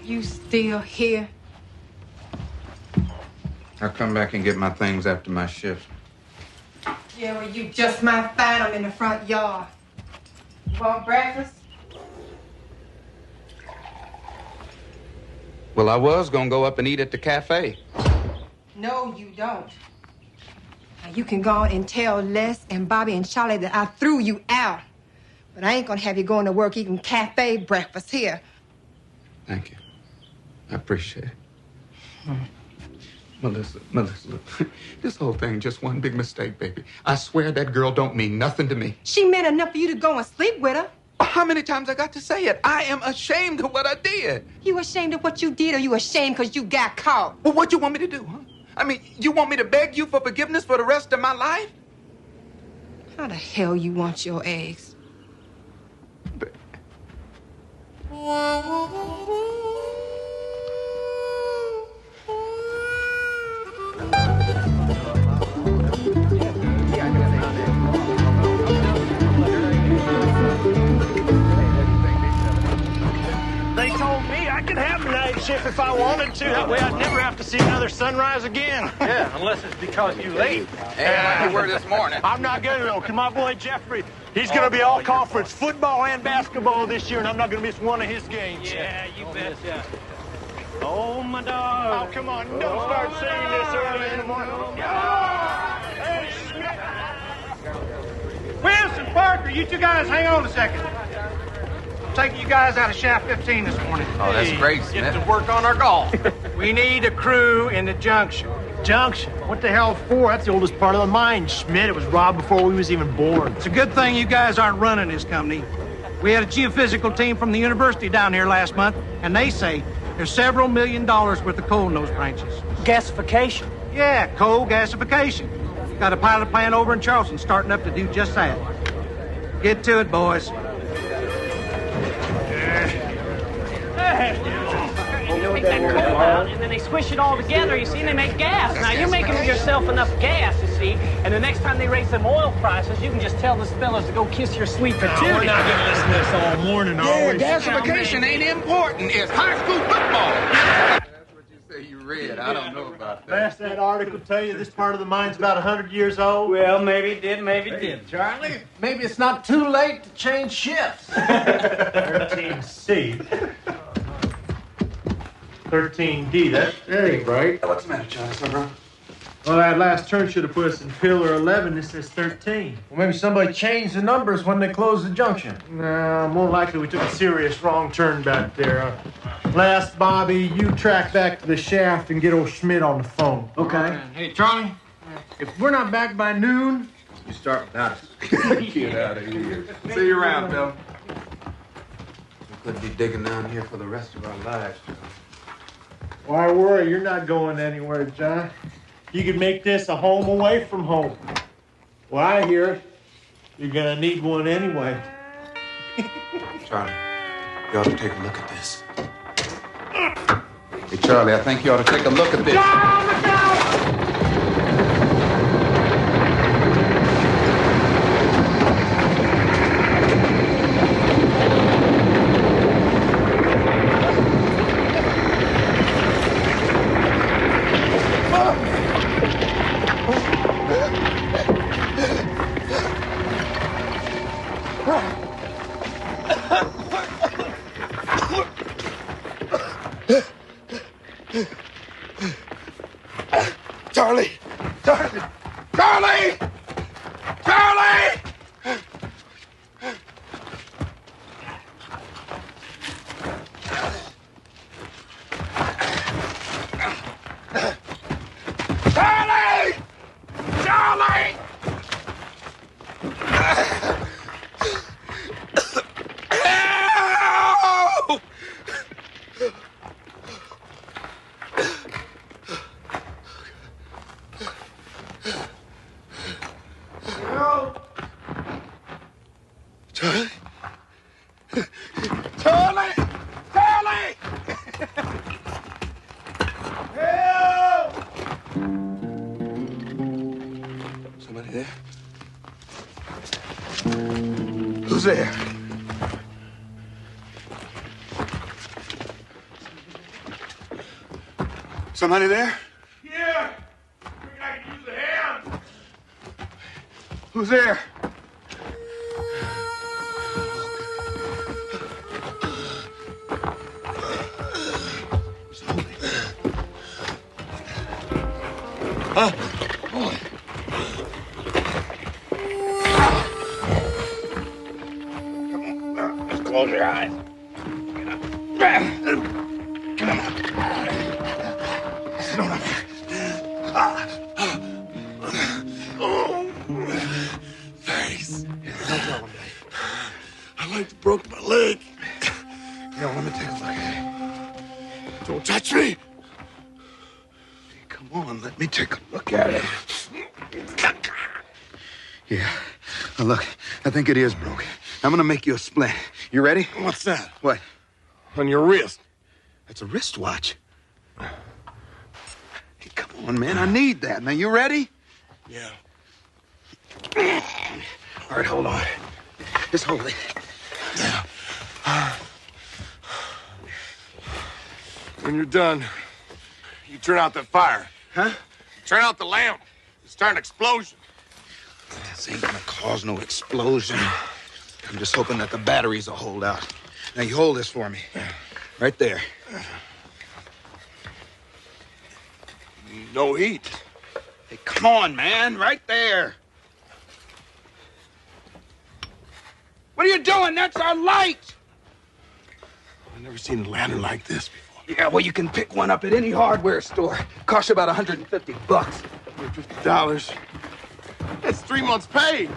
You still here? I'll come back and get my things after my shift. Yeah, well, you just might find them in the front yard. You want breakfast? Well, I was gonna go up and eat at the cafe. No, you don't. Now, you can go on and tell Les and Bobby and Charlie that I threw you out. But I ain't gonna have you going to work eating cafe breakfast here. Thank you. I appreciate it. Melissa, look, this whole thing just one big mistake, baby. I swear that girl don't mean nothing to me. She meant enough for you to go and sleep with her. How many times I got to say it? I am ashamed of what I did. You ashamed of what you did, or you ashamed because you got caught? Well, what you want me to do, huh? I mean, you want me to beg you for forgiveness for the rest of my life? How the hell you want your eggs? They told me I could have a night shift if I wanted to. That way I'd never have to see another sunrise again. Yeah, unless it's because you late. Like you were this morning. I'm not going to, though, because my boy Jeffrey, he's going to be all conference football and basketball this year, and I'm not going to miss one of his games. Yeah, you betcha. Oh, my dog. Oh, come on. Don't start singing this early in the morning. Hey, Smith. Wilson, Parker, you two guys hang on a second. I'm taking you guys out of shaft 15 this morning. Oh, that's great, Smith. Get to work on our golf. We need a crew in the junction. Junction? What the hell for? That's the oldest part of the mine, Schmidt. It was robbed before we was even born. It's a good thing you guys aren't running this company. We had a geophysical team from the university down here last month, and they say there's several $1 million worth of coal in those branches. Gasification? Yeah, coal gasification. Got a pilot plant over in Charleston starting up to do just that. Get to it, boys. You take that coal out, and then they squish it all together, you see, and they make gas. Now, you're making yourself enough gas, you see, and the next time they raise them oil prices, you can just tell those fellas to go kiss your sweet patootie. We're not going to listen to this all morning, Yeah, gasification ain't important. It's high school football. That's what you say you read. I don't know about that. Last that article tell you this part of the mine's about 100 years old? Well, maybe it did, maybe it didn't. Charlie, maybe it's not too late to change shifts. 13C. 13D, that ain't right. What's the matter, Charlie? Something wrong? Well, that last turn should have put us in pillar 11. This says 13. Well, maybe somebody changed the numbers when they closed the junction. No, more likely we took a serious wrong turn back there. Last, Bobby, you track back to the shaft and get old Schmidt on the phone. Okay. Hey, Charlie, If we're not back by noon, You start without us. Get out of here. See you around, Bill. We could be digging down here for the rest of our lives, Joe. why worry? You're not going anywhere, John. You could make this a home away from home. Well, I hear you're gonna need one anyway. Charlie, you ought to take a look at this. Hey, Charlie, I think you ought to take a look at this. Charlie! Charlie! Charlie! Charlie! Charlie! Charlie! Help! Charlie? Who's there? Somebody there? Yeah. I can use a hand. Who's there? Close your eyes. Come on. Sit on up here. Thanks. No problem, Dave. I like to broke my leg. Here, let me take a look at it. Don't touch me. Come on, let me take a look at it. Yeah. Now look, I think it is broken. I'm gonna make you a splint. You ready? What's that? What? On your wrist. That's a wristwatch. Hey, come on, man. I need that. Now, you ready? Yeah. All right, hold on. Just hold it. Yeah. When you're done, you turn out that fire. Huh? Turn out the lamp. Start an explosion. This ain't gonna cause no explosion. I'm just hoping that the batteries will hold out. Now, you hold this for me. Right there. No heat. Hey, come on, man. Right there. What are you doing? That's our light. I've never seen a lantern like this before. Yeah, well, you can pick one up at any hardware store. Costs you about $150. $50. That's 3 months' pay.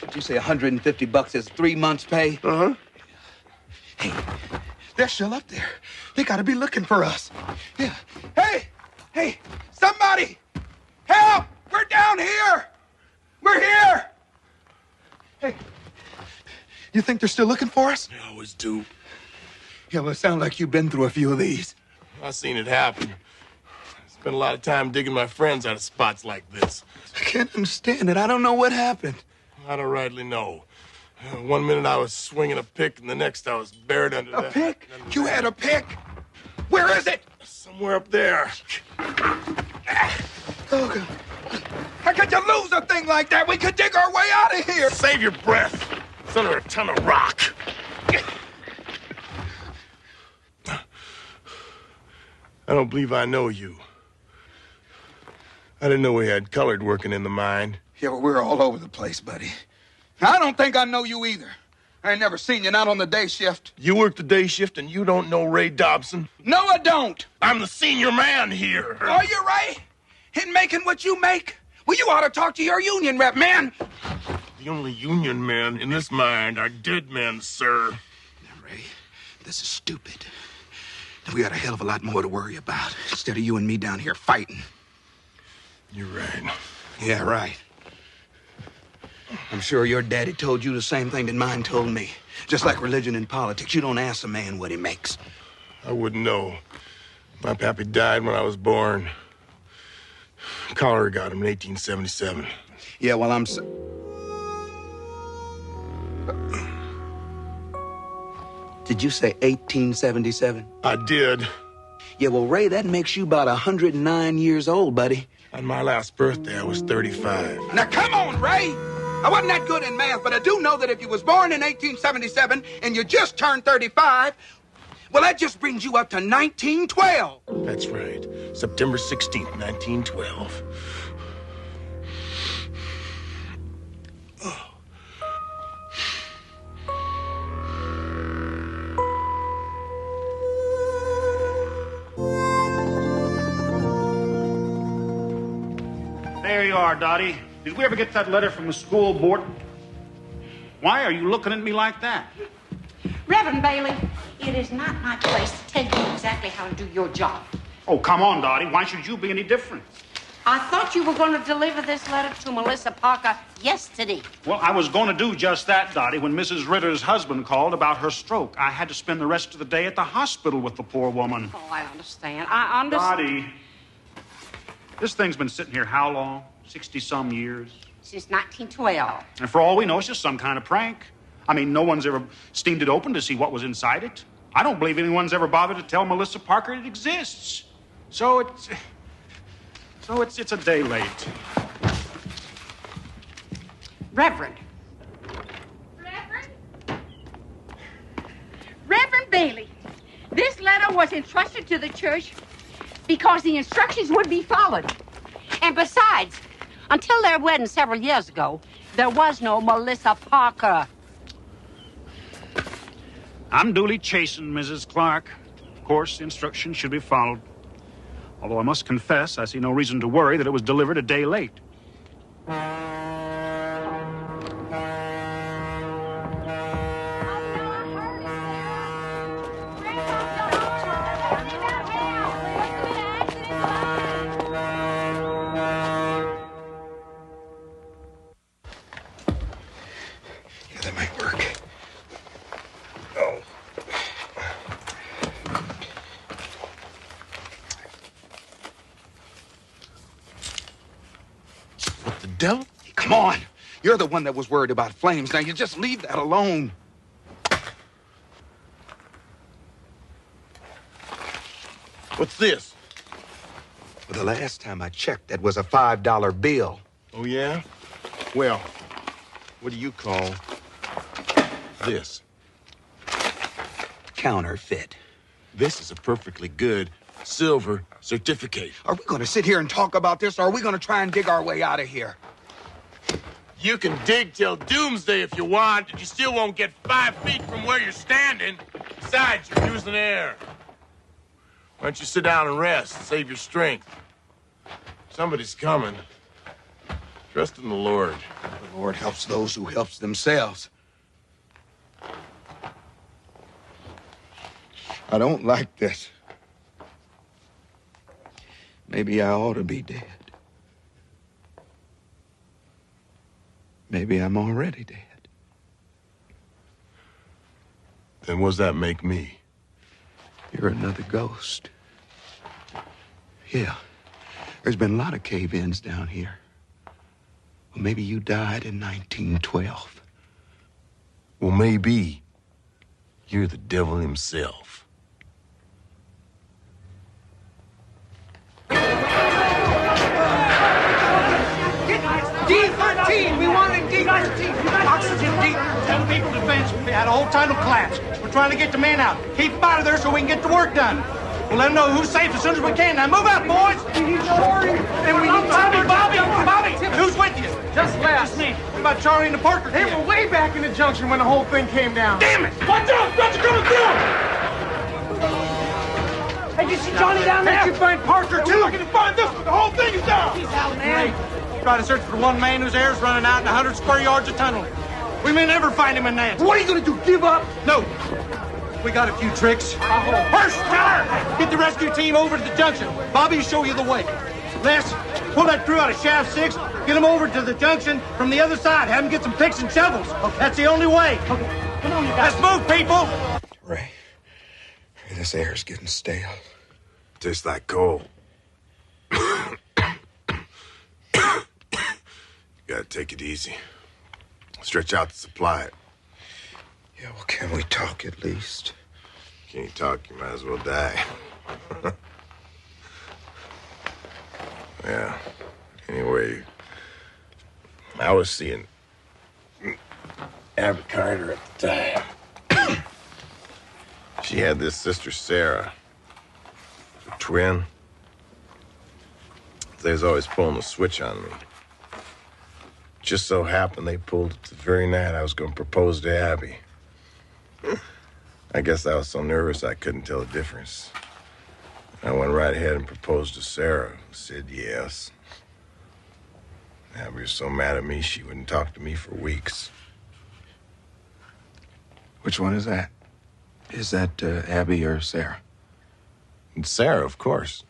Did you say $150 is 3 months' pay? Uh-huh. Hey, they're still up there. They gotta be looking for us. Yeah. Hey, somebody! Help! We're down here! We're here! Hey, you think they're still looking for us? They always do. Yeah, well, it sounds like you've been through a few of these. I've seen it happen. I spent a lot of time digging my friends out of spots like this. I can't understand it. I don't know what happened. I don't rightly know. 1 minute I was swinging a pick, and the next I was buried under A that. pick? You had a pick? Where is it? Somewhere up there. Oh, God. How could you lose a thing like that? We could dig our way out of here. Save your breath. It's under a ton of rock. I don't believe I know you. I didn't know we had colored working in the mine. Yeah, but we're all over the place, buddy. I don't think I know you either. I ain't never seen you, not on the day shift. You work the day shift and you don't know Ray Dobson? No, I don't. I'm the senior man here. Are you right? In making what you make? Well, you ought to talk to your union rep, man. The only union men in this mine are dead men, sir. Now, Ray, this is stupid. We got a hell of a lot more to worry about instead of you and me down here fighting. You're right. Yeah, right. I'm sure your daddy told you the same thing that mine told me. Just like religion and politics, you don't ask a man what he makes. I wouldn't know. My pappy died when I was born. Cholera got him in 1877. Yeah, well, Did you say 1877? I did. Yeah, well, Ray, that makes you about 109 years old, buddy. On my last birthday, I was 35. Now, come on, Ray! I wasn't that good in math, but I do know that if you was born in 1877 and you just turned 35, well, that just brings you up to 1912. That's right. September 16th, 1912. There you are, Dottie. Did we ever get that letter from the school board? Why are you looking at me like that? Reverend Bailey, it is not my place to tell you exactly how to do your job. Oh, come on, Dottie. Why should you be any different? I thought you were going to deliver this letter to Melissa Parker yesterday. Well, I was going to do just that, Dottie, when Mrs. Ritter's husband called about her stroke. I had to spend the rest of the day at the hospital with the poor woman. Oh, I understand. I understand. Dottie, this thing's been sitting here how long? 60-some years? Since 1912. And for all we know, it's just some kind of prank. I mean, no one's ever steamed it open to see what was inside it. I don't believe anyone's ever bothered to tell Melissa Parker it exists. So it's a day late. Reverend Bailey, this letter was entrusted to the church because the instructions would be followed. And besides, until their wedding several years ago, there was no Melissa Parker. I'm duly chastened, Mrs. Clark. Of course, the instructions should be followed. Although I must confess, I see no reason to worry that it was delivered a day late. Devil? Come on. You're the one that was worried about flames. Now, you just leave that alone. What's this? Well, the last time I checked, that was a $5 bill. Oh, yeah? Well, what do you call this? Counterfeit. This is a perfectly good silver certificate. Are we going to sit here and talk about this, or are we going to try and dig our way out of here? You can dig till doomsday if you want, but you still won't get 5 feet from where you're standing. Besides, you're using air. Why don't you sit down and rest, save your strength? Somebody's coming. Trust in the Lord. The Lord helps those who helps themselves. I don't like this. Maybe I ought to be dead. Maybe I'm already dead. Then what does that make me? You're another ghost. Yeah. There's been a lot of cave-ins down here. Well, maybe you died in 1912. Well, maybe you're the devil himself. D13! We wanted D13! Oxygen D. Tell the people defense we had a whole tunnel collapse. We're trying to get the men out. Keep them out of there so we can get the work done. We'll let them know who's safe as soon as we can. Now move out, boys! We need Charlie. And we need Bobby! Who's with you? Just last. Just me. What about Charlie and the Parker They kid? were way back in the junction when the whole thing came down. Damn it! Watch out! Got you coming through! Hey, you see Johnny down there? Can't you find Parker, too? We're looking to find this one. The whole thing is down. He's out, man. Try to search for one man whose air's running out in 100 square yards of tunnel. We may never find him in that. What are you going to do, give up? No. We got a few tricks. First, Tyler, get the rescue team over to the junction. Bobby will show you the way. Les, pull that crew out of shaft 6. Get them over to the junction from the other side. Have them get some picks and shovels. Okay. That's the only way. Okay. Come on, you guys. Let's move, people. Ray, this air's getting stale. Tastes like coal. You gotta take it easy. Stretch out the supply. Yeah, well, can we talk at least? Can't talk, you might as well die. Yeah. Anyway, I was seeing Abby Carter at the time. She had this sister, Sarah, a twin. They was always pulling a switch on me. Just so happened they pulled it the very night I was going to propose to Abby. I guess I was so nervous I couldn't tell the difference. I went right ahead and proposed to Sarah, who said yes. Abby was so mad at me she wouldn't talk to me for weeks. Which one is that? Is that Abby or Sarah? And Sarah, of course.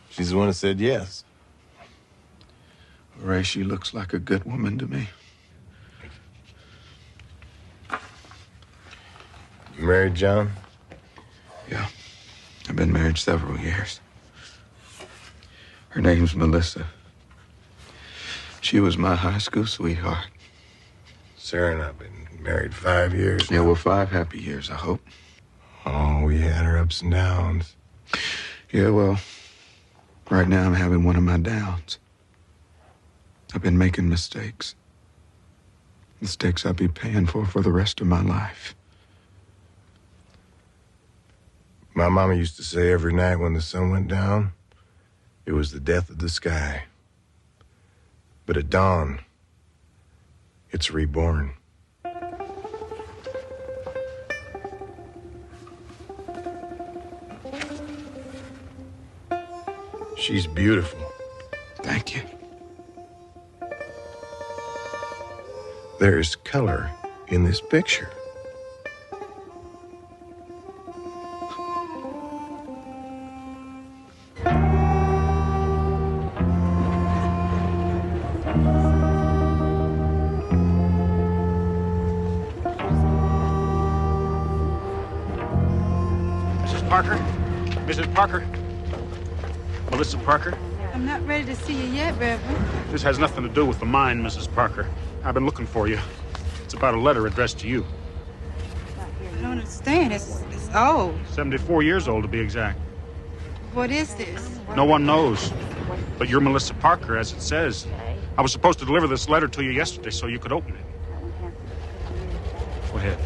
She's the one that said yes. Ray, she looks like a good woman to me. You married, John? Yeah. I've been married several years. Her name's Melissa. She was my high school sweetheart. Sarah and I have been married 5 years. Yeah, well, 5 happy years, I hope. Oh, we had our ups and downs. Yeah, well, right now I'm having one of my downs. I've been making mistakes. Mistakes I'll be paying for the rest of my life. My mama used to say every night when the sun went down, it was the death of the sky. But at dawn, it's reborn. She's beautiful. Thank you. There is color in this picture. Mrs. Parker? Mrs. Parker? Melissa Parker? I'm not ready to see you yet, Reverend. This has nothing to do with the mine, Mrs. Parker. I've been looking for you. It's about a letter addressed to you. I don't understand. It's old. 74 years old, to be exact. What is this? No one knows. But you're Melissa Parker, as it says. I was supposed to deliver this letter to you yesterday so you could open it. Go ahead.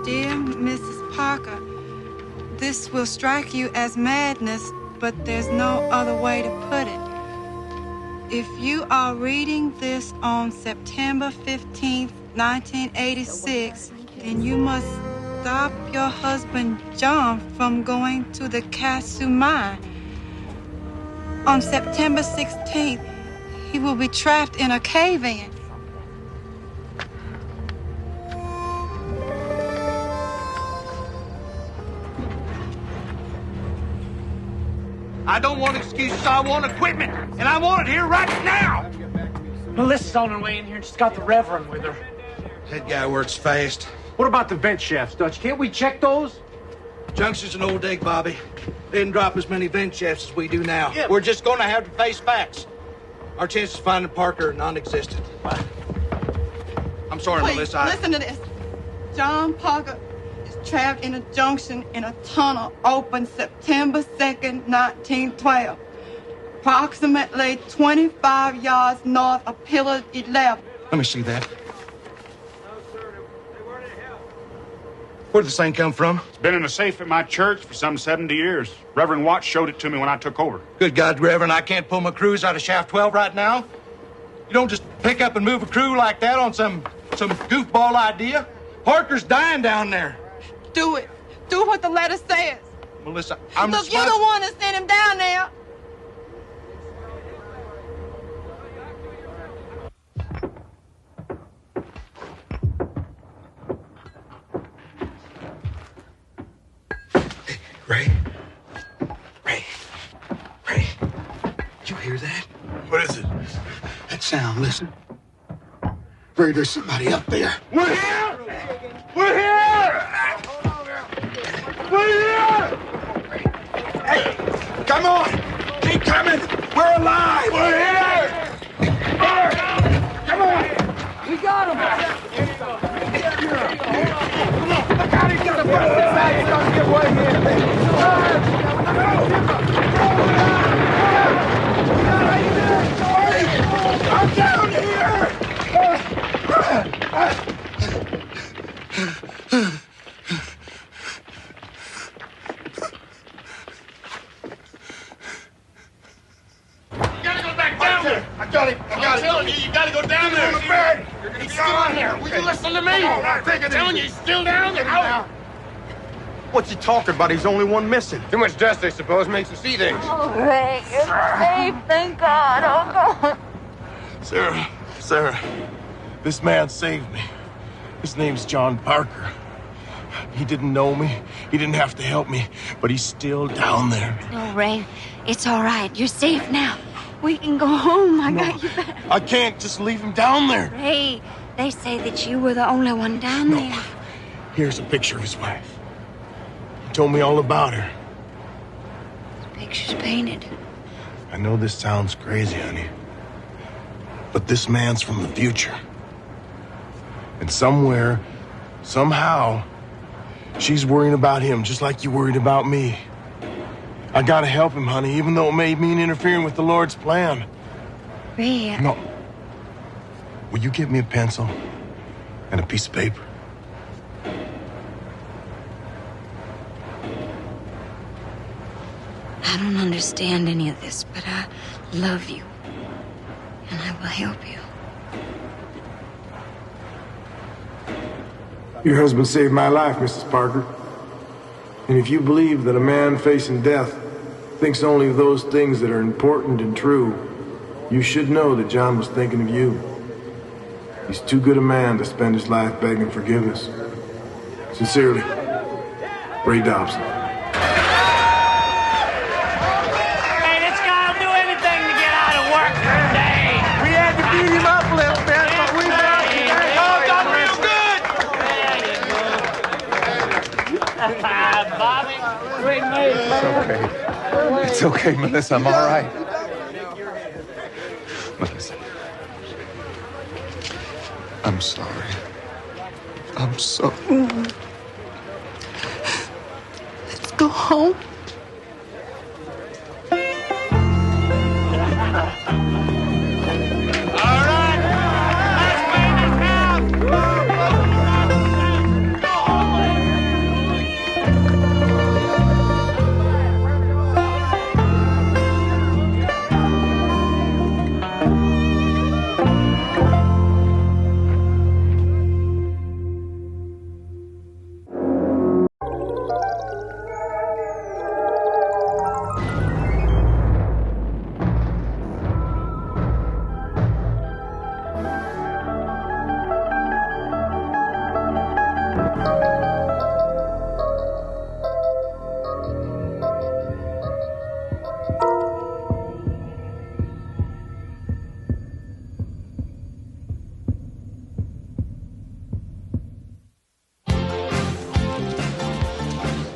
Dear Mrs. Parker, this will strike you as madness, but there's no other way to put it. If you are reading this on September 15th, 1986, then you must stop your husband John from going to the Casu mine. On September 16th, he will be trapped in a cave-in. I don't want excuses. I want equipment, and I want it here right now. Melissa's on her way in here. She's got the Reverend with her. That guy works fast. What about the vent shafts, Dutch? Can't we check those? Junction's an old dig, Bobby. They didn't drop as many vent shafts as we do now. Yeah. We're just going to have to face facts. Our chances of finding Parker are non-existent. I'm sorry, Please, Melissa. listen to this. John Parker is trapped in a junction in a tunnel opened September 2nd, 1912. Approximately 25 yards north of Pillar 11. Let me see that. Where'd this thing come from? It's been in a safe at my church for some 70 years. Reverend Watts showed it to me when I took over. Good God, Reverend, I can't pull my crews out of Shaft 12 right now. You don't just pick up and move a crew like that on some goofball idea. Parker's dying down there. Do it. Do what the letter says. Melissa, I'm Look, you're the one that sent him down there. Ray? Did you hear that? What is it? That sound, listen. Ray, there's somebody up there. We're here! We're here! We're here! Hey, come on! Keep coming! We're alive! We're here! Come on! We got him! Look out, he's got a burst inside! He's gonna get away I'm down here! I got him. I'm telling you, you gotta go down there. On the bed. He's still down there. Will you listen to me? I'm telling you, he's still down there. What's he talking about? He's only one missing. Too much dust, I suppose, makes him see things. Oh, Ray, you're safe. Thank God. Oh, God. Sarah, this man saved me. His name's John Parker. He didn't know me. He didn't have to help me, but he's still down there. No, Ray, it's all right. You're safe now. We can go home. I got you back. I can't just leave him down there. Ray, they say that you were the only one down there. Here's a picture of his wife. He told me all about her. Picture's painted. I know this sounds crazy, honey, but this man's from the future. And somewhere, somehow, she's worrying about him just like you worried about me. I gotta help him, honey, even though it may mean interfering with the Lord's plan. Ray, No. Will you get me a pencil and a piece of paper? I don't understand any of this, but I love you. And I will help you. Your husband saved my life, Mrs. Parker. And if you believe that a man facing death thinks only of those things that are important and true, you should know that John was thinking of you. He's too good a man to spend his life begging forgiveness. Sincerely, Ray Dobson. Hey, this guy will do anything to get out of work for a day. We had to beat him up a little bit, but we got him. Oh, done real good! Bobby, great mate, man. It's okay, Melissa. I'm all right. Melissa. I'm sorry. I'm so... Let's go home.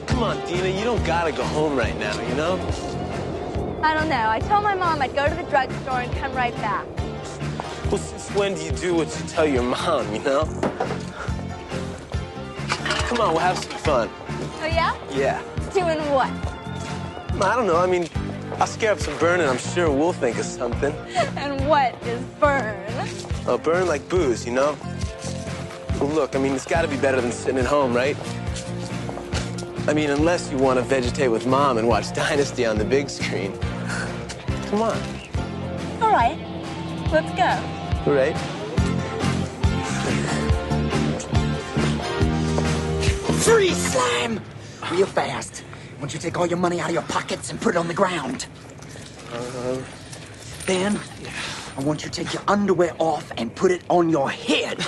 Come on, Dina, you don't gotta go home right now, you know? I don't know. I told my mom I'd go to the drugstore and come right back. Well, since when do you do what you tell your mom, you know? Come on, we'll have some fun. Oh, yeah? Yeah. Doing what? I don't know, I mean, I'll scare up some burn and I'm sure we'll think of something. And what is burn? Oh, burn like booze, you know? Well, look, I mean, it's gotta be better than sitting at home, right? I mean, unless you want to vegetate with Mom and watch Dynasty on the big screen. Come on. All right. Let's go. All right. Freeze, slime! Real fast. I want you to take all your money out of your pockets and put it on the ground. Then, I want you to take your underwear off and put it on your head.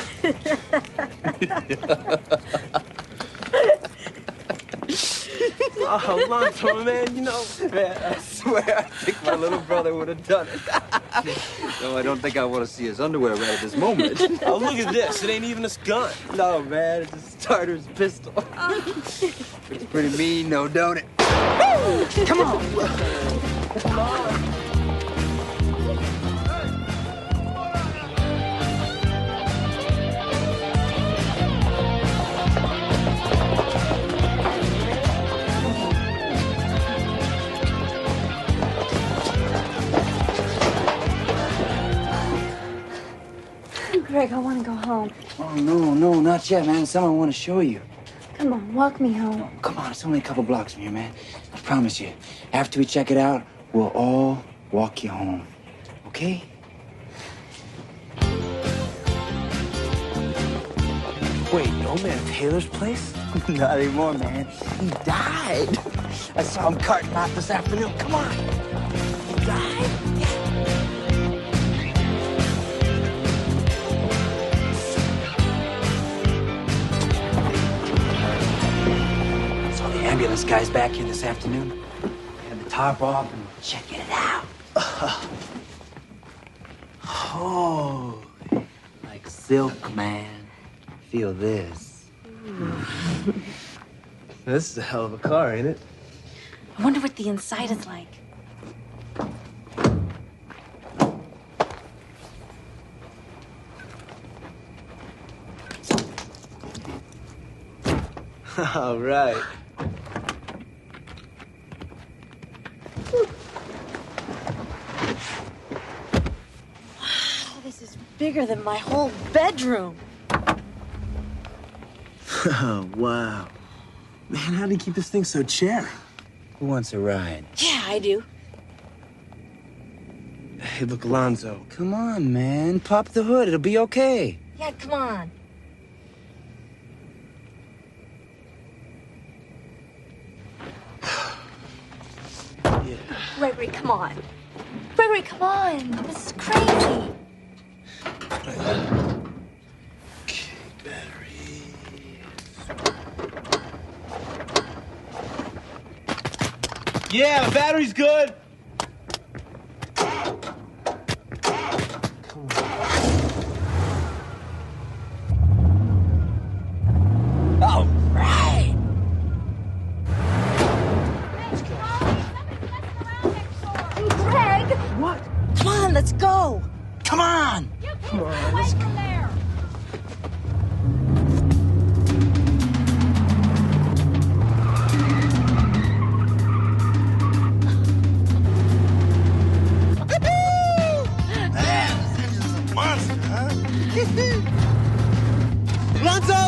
Oh, Lonto, man, you know, man, I swear, I think my little brother would have done it. No, I don't think I want to see his underwear right at this moment. Oh, look at this. It ain't even a gun. No, man, it's a starter's pistol. It's pretty mean, though, don't it? Come on. Come on. Greg, I want to go home. Oh, no, not yet, man. Something I want to show you. Come on, walk me home. Oh, come on, it's only a couple blocks from here, man. I promise you. After we check it out, we'll all walk you home. Okay? Wait, Old Man Taylor's place? Not anymore, man. He died. I saw him carting out this afternoon. Come on. He died? Ambulance guy's back here this afternoon. Had the top off and checking it out. Oh, like silk, man. Feel this. This is a hell of a car, ain't it? I wonder what the inside is like. All right. Wow, this is bigger than my whole bedroom. Oh, wow. Man, how do you keep this thing so cherry? Who wants a ride? Yeah, I do. Hey, look, Alonzo. Come on, man. Pop the hood. It'll be okay. Yeah, come on. Yeah. Gregory, come on. Gregory, come on. This is crazy. Yeah, the battery's good. All right. Hey, Greg. What? Come on, let's go. Come on. Come on, let's go. Alonzo!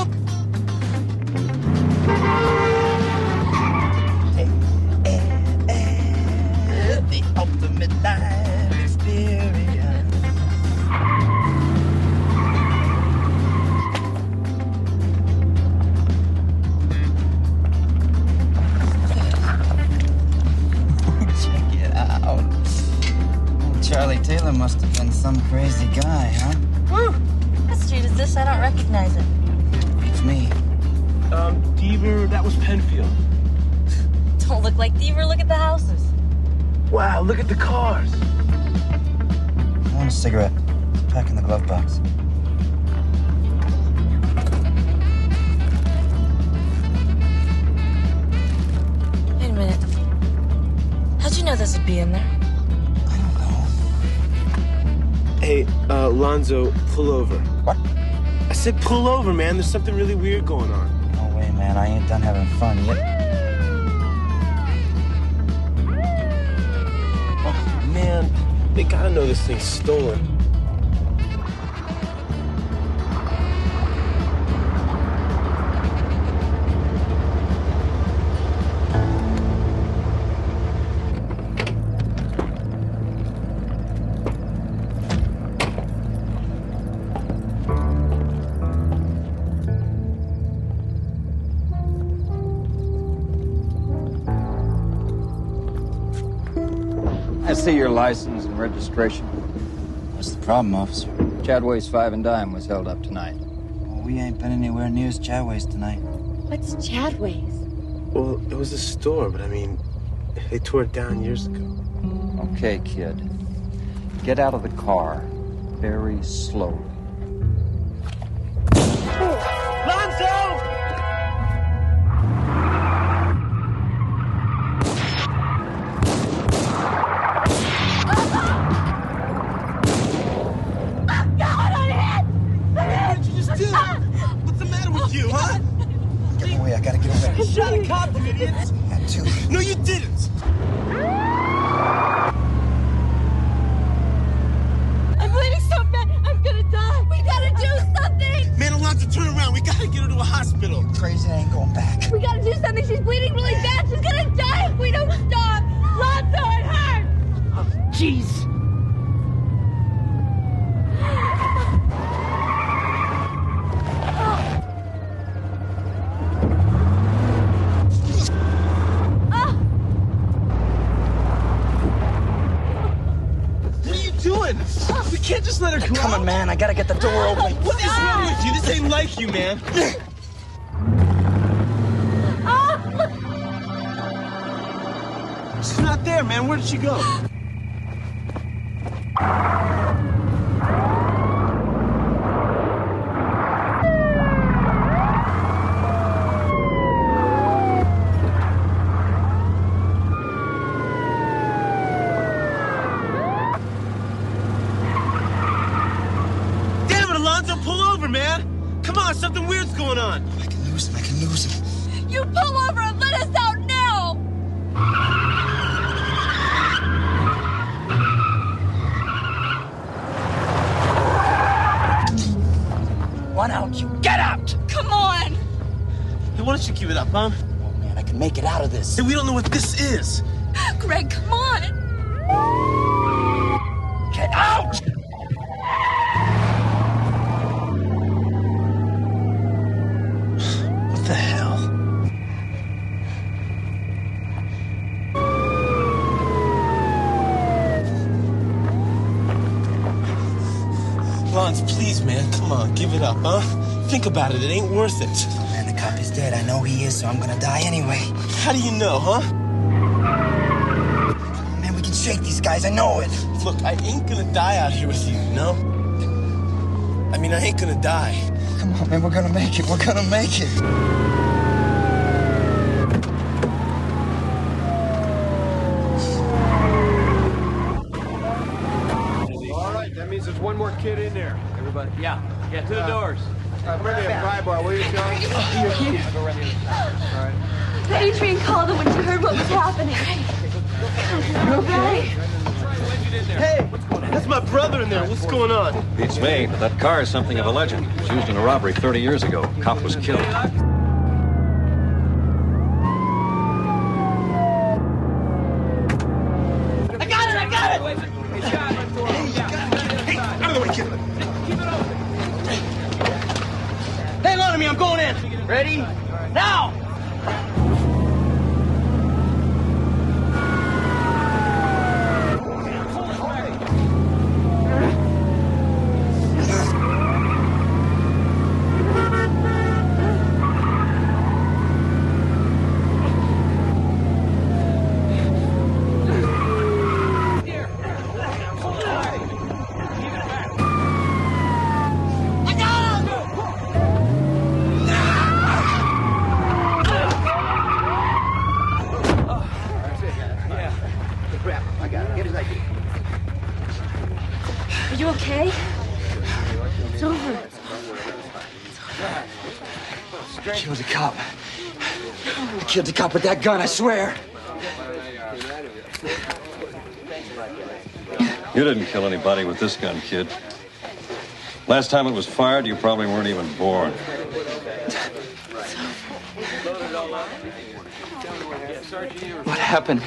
The ultimate life experience. Check it out. Charlie Taylor must have been some crazy guy, huh? Woo! What street is this? I don't recognize it. It's me. Deaver, that was Penfield. Don't look like Deaver. Look at the houses. Wow, look at the cars. I want a cigarette. Pack in the glove box. Wait a minute. How'd you know this would be in there? Hey, Alonzo, pull over. What? I said pull over, man. There's something really weird going on. No way, man. I ain't done having fun yet. Oh, man. They gotta know this thing's stolen. I see your license and registration. What's the problem, officer? Chadway's 5 and Dime was held up tonight. Well, we ain't been anywhere near as Chadway's tonight. What's Chadway's? Well, it was a store, but I mean, they tore it down years ago. Okay, kid. Get out of the car very slowly. Lonzo! You, huh? Get away, I gotta get away. You shot a cop, you idiots! Had to. No, you didn't! I'm bleeding so bad, I'm gonna die. We gotta do something. Man, Alonzo, turn around. We gotta get her to a hospital. Crazy, I ain't going back. We gotta do something. She's bleeding really bad. She's gonna die if we don't stop. Lonzo, it hurts. Oh, jeez. We can't just let her go. Come on, man. I gotta get the door open. What is wrong with you? This ain't like you, man. She's not there, man. Where did she go? come on, something weird's going on. I can lose him, I can lose him. You pull over and let us out now! Why don't you get out? Come on! Hey, why don't you give it up, huh? Oh, man, I can make it out of this. Hey, we don't know what this is. Greg, come on! Get out! What the hell? Lance, please, man, come on, give it up, huh? Think about it, it ain't worth it. Oh, man, the cop is dead. I know he is, so I'm gonna die anyway. How do you know, huh? Man, we can shake these guys, I know it. Look, I ain't gonna die out here with you, you know? I mean, I ain't gonna die. Come on, man, we're gonna make it. We're gonna make it. All right, that means there's one more kid in there. Everybody, yeah, to the doors. Bring me a fry bar, will you, Sean? You okay? I'll go right the other side. All right. Adrian called her when she heard what was happening. You okay? Hey, that's my brother in there. What's going on? Beats me, but that car is something of a legend. It was used in a robbery 30 years ago. Cop was killed. I got it! Hey, out of the way, kid. Hang on to me, I'm going in. Ready? Now! Are you okay? It's over. I killed a cop. I killed a cop with that gun, I swear. You didn't kill anybody with this gun, kid. Last time it was fired, you probably weren't even born. What happened?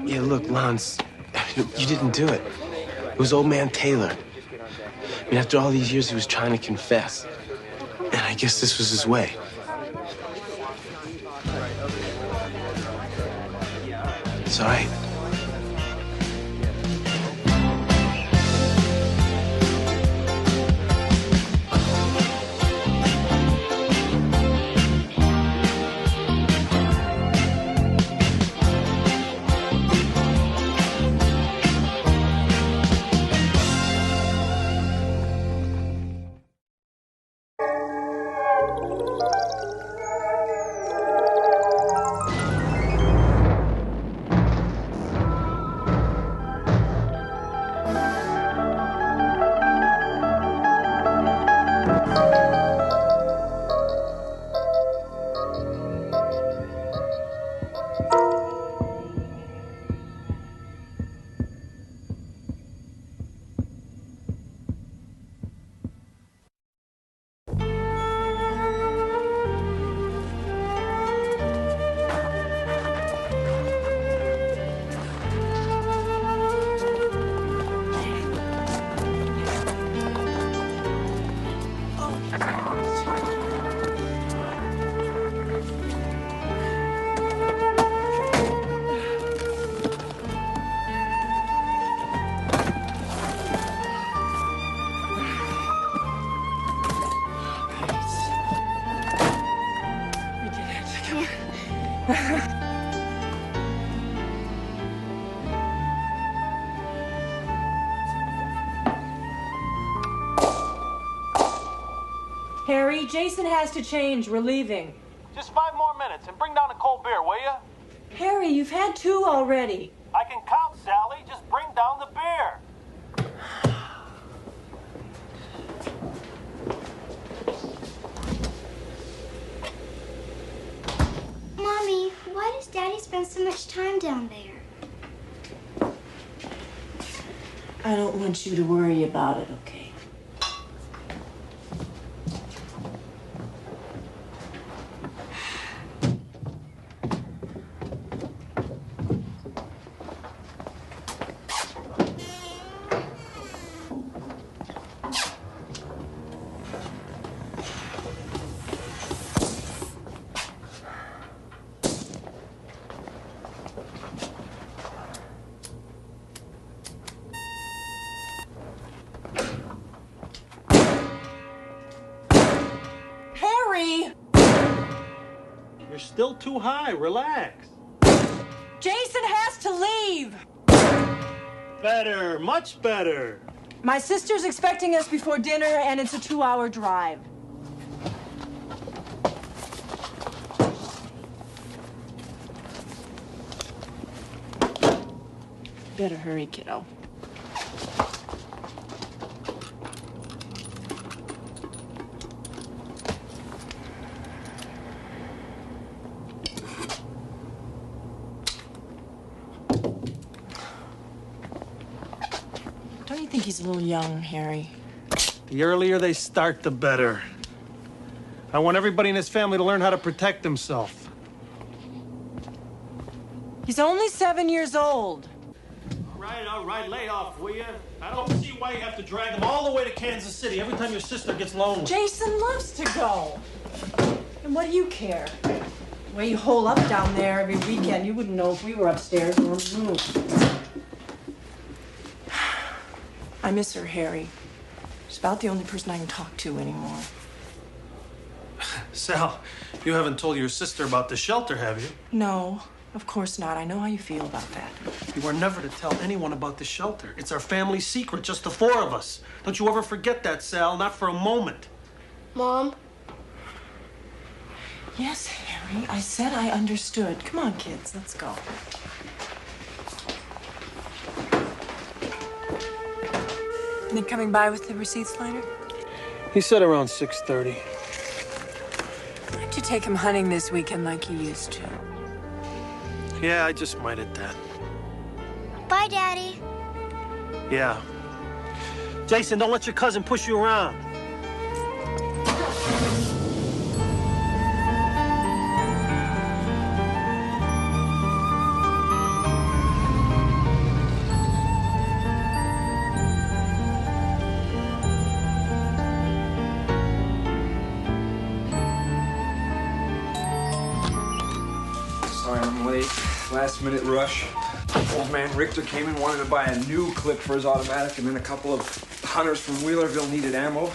Yeah, look, Lance, you didn't do it. It was old man Taylor. I mean, after all these years, he was trying to confess. And I guess this was his way. It's all right. Harry, Jason has to change. We're leaving. Just 5 more minutes and bring down a cold beer, will you? Harry, you've had 2 already. I can count, Sally. Just bring down the beer. Daddy spend so much time down there? I don't want you to worry about it, okay? You're still too high. Relax. Jason has to leave. Better, much better. My sister's expecting us before dinner, and it's a 2-hour drive. Better hurry, kiddo. Don't you think he's a little young, Harry? The earlier they start, the better. I want everybody in his family to learn how to protect himself. He's only 7 years old. All right, lay off, will you? I don't see why you have to drag him all the way to Kansas City every time your sister gets lonely. Jason loves to go. And what do you care? The way you hole up down there every weekend, you wouldn't know if we were upstairs or in the room. I miss her, Harry. She's about the only person I can talk to anymore. Sal, you haven't told your sister about the shelter, have you? No, of course not. I know how you feel about that. You are never to tell anyone about the shelter. It's our family secret, just the four of us. Don't you ever forget that, Sal, not for a moment. Mom? Yes, Harry, I said I understood. Come on, kids, let's go. They coming by with the receipts later? He said around 6:30. Why don't you take him hunting this weekend like you used to? Yeah, I just might at that. Bye, Daddy. Yeah. Jason, don't let your cousin push you around. Sorry I'm late. Last minute rush. Old man Richter came in, wanted to buy a new clip for his automatic, and then a couple of hunters from Wheelerville needed ammo. Well,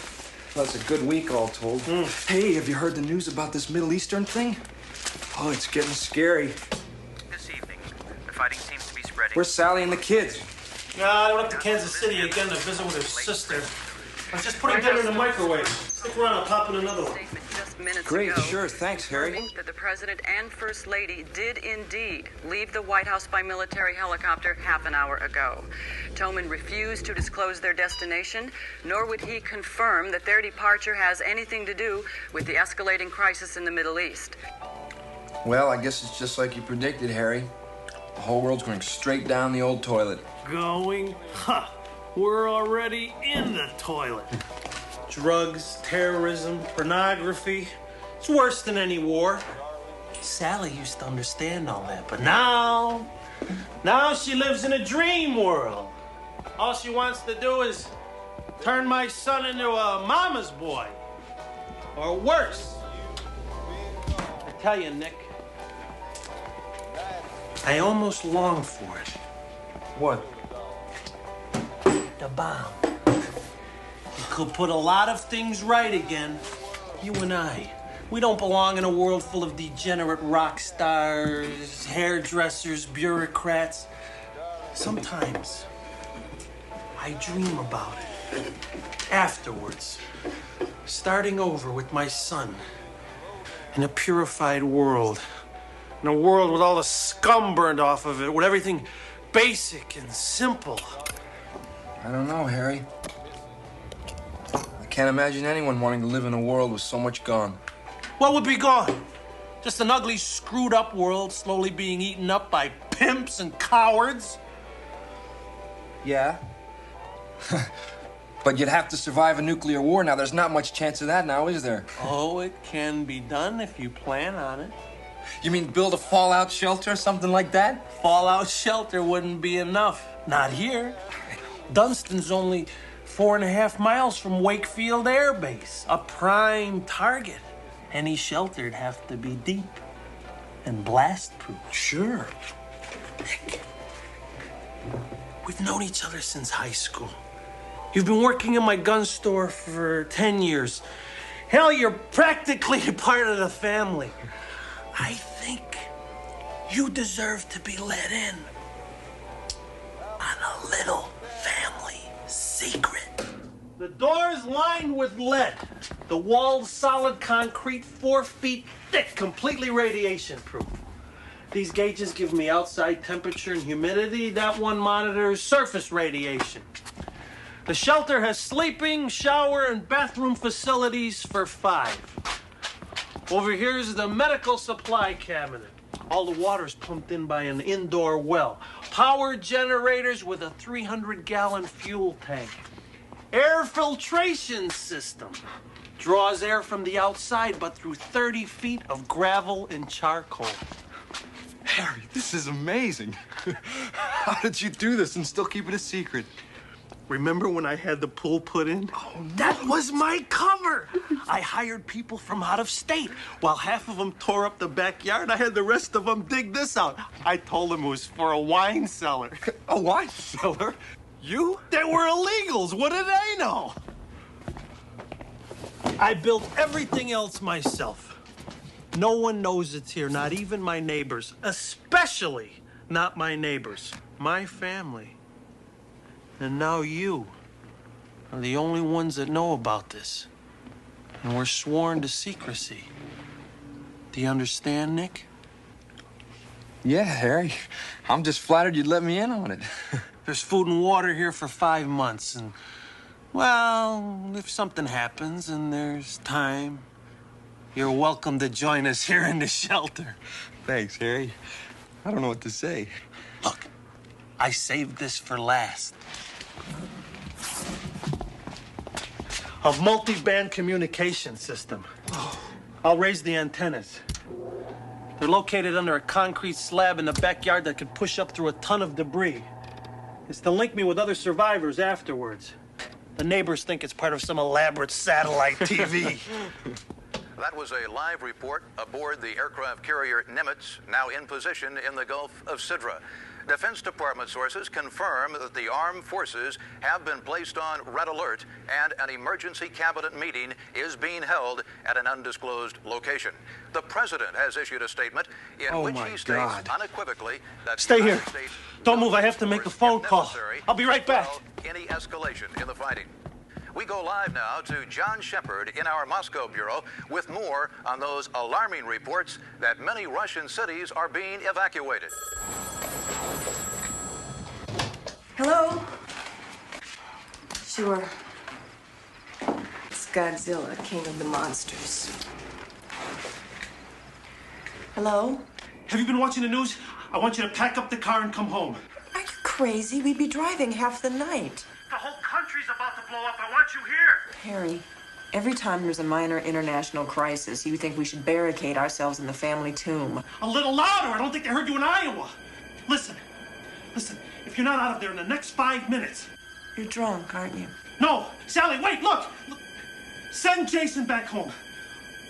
that's a good week all told. Hey, have you heard the news about this Middle Eastern thing? Oh, it's getting scary. This evening, the fighting seems to be spreading. Where's Sally and the kids? I went up to Kansas City again to visit with her sister. I was just putting dinner in the microwave. Stick around, I'll pop in another one. Great, sure. Thanks, Harry. That the President and First Lady did indeed leave the White House by military helicopter half an hour ago. Toman refused to disclose their destination, nor would he confirm that their departure has anything to do with the escalating crisis in the Middle East. Well, I guess it's just like you predicted, Harry. The whole world's going straight down the old toilet. Going? Ha! We're already in the toilet. Drugs, terrorism, pornography. It's worse than any war. Sally used to understand all that, but now she lives in a dream world. All she wants to do is turn my son into a mama's boy. Or worse. I tell you, Nick, I almost long for it. What? The bomb. It could put a lot of things right again. You and I. We don't belong in a world full of degenerate rock stars, hairdressers, bureaucrats. Sometimes I dream about it. Afterwards, starting over with my son in a purified world. In a world with all the scum burned off of it, with everything basic and simple. I don't know, Harry. I can't imagine anyone wanting to live in a world with so much gone. What would be gone? Just an ugly, screwed-up world slowly being eaten up by pimps and cowards. Yeah. But you'd have to survive a nuclear war. Now, there's not much chance of that now, is there? Oh, it can be done if you plan on it. You mean build a fallout shelter or something like that? Fallout shelter wouldn't be enough. Not here. Dunston's only 4.5 miles from Wakefield Air Base, a prime target. Any shelter'd have to be deep and blast-proof. Sure. Nick, we've known each other since high school. You've been working in my gun store for 10 years. Hell, you're practically a part of the family. I think you deserve to be let in on a little family secret. The door's lined with lead. The wall's solid concrete, 4 feet thick, completely radiation-proof. These gauges give me outside temperature and humidity. That one monitors surface radiation. The shelter has sleeping, shower, and bathroom facilities for 5. Over here is the medical supply cabinet. All the water's pumped in by an indoor well. Power generators with a 300-gallon fuel tank. Air filtration system. Draws air from the outside, but through 30 feet of gravel and charcoal. Harry, this is amazing. How did you do this and still keep it a secret? Remember when I had the pool put in? Oh, no. That was my cover. I hired people from out of state. While half of them tore up the backyard, I had the rest of them dig this out. I told them it was for a wine cellar. A wine cellar? You? They were illegals. What did they know? I built everything else myself. No one knows it's here, not even my neighbors. Especially not my neighbors. My family. And now you are the only ones that know about this. And we're sworn to secrecy. Do you understand, Nick? Yeah, Harry. I'm just flattered you'd let me in on it. There's food and water here for 5 months, and, well, if something happens and there's time, you're welcome to join us here in the shelter. Thanks, Harry. I don't know what to say. Look, I saved this for last. A multi-band communication system. I'll raise the antennas. They're located under a concrete slab in the backyard that could push up through a ton of debris. It's to link me with other survivors afterwards. The neighbors think it's part of some elaborate satellite TV. That was a live report aboard the aircraft carrier Nimitz, now in position in the Gulf of Sidra. Defense Department sources confirm that the armed forces have been placed on red alert and an emergency cabinet meeting is being held at an undisclosed location. The president has issued a statement in which he states unequivocally that Stay here. Don't move. I have to make a phone call. I'll be right back. Any escalation in the fighting. We go live now to John Shepard in our Moscow bureau with more on those alarming reports that many Russian cities are being evacuated. Hello? Sure. It's Godzilla, king of the monsters. Hello? Have you been watching the news? I want you to pack up the car and come home. Are you crazy? We'd be driving half the night. The whole country's about to blow up. I want you here. Harry, every time there's a minor international crisis, you think we should barricade ourselves in the family tomb. A little louder. I don't think they heard you in Iowa. Listen. If you're not out of there in the next 5 minutes. You're drunk, aren't you? No. Sally, wait, look. Send Jason back home.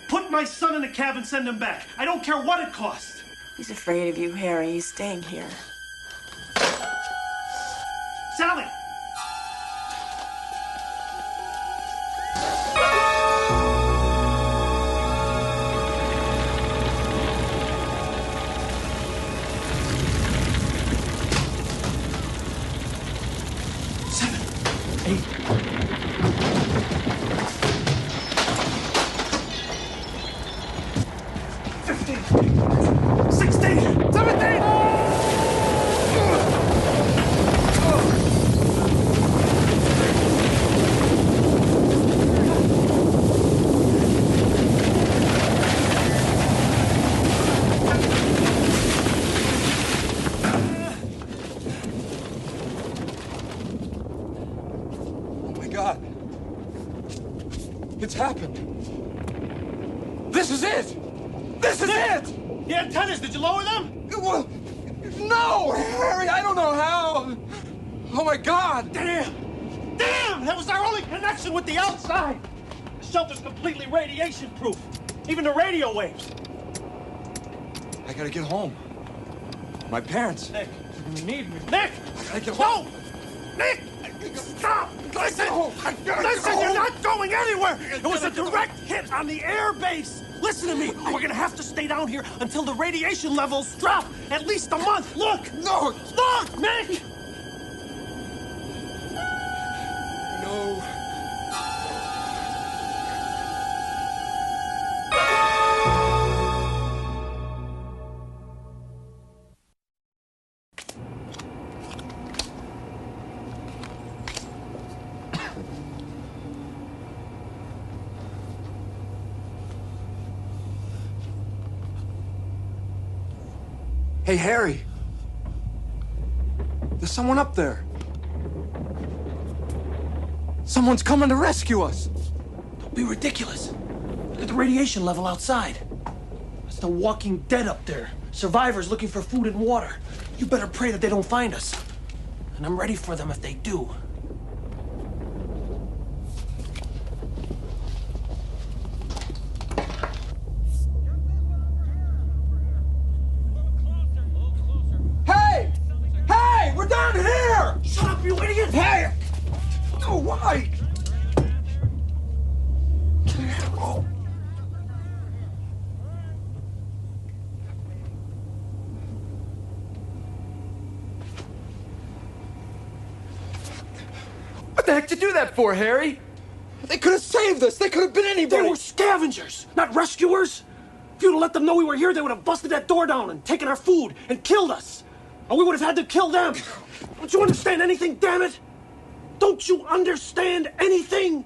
Put my son in a cab and send him back. I don't care what it costs. He's afraid of you, Harry. He's staying here. Sally! It's happened. This is it! This is it! The antennas, did you lower them? Well, no, Harry, I don't know how. Oh, my God. Damn! Damn! That was our only connection with the outside. The shelter's completely radiation-proof. Even the radio waves. I gotta get home. My parents. Nick, you need me. Nick! I gotta get home. No! Nick! Stop! Listen! Listen, you're not going anywhere! It was a direct hit on the air base! Listen to me! We're gonna have to stay down here until the radiation levels drop! At least a month! Look! No! Look, Nick! No. Hey, Harry. There's someone up there. Someone's coming to rescue us. Don't be ridiculous. Look at the radiation level outside. It's the walking dead up there. Survivors looking for food and water. You better pray that they don't find us. And I'm ready for them if they do. Hey! Hey! We're down here! Shut up, you idiot! Hey! No, why? Oh. What the heck did you do that for, Harry? They could have saved us. They could have been anybody. They were scavengers, not rescuers. If you'd have let them know we were here, they would have busted that door down and taken our food and killed us. And we would have had to kill them. Don't you understand anything, damn it? Don't you understand anything?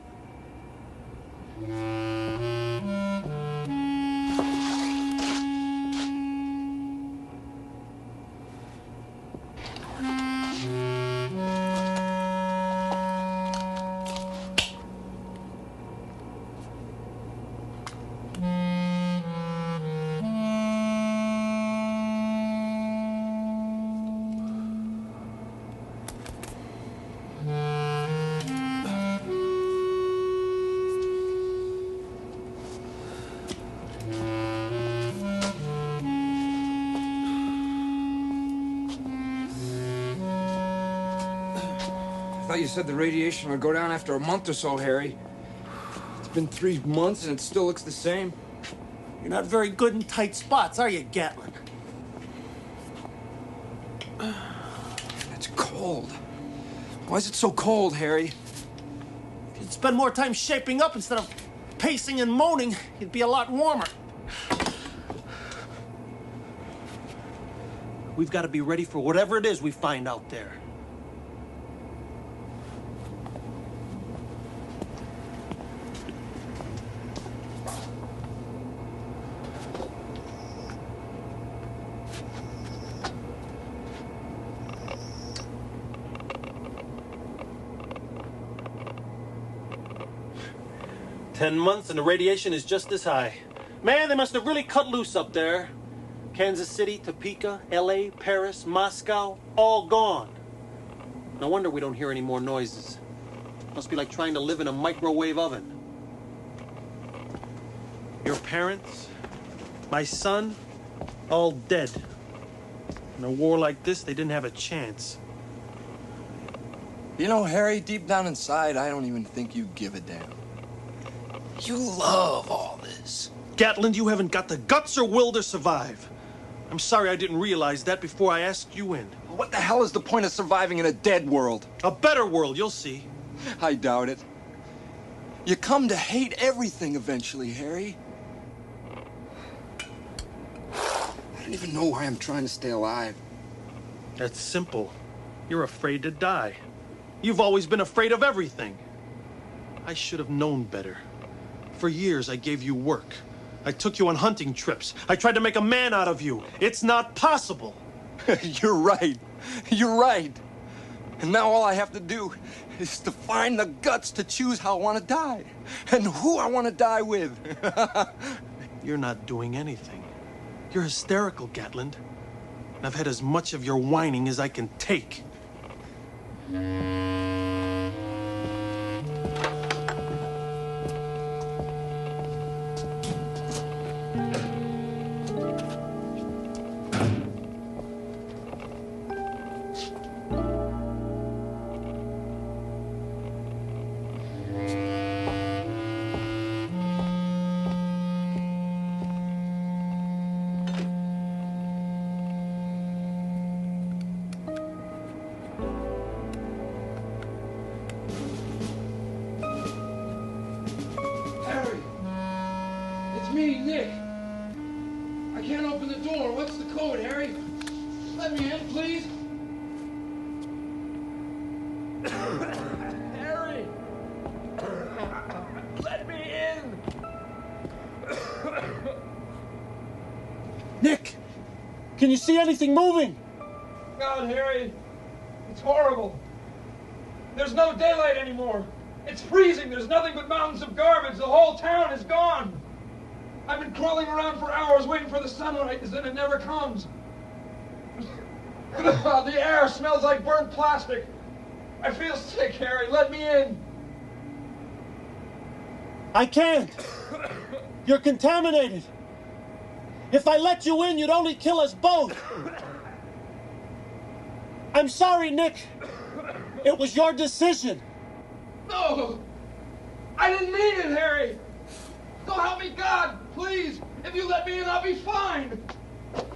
I thought you said the radiation would go down after a month or so, Harry. It's been 3 months and it still looks the same. You're not very good in tight spots, are you, Gatlin? It's cold. Why is it so cold, Harry? If you'd spend more time shaping up instead of pacing and moaning, you'd be a lot warmer. We've got to be ready for whatever it is we find out there. "10 months and the radiation is just as high. Man, they must have really cut loose up there. Kansas City, Topeka, LA, Paris, Moscow, all gone. No wonder we don't hear any more noises. Must be like trying to live in a microwave oven. Your parents, my son, all dead. In a war like this, they didn't have a chance." You know, Harry, deep down inside, I don't even think you give a damn. You love all this. Gatland, you haven't got the guts or will to survive. I'm sorry I didn't realize that before I asked you in. What the hell is the point of surviving in a dead world? A better world, you'll see. I doubt it. You come to hate everything eventually, Harry. I don't even know why I'm trying to stay alive. That's simple. You're afraid to die. You've always been afraid of everything. I should have known better. For years, I gave you work. I took you on hunting trips. I tried to make a man out of you. It's not possible. You're right. You're right. And now all I have to do is to find the guts to choose how I want to die and who I want to die with. You're not doing anything. You're hysterical, Gatland. And I've had as much of your whining as I can take. Me, Nick. I can't open the door. What's the code, Harry? Let me in, please. Harry! Let me in! Nick! Can you see anything moving? God, Harry. It's horrible. There's no daylight anymore. It's freezing. There's nothing but mountains of garbage. The whole town is gone. I've been crawling around for hours waiting for the sunlight, and it never comes. The air smells like burnt plastic. I feel sick, Harry. Let me in. I can't. You're contaminated. If I let you in, you'd only kill us both. I'm sorry, Nick. It was your decision. No! I didn't mean it, Harry! So help me God, please! If you let me in, I'll be fine!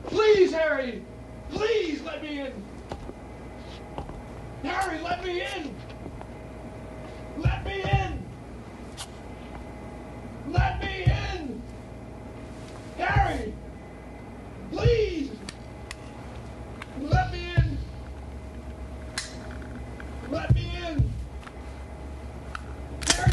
Please, Harry! Please let me in! Harry, let me in! Let me in! Let me in! Harry! Please! Let me in! Let me in! Harry!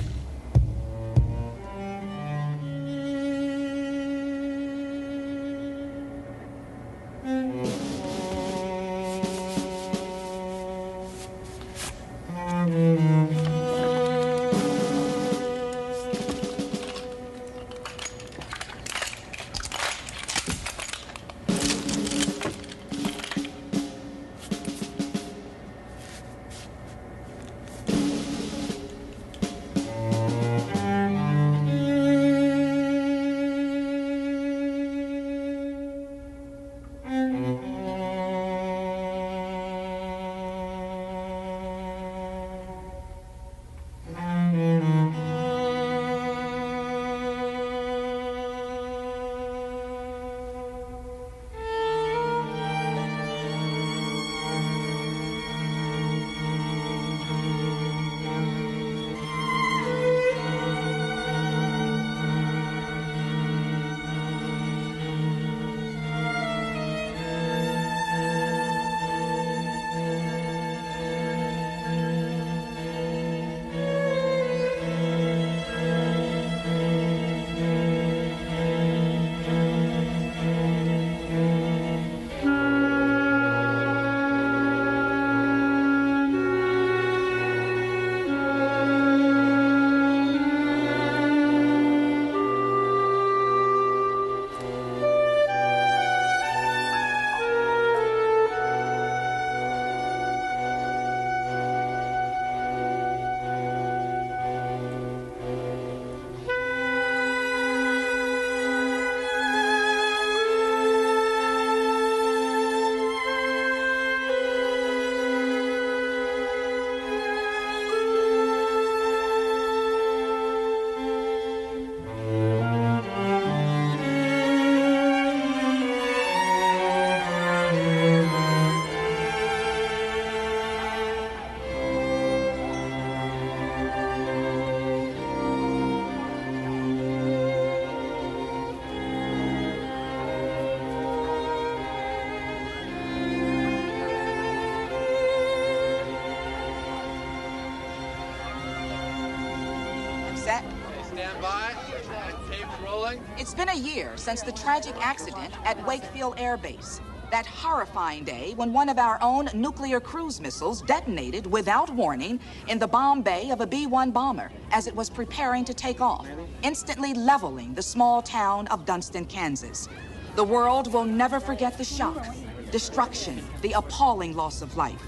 It's been a year since the tragic accident at Wakefield Air Base. That horrifying day when one of our own nuclear cruise missiles detonated without warning in the bomb bay of a B-1 bomber as it was preparing to take off, instantly leveling the small town of Dunston, Kansas. The world will never forget the shock, destruction, the appalling loss of life.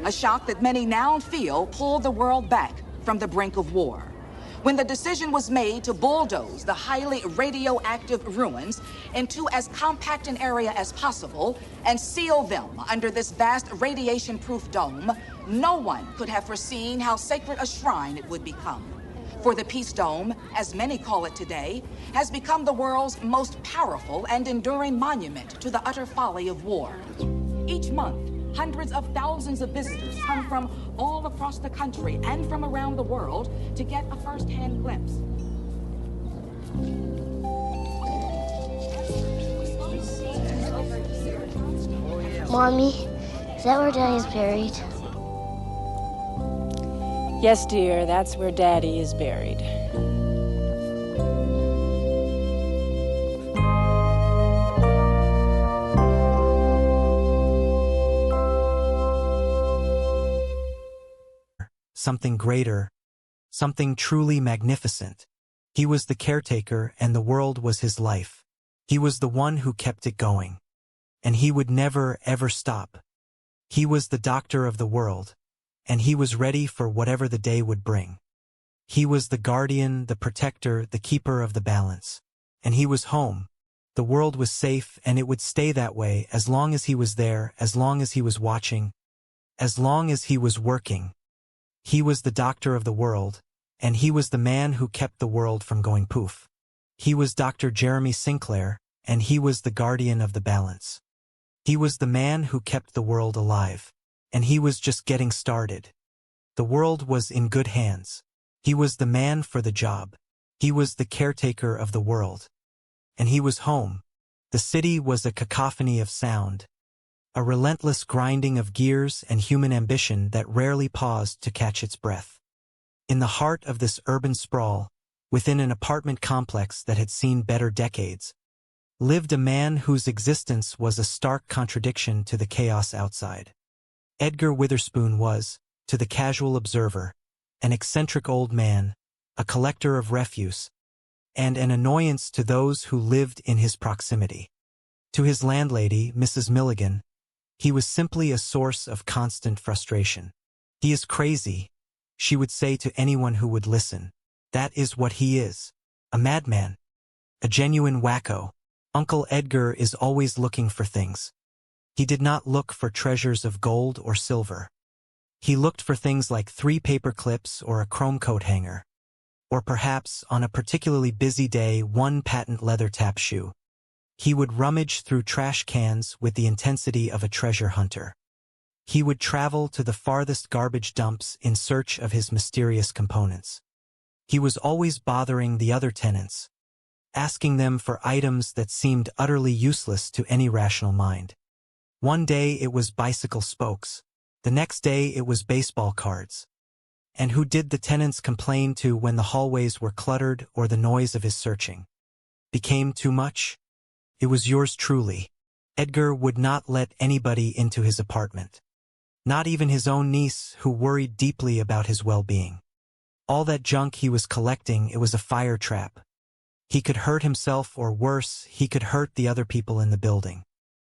A shock that many now feel pulled the world back from the brink of war. When the decision was made to bulldoze the highly radioactive ruins into as compact an area as possible and seal them under this vast radiation-proof dome, no one could have foreseen how sacred a shrine it would become. For the Peace Dome, as many call it today, has become the world's most powerful and enduring monument to the utter folly of war. Each month, hundreds of thousands of visitors come from all across the country and from around the world to get a first-hand glimpse. Mommy, is that where Daddy's buried? Yes, dear, that's where Daddy is buried. Something greater, something truly magnificent. He was the caretaker and the world was his life. He was the one who kept it going. And he would never, ever stop. He was the doctor of the world, and he was ready for whatever the day would bring. He was the guardian, the protector, the keeper of the balance. And he was home. The world was safe, and it would stay that way as long as he was there, as long as he was watching, as long as he was working. He was the doctor of the world, and he was the man who kept the world from going poof. He was Dr. Jeremy Sinclair, and he was the guardian of the balance. He was the man who kept the world alive, and he was just getting started. The world was in good hands. He was the man for the job. He was the caretaker of the world. And he was home. The city was a cacophony of sound, a relentless grinding of gears and human ambition that rarely paused to catch its breath. In the heart of this urban sprawl, within an apartment complex that had seen better decades, lived a man whose existence was a stark contradiction to the chaos outside. Edgar Witherspoon was, to the casual observer, an eccentric old man, a collector of refuse, and an annoyance to those who lived in his proximity. To his landlady, Mrs. Milligan, he was simply a source of constant frustration. "He is crazy," she would say to anyone who would listen. "That is what he is. A madman. A genuine wacko. Uncle Edgar is always looking for things." He did not look for treasures of gold or silver. He looked for things like 3 paper clips or a chrome coat hanger. Or perhaps, on a particularly busy day, 1 patent leather tap shoe. He would rummage through trash cans with the intensity of a treasure hunter. He would travel to the farthest garbage dumps in search of his mysterious components. He was always bothering the other tenants, asking them for items that seemed utterly useless to any rational mind. One day it was bicycle spokes. The next day it was baseball cards. And who did the tenants complain to when the hallways were cluttered or the noise of his searching became too much? It was yours truly. Edgar would not let anybody into his apartment. Not even his own niece, who worried deeply about his well-being. All that junk he was collecting, it was a fire trap. He could hurt himself, or worse, he could hurt the other people in the building.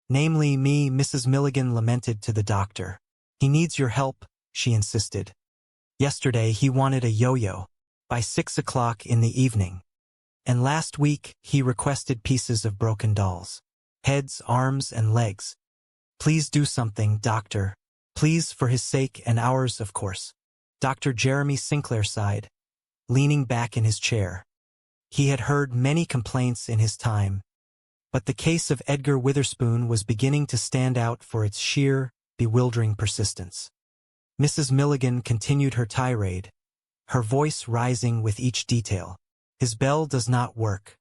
Namely me, Mrs. Milligan lamented to the doctor. "He needs your help," she insisted. Yesterday he wanted a yo-yo, by 6 o'clock in the evening. And last week he requested pieces of broken dolls. Heads, arms, and legs. "Please do something, doctor. Please, for his sake and ours, of course." Dr. Jeremy Sinclair sighed, leaning back in his chair. He had heard many complaints in his time, but the case of Edgar Witherspoon was beginning to stand out for its sheer, bewildering persistence. Mrs. Milligan continued her tirade, her voice rising with each detail. "His bell does not work.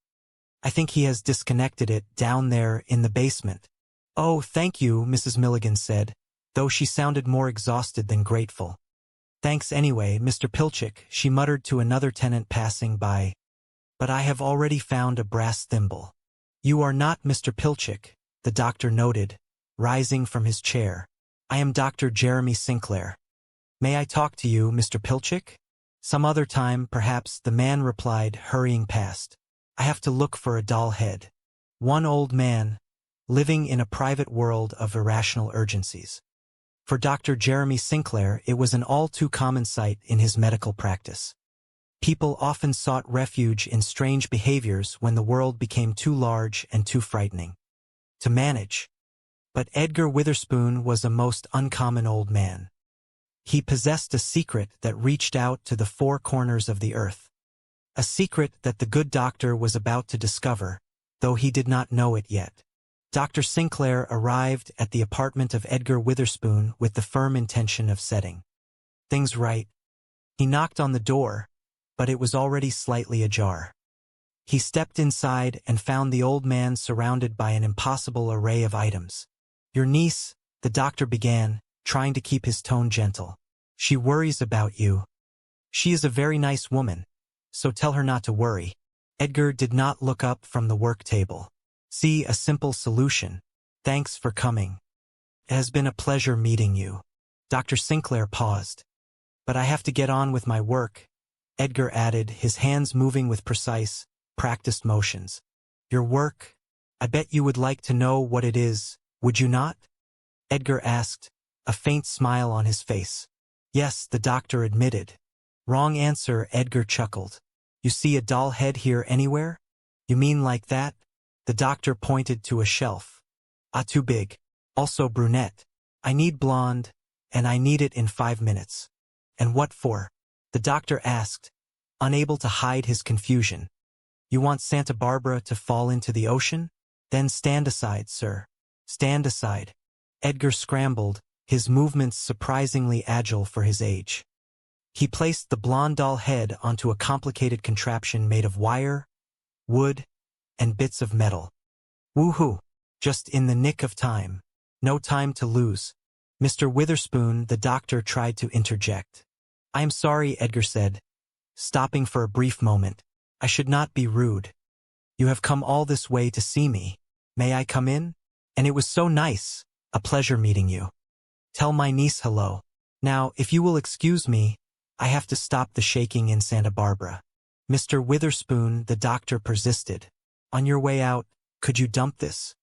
I think he has disconnected it down there in the basement." "Oh, thank you," Mrs. Milligan said, though she sounded more exhausted than grateful. "Thanks anyway, Mr. Pilchick," she muttered to another tenant passing by. "But I have already found a brass thimble." "You are not Mr. Pilchick," the doctor noted, rising from his chair. "I am Dr. Jeremy Sinclair. May I talk to you, Mr. Pilchick?" "Some other time, perhaps," the man replied, hurrying past. "I have to look for a doll head." One old man, living in a private world of irrational urgencies. For Dr. Jeremy Sinclair, it was an all-too-common sight in his medical practice. People often sought refuge in strange behaviors when the world became too large and too frightening to manage. But Edgar Witherspoon was a most uncommon old man. He possessed a secret that reached out to the four corners of the earth. A secret that the good doctor was about to discover, though he did not know it yet. Dr. Sinclair arrived at the apartment of Edgar Witherspoon with the firm intention of setting things right. He knocked on the door, but it was already slightly ajar. He stepped inside and found the old man surrounded by an impossible array of items. "Your niece," the doctor began, trying to keep his tone gentle. "She worries about you. She is a very nice woman, so tell her not to worry." Edgar did not look up from the work table. "See, a simple solution. Thanks for coming. It has been a pleasure meeting you." Dr. Sinclair paused. "But I have to get on with my work," Edgar added, his hands moving with precise, practiced motions. "Your work? I bet you would like to know what it is, would you not?" Edgar asked, a faint smile on his face. "Yes," the doctor admitted. "Wrong answer," Edgar chuckled. "You see a doll head here anywhere? You mean like that?" The doctor pointed to a shelf. "Ah, too big. Also brunette. I need blonde, and I need it in 5 minutes." "And what for?" the doctor asked, unable to hide his confusion. "You want Santa Barbara to fall into the ocean? Then stand aside, sir. Stand aside." Edgar scrambled, his movements surprisingly agile for his age. He placed the blonde doll head onto a complicated contraption made of wire, wood, and bits of metal. "Woohoo! Just in the nick of time. No time to lose." "Mr. Witherspoon," the doctor tried to interject. "I am sorry," Edgar said, stopping for a brief moment. "I should not be rude. You have come all this way to see me. May I come in? And it was so nice. A pleasure meeting you. Tell my niece hello. Now, if you will excuse me, I have to stop the shaking in Santa Barbara." "Mr. Witherspoon," the doctor persisted. "On your way out, could you dump this?"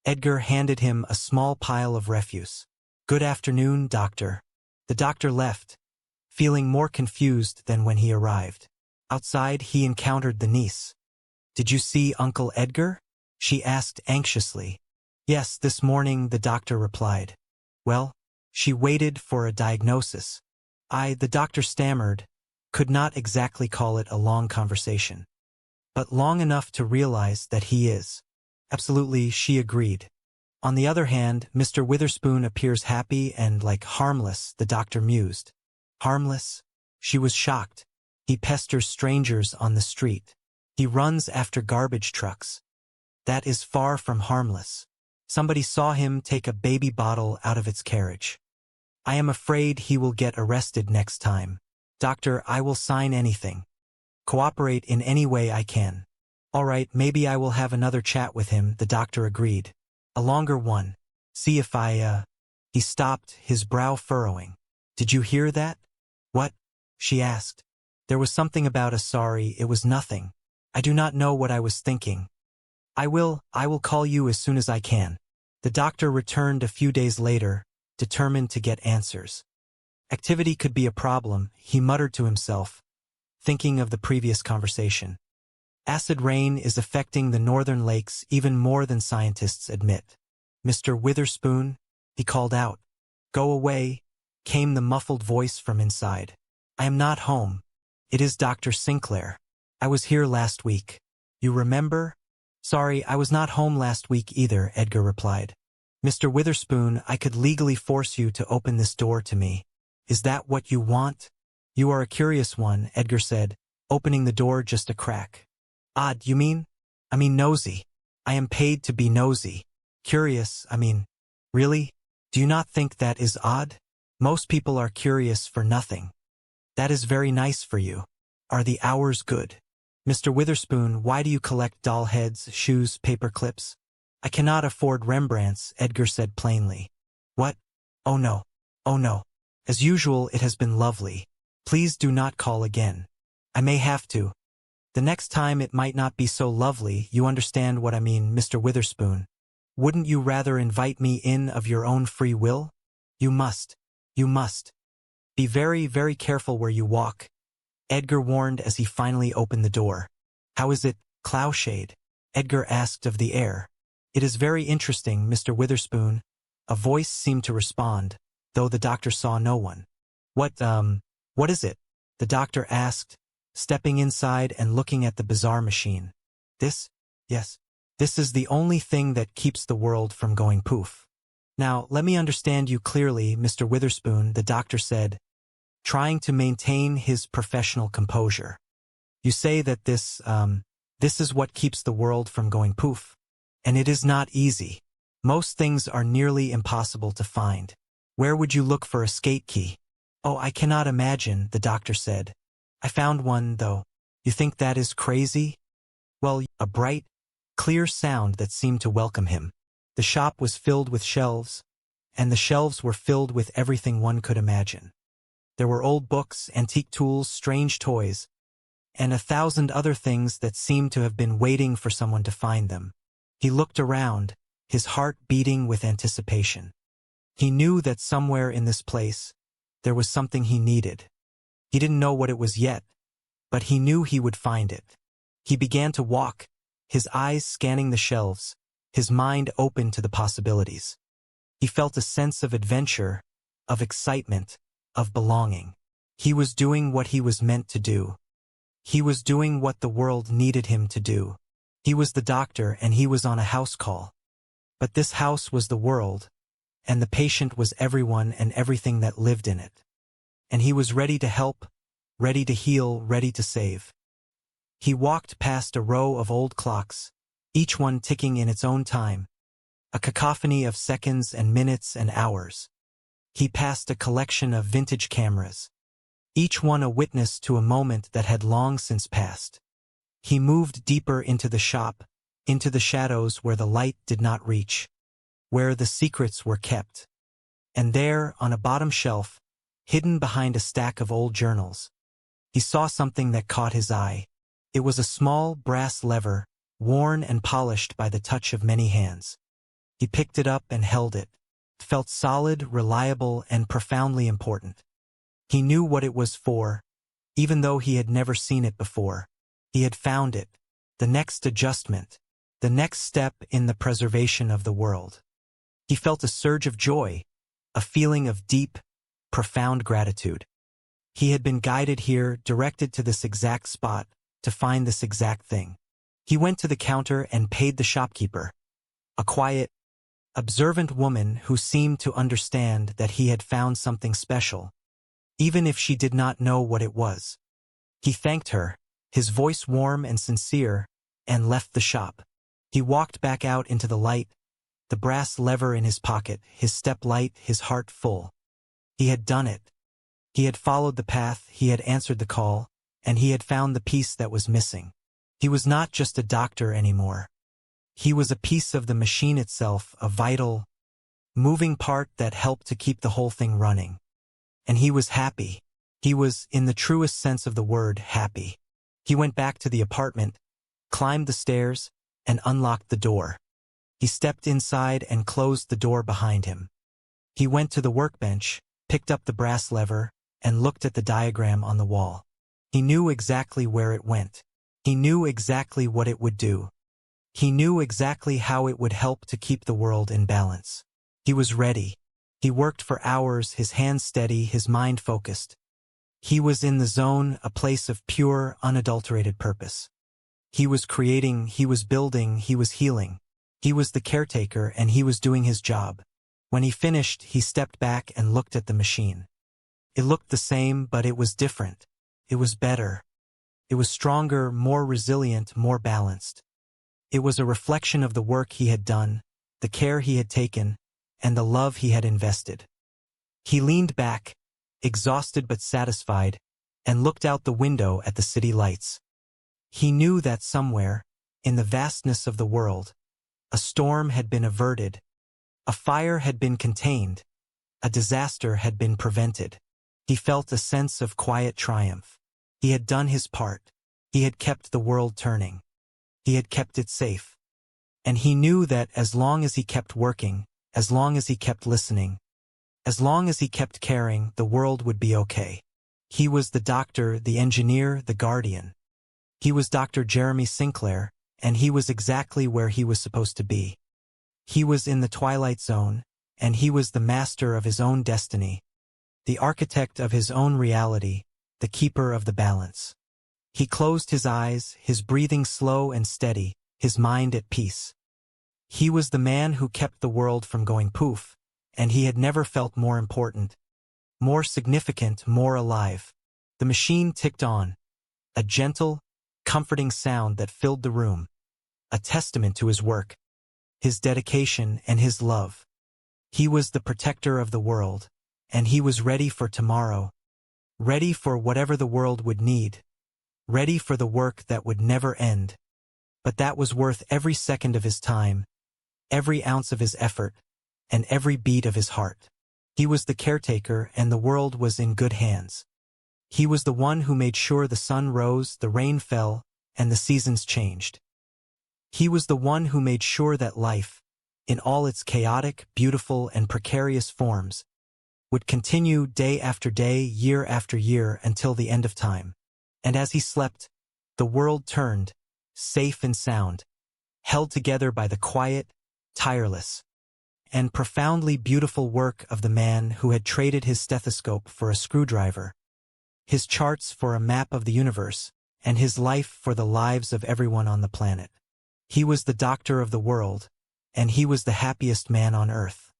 Edgar handed him a small pile of refuse. "Good afternoon, doctor." The doctor left, feeling more confused than when he arrived. Outside, he encountered the niece. "Did you see Uncle Edgar?" she asked anxiously. "Yes, this morning," the doctor replied. "Well?" She waited for a diagnosis. The doctor stammered, could not exactly call it a long conversation, but long enough to realize that he is. "Absolutely," she agreed. "On the other hand, Mr. Witherspoon appears happy and harmless," the doctor mused. "Harmless?" She was shocked. "He pesters strangers on the street. He runs after garbage trucks. That is far from harmless. Somebody saw him take a baby bottle out of its carriage. I am afraid he will get arrested next time. Doctor, I will sign anything. Cooperate in any way I can." "All right, maybe I will have another chat with him," the doctor agreed. "A longer one. See if He stopped, his brow furrowing. "Did you hear that?" "What?" she asked. There was something about a sorry, it was nothing. "I do not know what I was thinking. I will call you as soon as I can." The doctor returned a few days later, determined to get answers. Activity could be a problem, he muttered to himself, thinking of the previous conversation. Acid rain is affecting the northern lakes even more than scientists admit. "Mr. Witherspoon," he called out. "Go away," came the muffled voice from inside. "I am not home. It is Dr. Sinclair. I was here last week. You remember?" "Sorry, I was not home last week either," Edgar replied. "Mr. Witherspoon, I could legally force you to open this door to me. Is that what you want?" "You are a curious one," Edgar said, opening the door just a crack. "Odd, you mean?" "I mean nosy. I am paid to be nosy. Curious, I mean. Really? Do you not think that is odd? Most people are curious for nothing. That is very nice for you. Are the hours good?" "Mr. Witherspoon, why do you collect doll heads, shoes, paper clips?" I cannot afford Rembrandts, Edgar said plainly. What? Oh no. Oh no. As usual, it has been lovely. Please do not call again. I may have to. The next time it might not be so lovely, you understand what I mean, Mr. Witherspoon. Wouldn't you rather invite me in of your own free will? You must. You must. Be very, very careful where you walk, Edgar warned as he finally opened the door. How is it, Cloushade? Edgar asked of the air. It is very interesting, Mr. Witherspoon. A voice seemed to respond, though the doctor saw no one. What is it? The doctor asked, stepping inside and looking at the bizarre machine. This? Yes. This is the only thing that keeps the world from going poof. Now, let me understand you clearly, Mr. Witherspoon, the doctor said, trying to maintain his professional composure. You say that this is what keeps the world from going poof. And it is not easy. Most things are nearly impossible to find. Where would you look for a skate key? Oh, I cannot imagine, the doctor said. I found one, though. You think that is crazy? Well, a bright, clear sound that seemed to welcome him. The shop was filled with shelves, and the shelves were filled with everything one could imagine. There were old books, antique tools, strange toys, and 1,000 other things that seemed to have been waiting for someone to find them. He looked around, his heart beating with anticipation. He knew that somewhere in this place, there was something he needed. He didn't know what it was yet, but he knew he would find it. He began to walk, his eyes scanning the shelves, his mind open to the possibilities. He felt a sense of adventure, of excitement, of belonging. He was doing what he was meant to do. He was doing what the world needed him to do. He was the doctor and he was on a house call. But this house was the world, and the patient was everyone and everything that lived in it. And he was ready to help, ready to heal, ready to save. He walked past a row of old clocks, each one ticking in its own time, a cacophony of seconds and minutes and hours. He passed a collection of vintage cameras, each one a witness to a moment that had long since passed. He moved deeper into the shop, into the shadows where the light did not reach, where the secrets were kept. And there, on a bottom shelf, hidden behind a stack of old journals, he saw something that caught his eye. It was a small brass lever, worn and polished by the touch of many hands. He picked it up and held it. It felt solid, reliable, and profoundly important. He knew what it was for, even though he had never seen it before. He had found it, the next adjustment, the next step in the preservation of the world. He felt a surge of joy, a feeling of deep, profound gratitude. He had been guided here, directed to this exact spot, to find this exact thing. He went to the counter and paid the shopkeeper, a quiet, observant woman who seemed to understand that he had found something special, even if she did not know what it was. He thanked her, his voice warm and sincere, and left the shop. He walked back out into the light, the brass lever in his pocket, his step light, his heart full. He had done it. He had followed the path, he had answered the call, and he had found the piece that was missing. He was not just a doctor anymore. He was a piece of the machine itself, a vital, moving part that helped to keep the whole thing running. And he was happy. He was, in the truest sense of the word, happy. He went back to the apartment, climbed the stairs, and unlocked the door. He stepped inside and closed the door behind him. He went to the workbench, picked up the brass lever, and looked at the diagram on the wall. He knew exactly where it went. He knew exactly what it would do. He knew exactly how it would help to keep the world in balance. He was ready. He worked for hours, his hands steady, his mind focused. He was in the zone, a place of pure, unadulterated purpose. He was creating, he was building, he was healing. He was the caretaker and he was doing his job. When he finished, he stepped back and looked at the machine. It looked the same, but it was different. It was better. It was stronger, more resilient, more balanced. It was a reflection of the work he had done, the care he had taken, and the love he had invested. He leaned back, exhausted but satisfied, and looked out the window at the city lights. He knew that somewhere, in the vastness of the world, A storm had been averted. A fire had been contained. A disaster had been prevented. He felt a sense of quiet triumph. He had done his part. He had kept the world turning. He had kept it safe. And he knew that as long as he kept working, as long as he kept listening, as long as he kept caring, the world would be okay. He was the doctor, the engineer, the guardian. He was Dr. Jeremy Sinclair, and he was exactly where he was supposed to be. He was in the Twilight Zone, and he was the master of his own destiny, the architect of his own reality, the keeper of the balance. He closed his eyes, his breathing slow and steady, his mind at peace. He was the man who kept the world from going poof, and he had never felt more important, more significant, more alive. The machine ticked on, a gentle, comforting sound that filled the room, a testament to his work, his dedication, and his love. He was the protector of the world, and he was ready for tomorrow, ready for whatever the world would need, ready for the work that would never end. But that was worth every second of his time, every ounce of his effort, and every beat of his heart. He was the caretaker, and the world was in good hands. He was the one who made sure the sun rose, the rain fell, and the seasons changed. He was the one who made sure that life, in all its chaotic, beautiful, and precarious forms, would continue day after day, year after year, until the end of time. And as he slept, the world turned, safe and sound, held together by the quiet, tireless, and profoundly beautiful work of the man who had traded his stethoscope for a screwdriver, his charts for a map of the universe, and his life for the lives of everyone on the planet. He was the doctor of the world, and he was the happiest man on earth.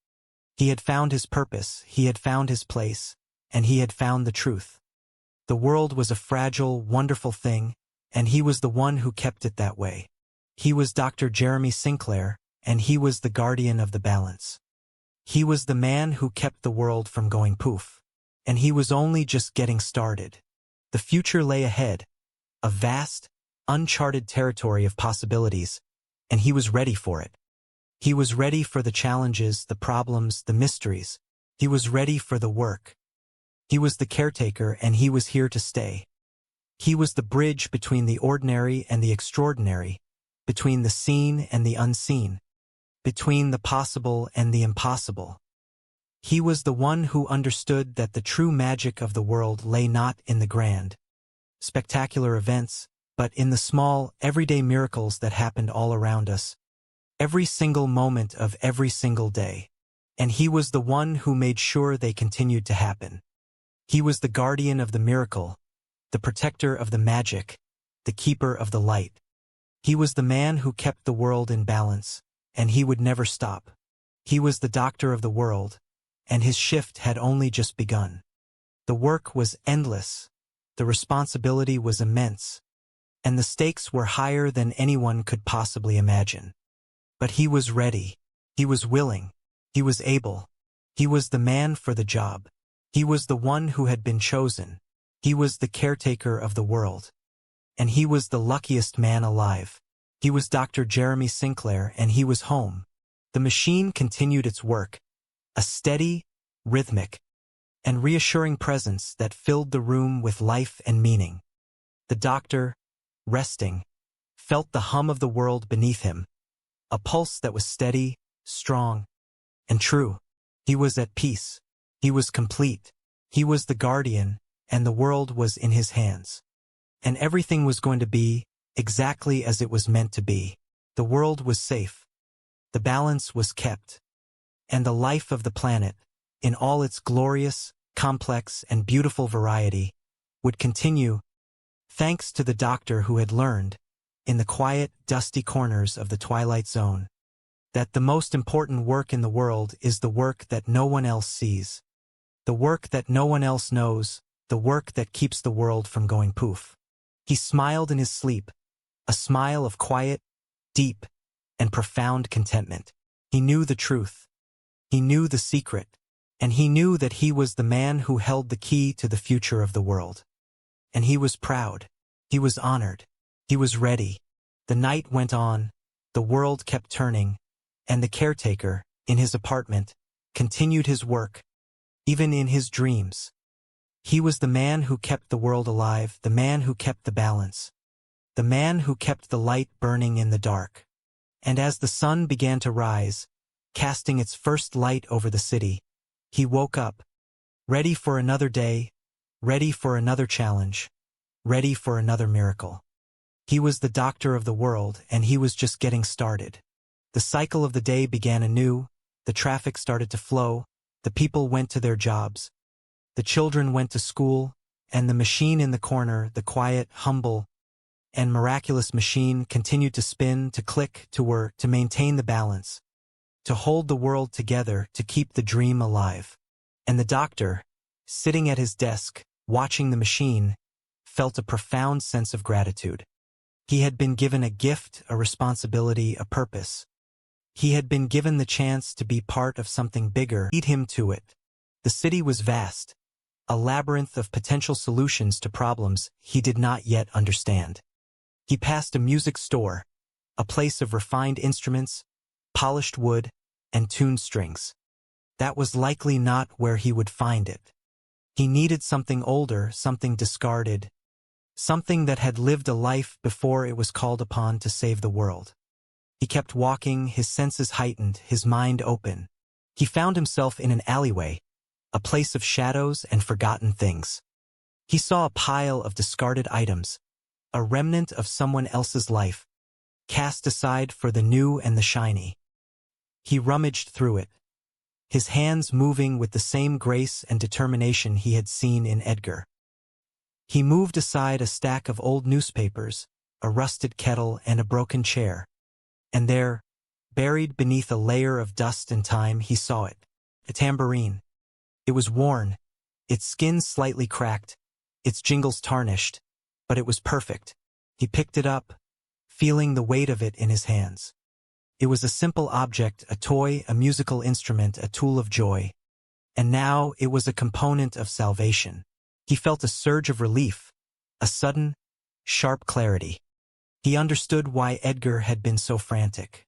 He had found his purpose, he had found his place, and he had found the truth. The world was a fragile, wonderful thing, and he was the one who kept it that way. He was Dr. Jeremy Sinclair, and he was the guardian of the balance. He was the man who kept the world from going poof, and he was only just getting started. The future lay ahead, a vast, uncharted territory of possibilities, and he was ready for it. He was ready for the challenges, the problems, the mysteries. He was ready for the work. He was the caretaker, and he was here to stay. He was the bridge between the ordinary and the extraordinary, between the seen and the unseen, between the possible and the impossible. He was the one who understood that the true magic of the world lay not in the grand, spectacular events, but in the small, everyday miracles that happened all around us, every single moment of every single day. And he was the one who made sure they continued to happen. He was the guardian of the miracle, the protector of the magic, the keeper of the light. He was the man who kept the world in balance, and he would never stop. He was the doctor of the world, and his shift had only just begun. The work was endless, the responsibility was immense, and the stakes were higher than anyone could possibly imagine. But he was ready, he was willing, he was able, he was the man for the job. He was the one who had been chosen. He was the caretaker of the world. And he was the luckiest man alive. He was Dr. Jeremy Sinclair, and he was home. The machine continued its work, a steady, rhythmic, and reassuring presence that filled the room with life and meaning. The doctor, resting, felt the hum of the world beneath him, a pulse that was steady, strong, and true. He was at peace. He was complete. He was the guardian, and the world was in his hands. And everything was going to be exactly as it was meant to be. The world was safe. The balance was kept. And the life of the planet, in all its glorious, complex, and beautiful variety, would continue, thanks to the doctor who had learned, in the quiet, dusty corners of the Twilight Zone, that the most important work in the world is the work that no one else sees. The work that no one else knows, the work that keeps the world from going poof. He smiled in his sleep, a smile of quiet, deep, and profound contentment. He knew the truth. He knew the secret, and he knew that he was the man who held the key to the future of the world. And he was proud. He was honored. He was ready. The night went on. The world kept turning, And the caretaker, in his apartment, continued his work, even in his dreams. He was the man who kept the world alive, the man who kept the balance, the man who kept the light burning in the dark. And as the sun began to rise, casting its first light over the city, he woke up, ready for another day, ready for another challenge, ready for another miracle. He was the doctor of the world, and he was just getting started. The cycle of the day began anew, the traffic started to flow, the people went to their jobs, the children went to school, and the machine in the corner, the quiet, humble, and miraculous machine, continued to spin, to click, to whir, to maintain the balance, to hold the world together, to keep the dream alive. And the doctor, sitting at his desk, watching the machine, felt a profound sense of gratitude. He had been given a gift, a responsibility, a purpose. He had been given the chance to be part of something bigger. Lead him to it. The city was vast, a labyrinth of potential solutions to problems he did not yet understand. He passed a music store, a place of refined instruments, polished wood, and tuned strings. That was likely not where he would find it. He needed something older, something discarded, something that had lived a life before it was called upon to save the world. He kept walking, his senses heightened, his mind open. He found himself in an alleyway, a place of shadows and forgotten things. He saw a pile of discarded items, a remnant of someone else's life, cast aside for the new and the shiny. He rummaged through it, his hands moving with the same grace and determination he had seen in Edgar. He moved aside a stack of old newspapers, a rusted kettle, and a broken chair. And there, buried beneath a layer of dust and time, he saw it, a tambourine. It was worn, its skin slightly cracked, its jingles tarnished, but it was perfect. He picked it up, feeling the weight of it in his hands. It was a simple object, a toy, a musical instrument, a tool of joy. And now it was a component of salvation. He felt a surge of relief, a sudden, sharp clarity. He understood why Edgar had been so frantic.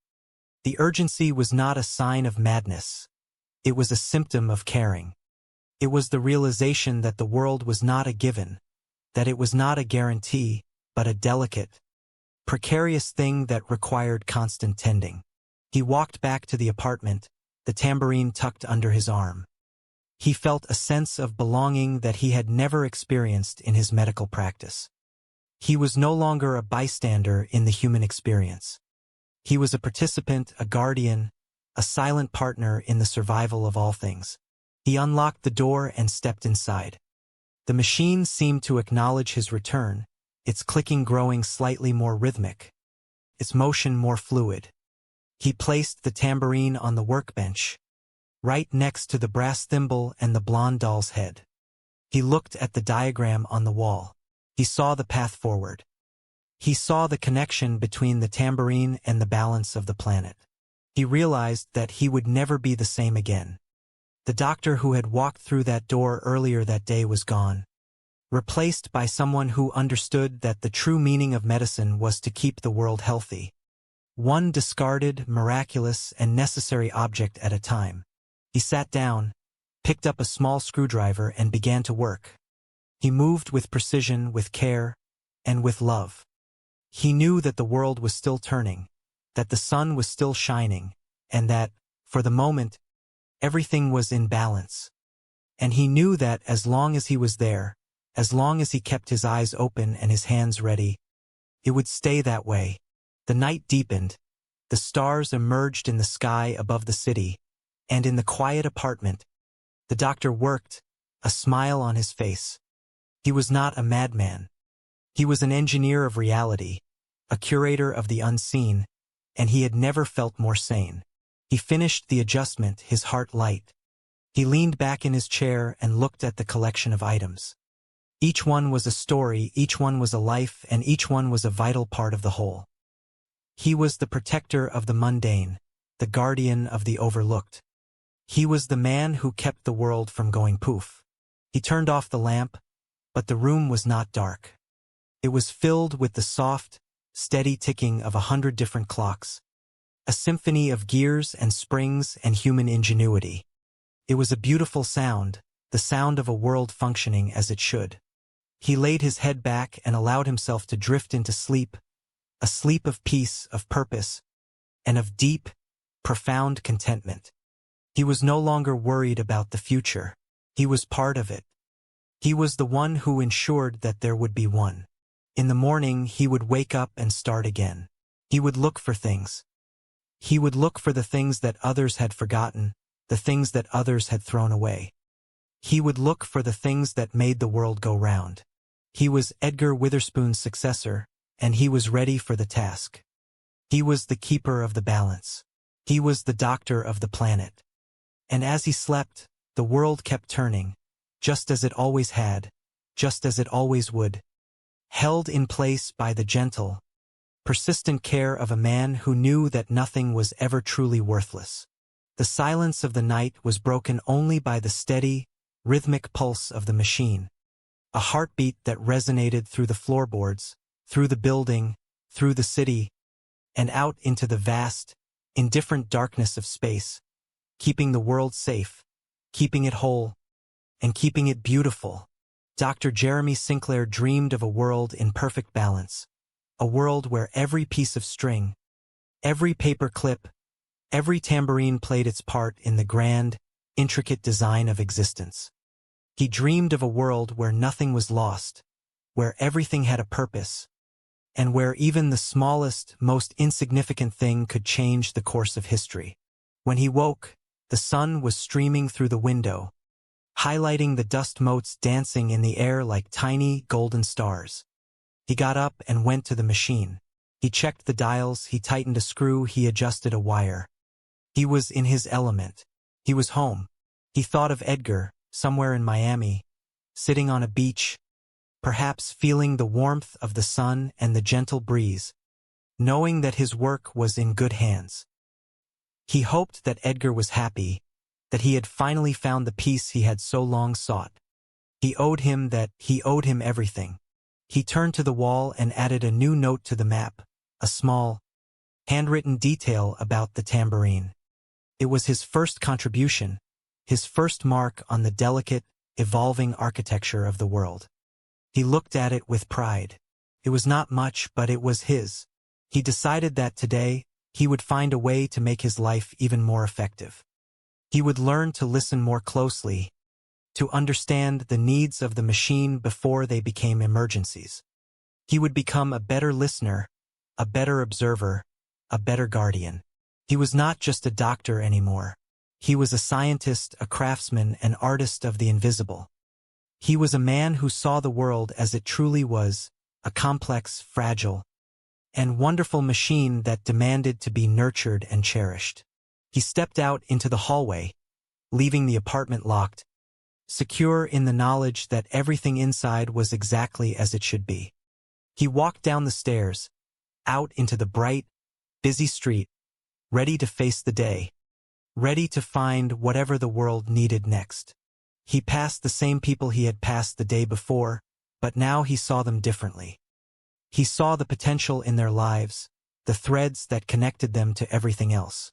The urgency was not a sign of madness. It was a symptom of caring. It was the realization that the world was not a given, that it was not a guarantee, but a delicate, precarious thing that required constant tending. He walked back to the apartment, the tambourine tucked under his arm. He felt a sense of belonging that he had never experienced in his medical practice. He was no longer a bystander in the human experience. He was a participant, a guardian, a silent partner in the survival of all things. He unlocked the door and stepped inside. The machine seemed to acknowledge his return, its clicking growing slightly more rhythmic, its motion more fluid. He placed the tambourine on the workbench, right next to the brass thimble and the blonde doll's head. He looked at the diagram on the wall. He saw the path forward. He saw the connection between the tambourine and the balance of the planet. He realized that he would never be the same again. The doctor who had walked through that door earlier that day was gone, replaced by someone who understood that the true meaning of medicine was to keep the world healthy, one discarded, miraculous, and necessary object at a time. He sat down, picked up a small screwdriver, and began to work. He moved with precision, with care, and with love. He knew that the world was still turning, that the sun was still shining, and that, for the moment, everything was in balance. And he knew that as long as he was there, as long as he kept his eyes open and his hands ready, it would stay that way. The night deepened, the stars emerged in the sky above the city, and in the quiet apartment, the doctor worked, a smile on his face. He was not a madman. He was an engineer of reality, a curator of the unseen, and he had never felt more sane. He finished the adjustment, his heart light. He leaned back in his chair and looked at the collection of items. Each one was a story, each one was a life, and each one was a vital part of the whole. He was the protector of the mundane, the guardian of the overlooked. He was the man who kept the world from going poof. He turned off the lamp, but the room was not dark. It was filled with the soft, steady ticking of 100 different clocks, a symphony of gears and springs and human ingenuity. It was a beautiful sound, the sound of a world functioning as it should. He laid his head back and allowed himself to drift into sleep, a sleep of peace, of purpose, and of deep, profound contentment. He was no longer worried about the future. He was part of it. He was the one who ensured that there would be one. In the morning, he would wake up and start again. He would look for things. He would look for the things that others had forgotten, the things that others had thrown away. He would look for the things that made the world go round. He was Edgar Witherspoon's successor, and he was ready for the task. He was the keeper of the balance. He was the doctor of the planet. And as he slept, the world kept turning, just as it always had, just as it always would, held in place by the gentle, persistent care of a man who knew that nothing was ever truly worthless. The silence of the night was broken only by the steady, rhythmic pulse of the machine, a heartbeat that resonated through the floorboards, through the building, through the city, and out into the vast, indifferent darkness of space, keeping the world safe, keeping it whole, and keeping it beautiful. Dr. Jeremy Sinclair dreamed of a world in perfect balance, a world where every piece of string, every paper clip, every tambourine played its part in the grand, intricate design of existence. He dreamed of a world where nothing was lost, where everything had a purpose, and where even the smallest, most insignificant thing could change the course of history. When he woke, the sun was streaming through the window, highlighting the dust motes dancing in the air like tiny, golden stars. He got up and went to the machine. He checked the dials, he tightened a screw, he adjusted a wire. He was in his element. He was home. He thought of Edgar, somewhere in Miami, sitting on a beach, perhaps feeling the warmth of the sun and the gentle breeze, knowing that his work was in good hands. He hoped that Edgar was happy, that he had finally found the peace he had so long sought. He owed him everything. He turned to the wall and added a new note to the map, a small, handwritten detail about the tambourine. It was his first contribution, his first mark on the delicate, evolving architecture of the world. He looked at it with pride. It was not much, but it was his. He decided that today, he would find a way to make his life even more effective. He would learn to listen more closely, to understand the needs of the machine before they became emergencies. He would become a better listener, a better observer, a better guardian. He was not just a doctor anymore. He was a scientist, a craftsman, an artist of the invisible. He was a man who saw the world as it truly was, a complex, fragile, and wonderful machine that demanded to be nurtured and cherished. He stepped out into the hallway, leaving the apartment locked, secure in the knowledge that everything inside was exactly as it should be. He walked down the stairs, out into the bright, busy street, ready to face the day, ready to find whatever the world needed next. He passed the same people he had passed the day before, but now he saw them differently. He saw the potential in their lives, the threads that connected them to everything else.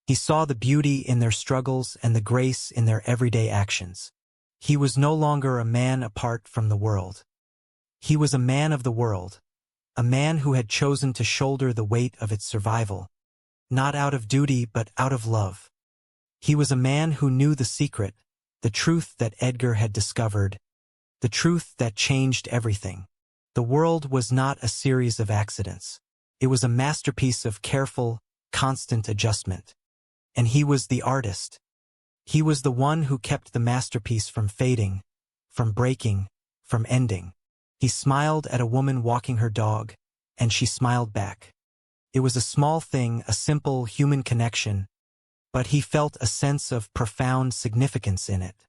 He saw the beauty in their struggles and the grace in their everyday actions. He was no longer a man apart from the world. He was a man of the world, a man who had chosen to shoulder the weight of its survival, not out of duty but out of love. He was a man who knew the secret, the truth that Edgar had discovered, the truth that changed everything. The world was not a series of accidents. It was a masterpiece of careful, constant adjustment. And he was the artist. He was the one who kept the masterpiece from fading, from breaking, from ending. He smiled at a woman walking her dog, and she smiled back. It was a small thing, a simple human connection, but he felt a sense of profound significance in it.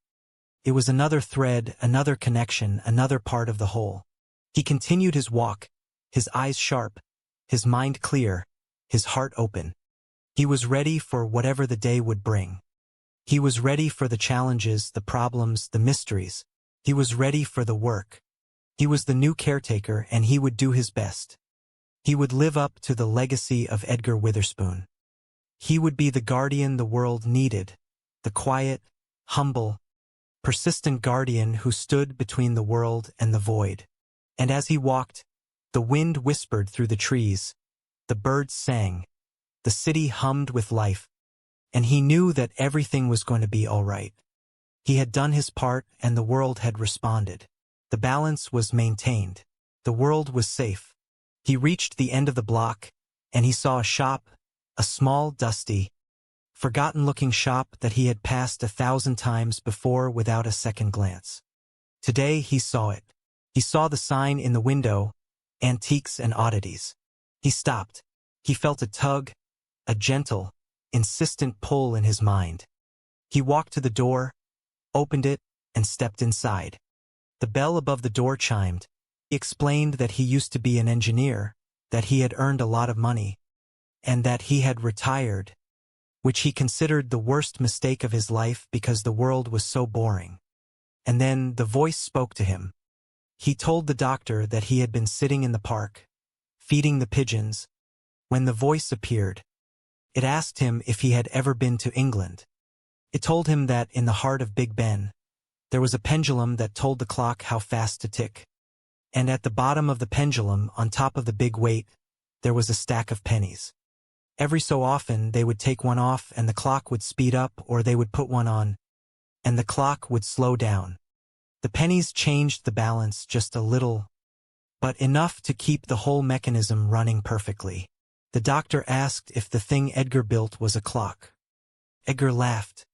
It was another thread, another connection, another part of the whole. He continued his walk, his eyes sharp, his mind clear, his heart open. He was ready for whatever the day would bring. He was ready for the challenges, the problems, the mysteries. He was ready for the work. He was the new caretaker, and he would do his best. He would live up to the legacy of Edgar Witherspoon. He would be the guardian the world needed, the quiet, humble, persistent guardian who stood between the world and the void. And as he walked, the wind whispered through the trees, the birds sang, the city hummed with life, and he knew that everything was going to be all right. He had done his part and the world had responded. The balance was maintained. The world was safe. He reached the end of the block, and he saw a shop, a small, dusty, forgotten-looking shop that he had passed 1,000 times before without a second glance. Today he saw it. He saw the sign in the window, Antiques and Oddities. He stopped. He felt a tug, a gentle, insistent pull in his mind. He walked to the door, opened it, and stepped inside. The bell above the door chimed. He explained that he used to be an engineer, that he had earned a lot of money, and that he had retired, which he considered the worst mistake of his life because the world was so boring. And then the voice spoke to him. He told the doctor that he had been sitting in the park, feeding the pigeons, when the voice appeared. It asked him if he had ever been to England. It told him that in the heart of Big Ben, there was a pendulum that told the clock how fast to tick. And at the bottom of the pendulum, on top of the big weight, there was a stack of pennies. Every so often, they would take one off and the clock would speed up, or they would put one on, and the clock would slow down. The pennies changed the balance just a little, but enough to keep the whole mechanism running perfectly. The doctor asked if the thing Edgar built was a clock. Edgar laughed,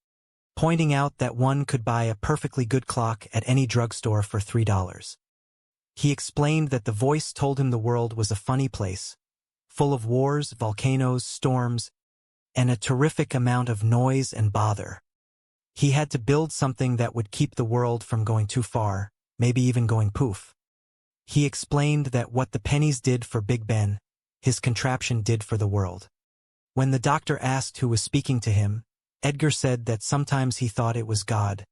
pointing out that one could buy a perfectly good clock at any drugstore for $3. He explained that the voice told him the world was a funny place, full of wars, volcanoes, storms, and a terrific amount of noise and bother. He had to build something that would keep the world from going too far, maybe even going poof. He explained that what the pennies did for Big Ben, his contraption did for the world. When the doctor asked who was speaking to him, Edgar said that sometimes he thought it was God,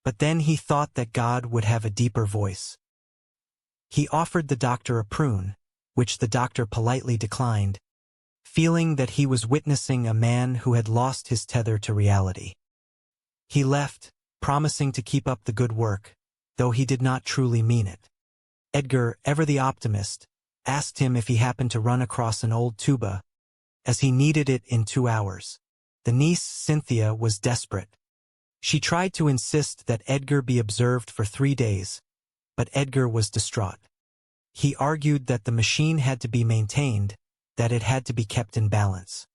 but then he thought that God would have a deeper voice. He offered the doctor a prune, which the doctor politely declined, feeling that he was witnessing a man who had lost his tether to reality. He left, promising to keep up the good work, though he did not truly mean it. Edgar, ever the optimist, asked him if he happened to run across an old tuba, as he needed it in 2 hours. The niece, Cynthia, was desperate. She tried to insist that Edgar be observed for 3 days, but Edgar was distraught. He argued that the machine had to be maintained, that it had to be kept in balance.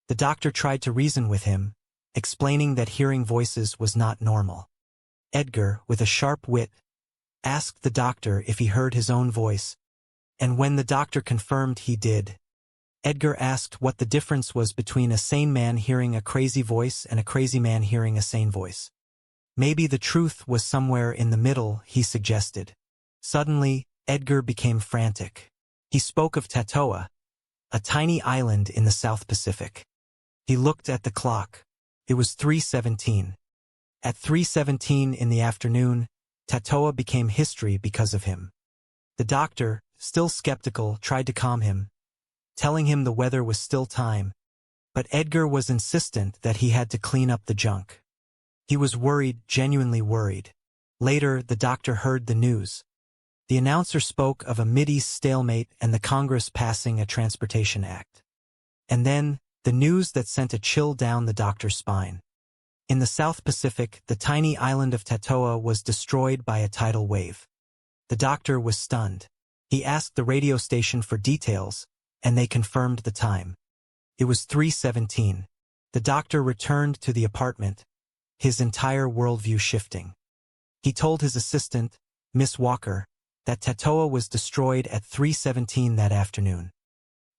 The doctor tried to reason with him, explaining that hearing voices was not normal. Edgar, with a sharp wit, asked the doctor if he heard his own voice, and when the doctor confirmed he did, Edgar asked what the difference was between a sane man hearing a crazy voice and a crazy man hearing a sane voice. Maybe the truth was somewhere in the middle, he suggested. Suddenly, Edgar became frantic. He spoke of Tatoa, a tiny island in the South Pacific. He looked at the clock. It was 3:17. At 3:17 in the afternoon, Tatoa became history because of him. The doctor, still skeptical, tried to calm him, telling him the weather was still time, but Edgar was insistent that he had to clean up the junk. He was worried, genuinely worried. Later, the doctor heard the news. The announcer spoke of a Mideast stalemate and the Congress passing a Transportation Act. And then, the news that sent a chill down the doctor's spine. In the South Pacific, the tiny island of Tatoa was destroyed by a tidal wave. The doctor was stunned. He asked the radio station for details, and they confirmed the time. It was 3:17. The doctor returned to the apartment, his entire worldview shifting. He told his assistant, Miss Walker, that Tatoa was destroyed at 3:17 that afternoon.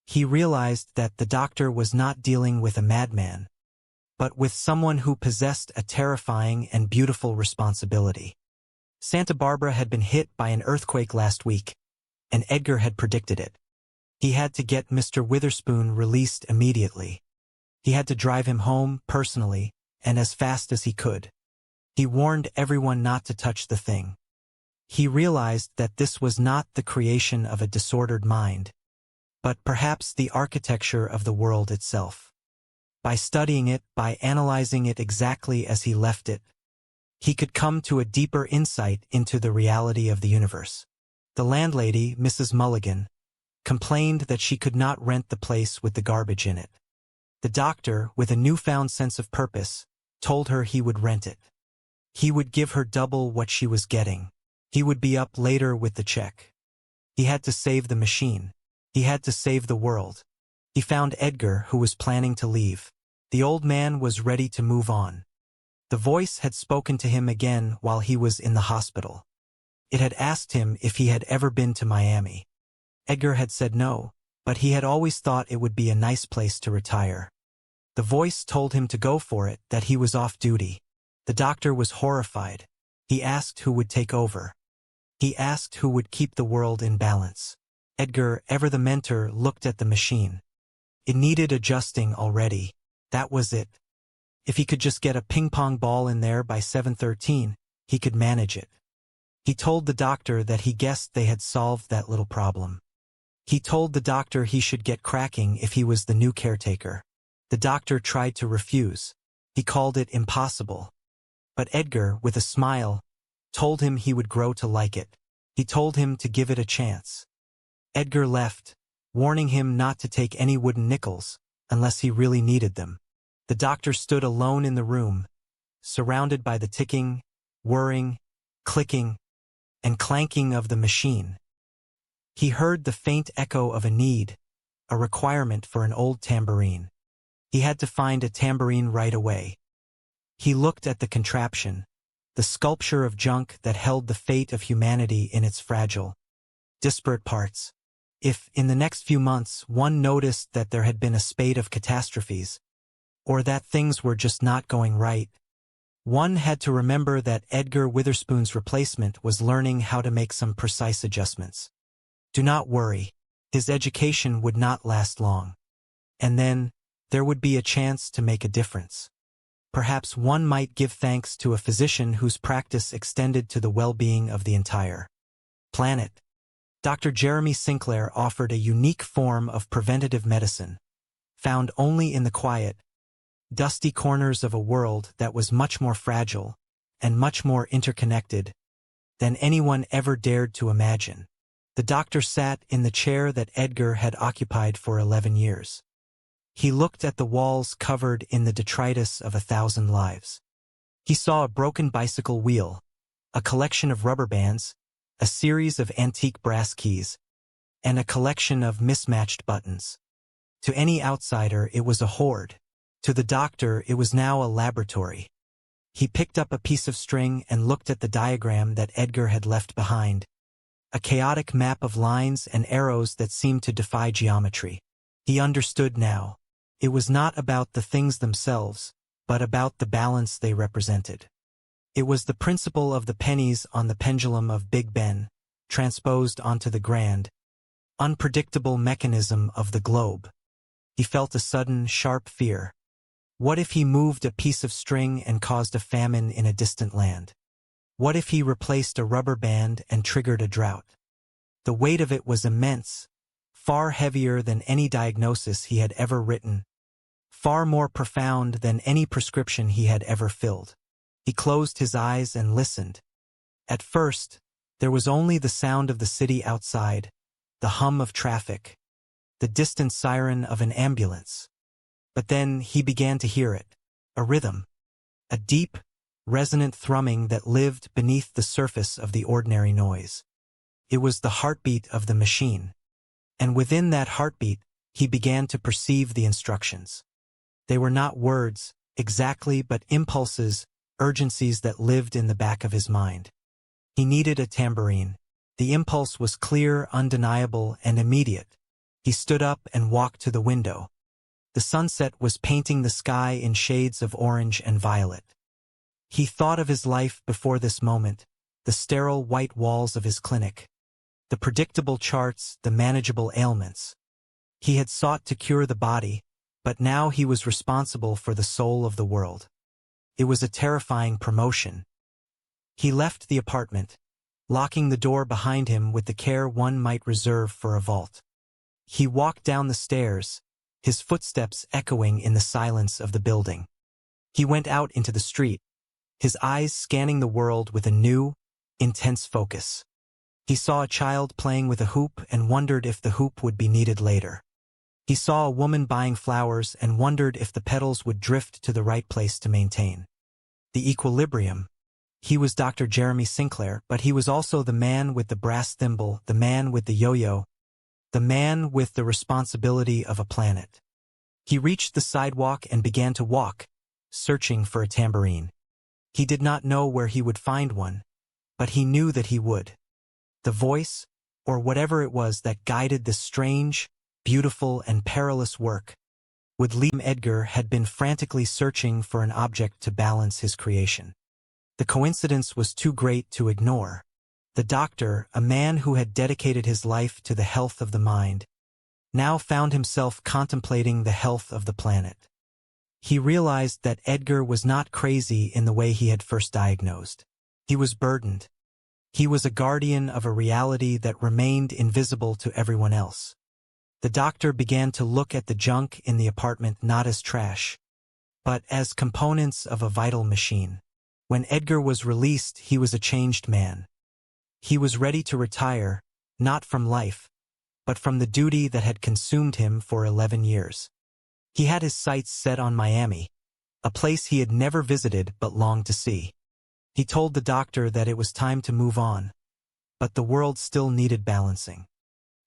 He realized that the doctor was not dealing with a madman, but with someone who possessed a terrifying and beautiful responsibility. Santa Barbara had been hit by an earthquake last week, and Edgar had predicted it. He had to get Mr. Witherspoon released immediately. He had to drive him home personally, and as fast as he could. He warned everyone not to touch the thing. He realized that this was not the creation of a disordered mind, but perhaps the architecture of the world itself. By studying it, by analyzing it exactly as he left it, he could come to a deeper insight into the reality of the universe. The landlady, Mrs. Mulligan, complained that she could not rent the place with the garbage in it. The doctor, with a newfound sense of purpose, told her he would rent it. He would give her double what she was getting. He would be up later with the check. He had to save the machine. He had to save the world. He found Edgar, who was planning to leave. The old man was ready to move on. The voice had spoken to him again while he was in the hospital. It had asked him if he had ever been to Miami. Edgar had said no, but he had always thought it would be a nice place to retire. The voice told him to go for it, that he was off duty. The doctor was horrified. He asked who would take over. He asked who would keep the world in balance. Edgar, ever the mentor, looked at the machine. It needed adjusting already. That was it. If he could just get a ping-pong ball in there by 7:13, he could manage it. He told the doctor that he guessed they had solved that little problem. He told the doctor he should get cracking if he was the new caretaker. The doctor tried to refuse. He called it impossible. But Edgar, with a smile, told him he would grow to like it. He told him to give it a chance. Edgar left, warning him not to take any wooden nickels, unless he really needed them. The doctor stood alone in the room, surrounded by the ticking, whirring, clicking, and clanking of the machine. He heard the faint echo of a need, a requirement for an old tambourine. He had to find a tambourine right away. He looked at the contraption, the sculpture of junk that held the fate of humanity in its fragile, disparate parts. If, in the next few months, one noticed that there had been a spate of catastrophes, or that things were just not going right, one had to remember that Edgar Witherspoon's replacement was learning how to make some precise adjustments. Do not worry, his education would not last long. And then, there would be a chance to make a difference. Perhaps one might give thanks to a physician whose practice extended to the well-being of the entire planet. Dr. Jeremy Sinclair offered a unique form of preventative medicine, found only in the quiet, dusty corners of a world that was much more fragile and much more interconnected than anyone ever dared to imagine. The doctor sat in the chair that Edgar had occupied for 11 years. He looked at the walls covered in the detritus of 1,000 lives. He saw a broken bicycle wheel, a collection of rubber bands, a series of antique brass keys, and a collection of mismatched buttons. To any outsider, it was a hoard. To the doctor, it was now a laboratory. He picked up a piece of string and looked at the diagram that Edgar had left behind, a chaotic map of lines and arrows that seemed to defy geometry. He understood now. It was not about the things themselves, but about the balance they represented. It was the principle of the pennies on the pendulum of Big Ben, transposed onto the grand, unpredictable mechanism of the globe. He felt a sudden, sharp fear. What if he moved a piece of string and caused a famine in a distant land? What if he replaced a rubber band and triggered a drought? The weight of it was immense, far heavier than any diagnosis he had ever written, far more profound than any prescription he had ever filled. He closed his eyes and listened. At first, there was only the sound of the city outside, the hum of traffic, the distant siren of an ambulance. But then he began to hear it, a rhythm, a deep, resonant thrumming that lived beneath the surface of the ordinary noise. It was the heartbeat of the machine. And within that heartbeat, he began to perceive the instructions. They were not words, exactly, but impulses, urgencies that lived in the back of his mind. He needed a tambourine. The impulse was clear, undeniable, and immediate. He stood up and walked to the window. The sunset was painting the sky in shades of orange and violet. He thought of his life before this moment, the sterile white walls of his clinic, the predictable charts, the manageable ailments. He had sought to cure the body, but now he was responsible for the soul of the world. It was a terrifying promotion. He left the apartment, locking the door behind him with the care one might reserve for a vault. He walked down the stairs, his footsteps echoing in the silence of the building. He went out into the street, his eyes scanning the world with a new, intense focus. He saw a child playing with a hoop and wondered if the hoop would be needed later. He saw a woman buying flowers and wondered if the petals would drift to the right place to maintain the equilibrium. He was Dr. Jeremy Sinclair, but he was also the man with the brass thimble, the man with the yo-yo, the man with the responsibility of a planet. He reached the sidewalk and began to walk, searching for a tambourine. He did not know where he would find one, but he knew that he would. The voice, or whatever it was that guided this strange, beautiful, and perilous work, would lead him. Edgar had been frantically searching for an object to balance his creation. The coincidence was too great to ignore. The doctor, a man who had dedicated his life to the health of the mind, now found himself contemplating the health of the planet. He realized that Edgar was not crazy in the way he had first diagnosed. He was burdened. He was a guardian of a reality that remained invisible to everyone else. The doctor began to look at the junk in the apartment not as trash, but as components of a vital machine. When Edgar was released, he was a changed man. He was ready to retire, not from life, but from the duty that had consumed him for 11 years. He had his sights set on Miami, a place he had never visited but longed to see. He told the doctor that it was time to move on, but the world still needed balancing.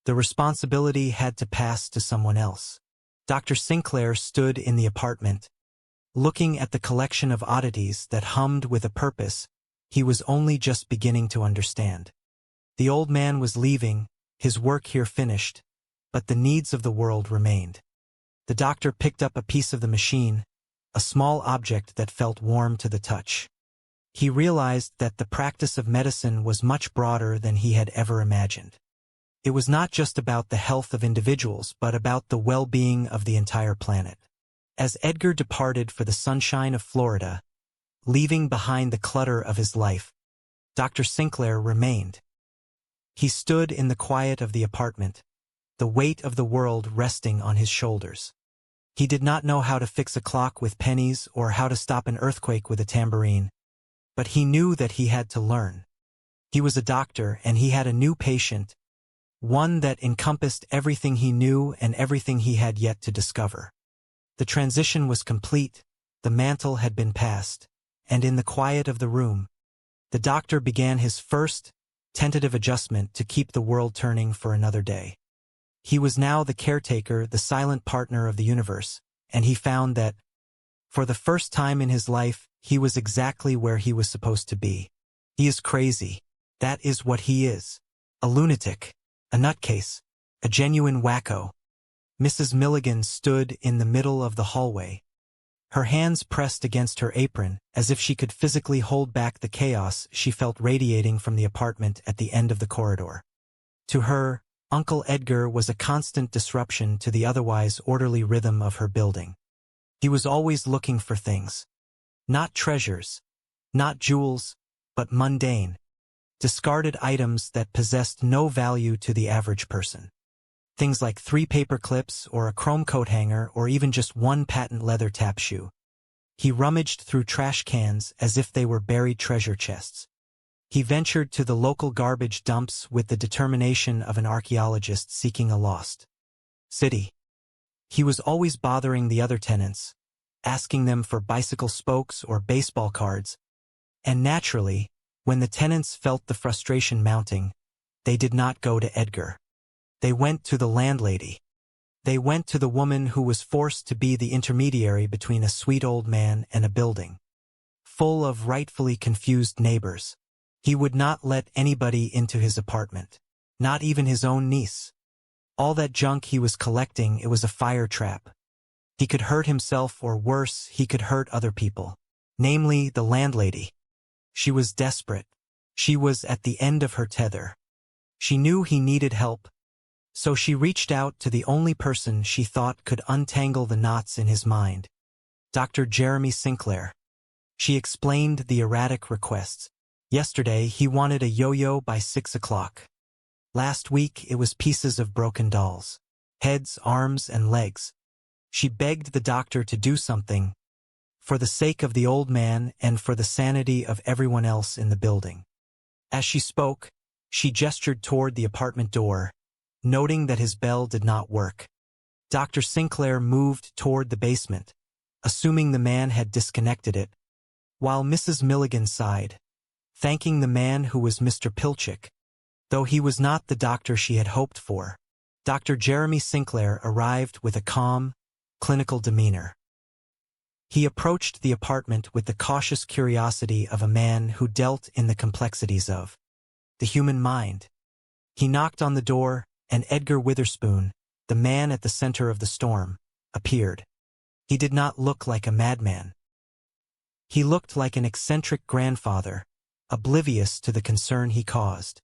The responsibility had to pass to someone else. Dr. Sinclair stood in the apartment, looking at the collection of oddities that hummed with a purpose he was only just beginning to understand. The old man was leaving, his work here finished, but the needs of the world remained. The doctor picked up a piece of the machine, a small object that felt warm to the touch. He realized that the practice of medicine was much broader than he had ever imagined. It was not just about the health of individuals, but about the well-being of the entire planet. As Edgar departed for the sunshine of Florida, leaving behind the clutter of his life, Dr. Sinclair remained. He stood in the quiet of the apartment, the weight of the world resting on his shoulders. He did not know how to fix a clock with pennies or how to stop an earthquake with a tambourine, but he knew that he had to learn. He was a doctor, and he had a new patient, one that encompassed everything he knew and everything he had yet to discover. The transition was complete, the mantle had been passed, and in the quiet of the room, the doctor began his first, tentative adjustment to keep the world turning for another day. He was now the caretaker, the silent partner of the universe, and he found that, for the first time in his life, he was exactly where he was supposed to be. He is crazy. That is what he is. A lunatic, a nutcase, a genuine wacko. Mrs. Milligan stood in the middle of the hallway, her hands pressed against her apron, as if she could physically hold back the chaos she felt radiating from the apartment at the end of the corridor. To her, Uncle Edgar was a constant disruption to the otherwise orderly rhythm of her building. He was always looking for things. Not treasures, not jewels, but mundane, discarded items that possessed no value to the average person. Things like 3 paper clips or a chrome coat hanger or even just 1 patent leather tap shoe. He rummaged through trash cans as if they were buried treasure chests. He ventured to the local garbage dumps with the determination of an archaeologist seeking a lost city. He was always bothering the other tenants, asking them for bicycle spokes or baseball cards, and naturally, when the tenants felt the frustration mounting, they did not go to Edgar. They went to the landlady. They went to the woman who was forced to be the intermediary between a sweet old man and a building, full of rightfully confused neighbors. He would not let anybody into his apartment, not even his own niece. All that junk he was collecting, it was a fire trap. He could hurt himself, or worse, he could hurt other people, namely the landlady. She was desperate. She was at the end of her tether. She knew he needed help, so she reached out to the only person she thought could untangle the knots in his mind, Dr. Jeremy Sinclair. She explained the erratic requests. Yesterday, he wanted a yo-yo by 6 o'clock. Last week, it was pieces of broken dolls, heads, arms, and legs. She begged the doctor to do something, for the sake of the old man and for the sanity of everyone else in the building. As she spoke, she gestured toward the apartment door, noting that his bell did not work. Dr. Sinclair moved toward the basement, assuming the man had disconnected it, while Mrs. Milligan sighed, thanking the man who was Mr. Pilchick, though he was not the doctor she had hoped for. Dr. Jeremy Sinclair arrived with a calm, clinical demeanor. He approached the apartment with the cautious curiosity of a man who dealt in the complexities of the human mind. He knocked on the door, and Edgar Witherspoon, the man at the center of the storm, appeared. He did not look like a madman. He looked like an eccentric grandfather, oblivious to the concern he caused.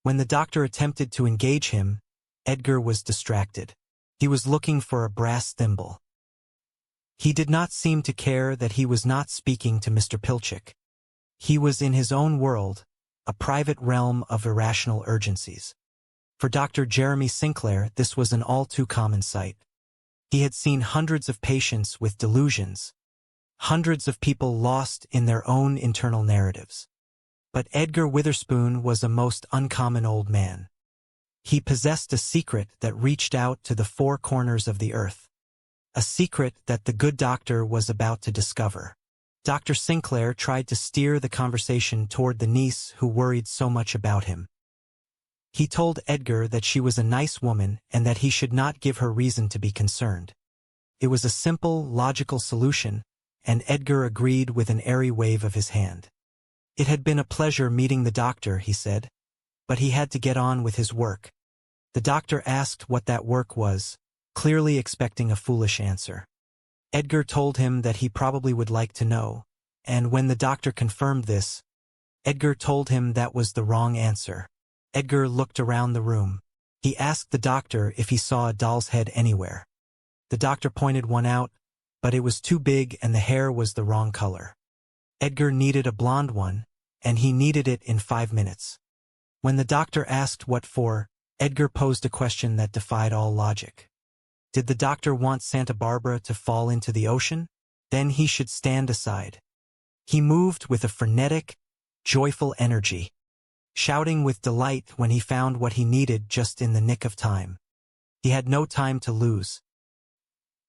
When the doctor attempted to engage him, Edgar was distracted. He was looking for a brass thimble. He did not seem to care that he was not speaking to Mr. Pilchick. He was in his own world, a private realm of irrational urgencies. For Dr. Jeremy Sinclair, this was an all-too-common sight. He had seen hundreds of patients with delusions, hundreds of people lost in their own internal narratives. But Edgar Witherspoon was a most uncommon old man. He possessed a secret that reached out to the four corners of the earth. A secret that the good doctor was about to discover. Dr. Sinclair tried to steer the conversation toward the niece who worried so much about him. He told Edgar that she was a nice woman and that he should not give her reason to be concerned. It was a simple, logical solution, and Edgar agreed with an airy wave of his hand. It had been a pleasure meeting the doctor, he said, but he had to get on with his work. The doctor asked what that work was, clearly expecting a foolish answer. Edgar told him that he probably would like to know, and when the doctor confirmed this, Edgar told him that was the wrong answer. Edgar looked around the room. He asked the doctor if he saw a doll's head anywhere. The doctor pointed one out, but it was too big and the hair was the wrong color. Edgar needed a blonde one, and he needed it in 5 minutes. When the doctor asked what for, Edgar posed a question that defied all logic. Did the doctor want Santa Barbara to fall into the ocean? Then he should stand aside. He moved with a frenetic, joyful energy, shouting with delight when he found what he needed just in the nick of time. He had no time to lose.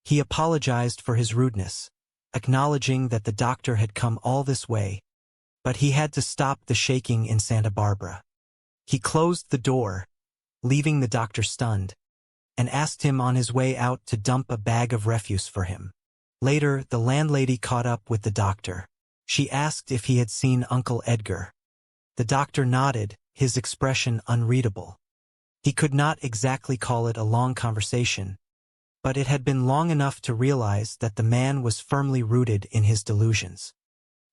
He apologized for his rudeness, acknowledging that the doctor had come all this way, but he had to stop the shaking in Santa Barbara. He closed the door, leaving the doctor stunned, and asked him on his way out to dump a bag of refuse for him. Later, the landlady caught up with the doctor. She asked if he had seen Uncle Edgar. The doctor nodded, his expression unreadable. He could not exactly call it a long conversation, but it had been long enough to realize that the man was firmly rooted in his delusions.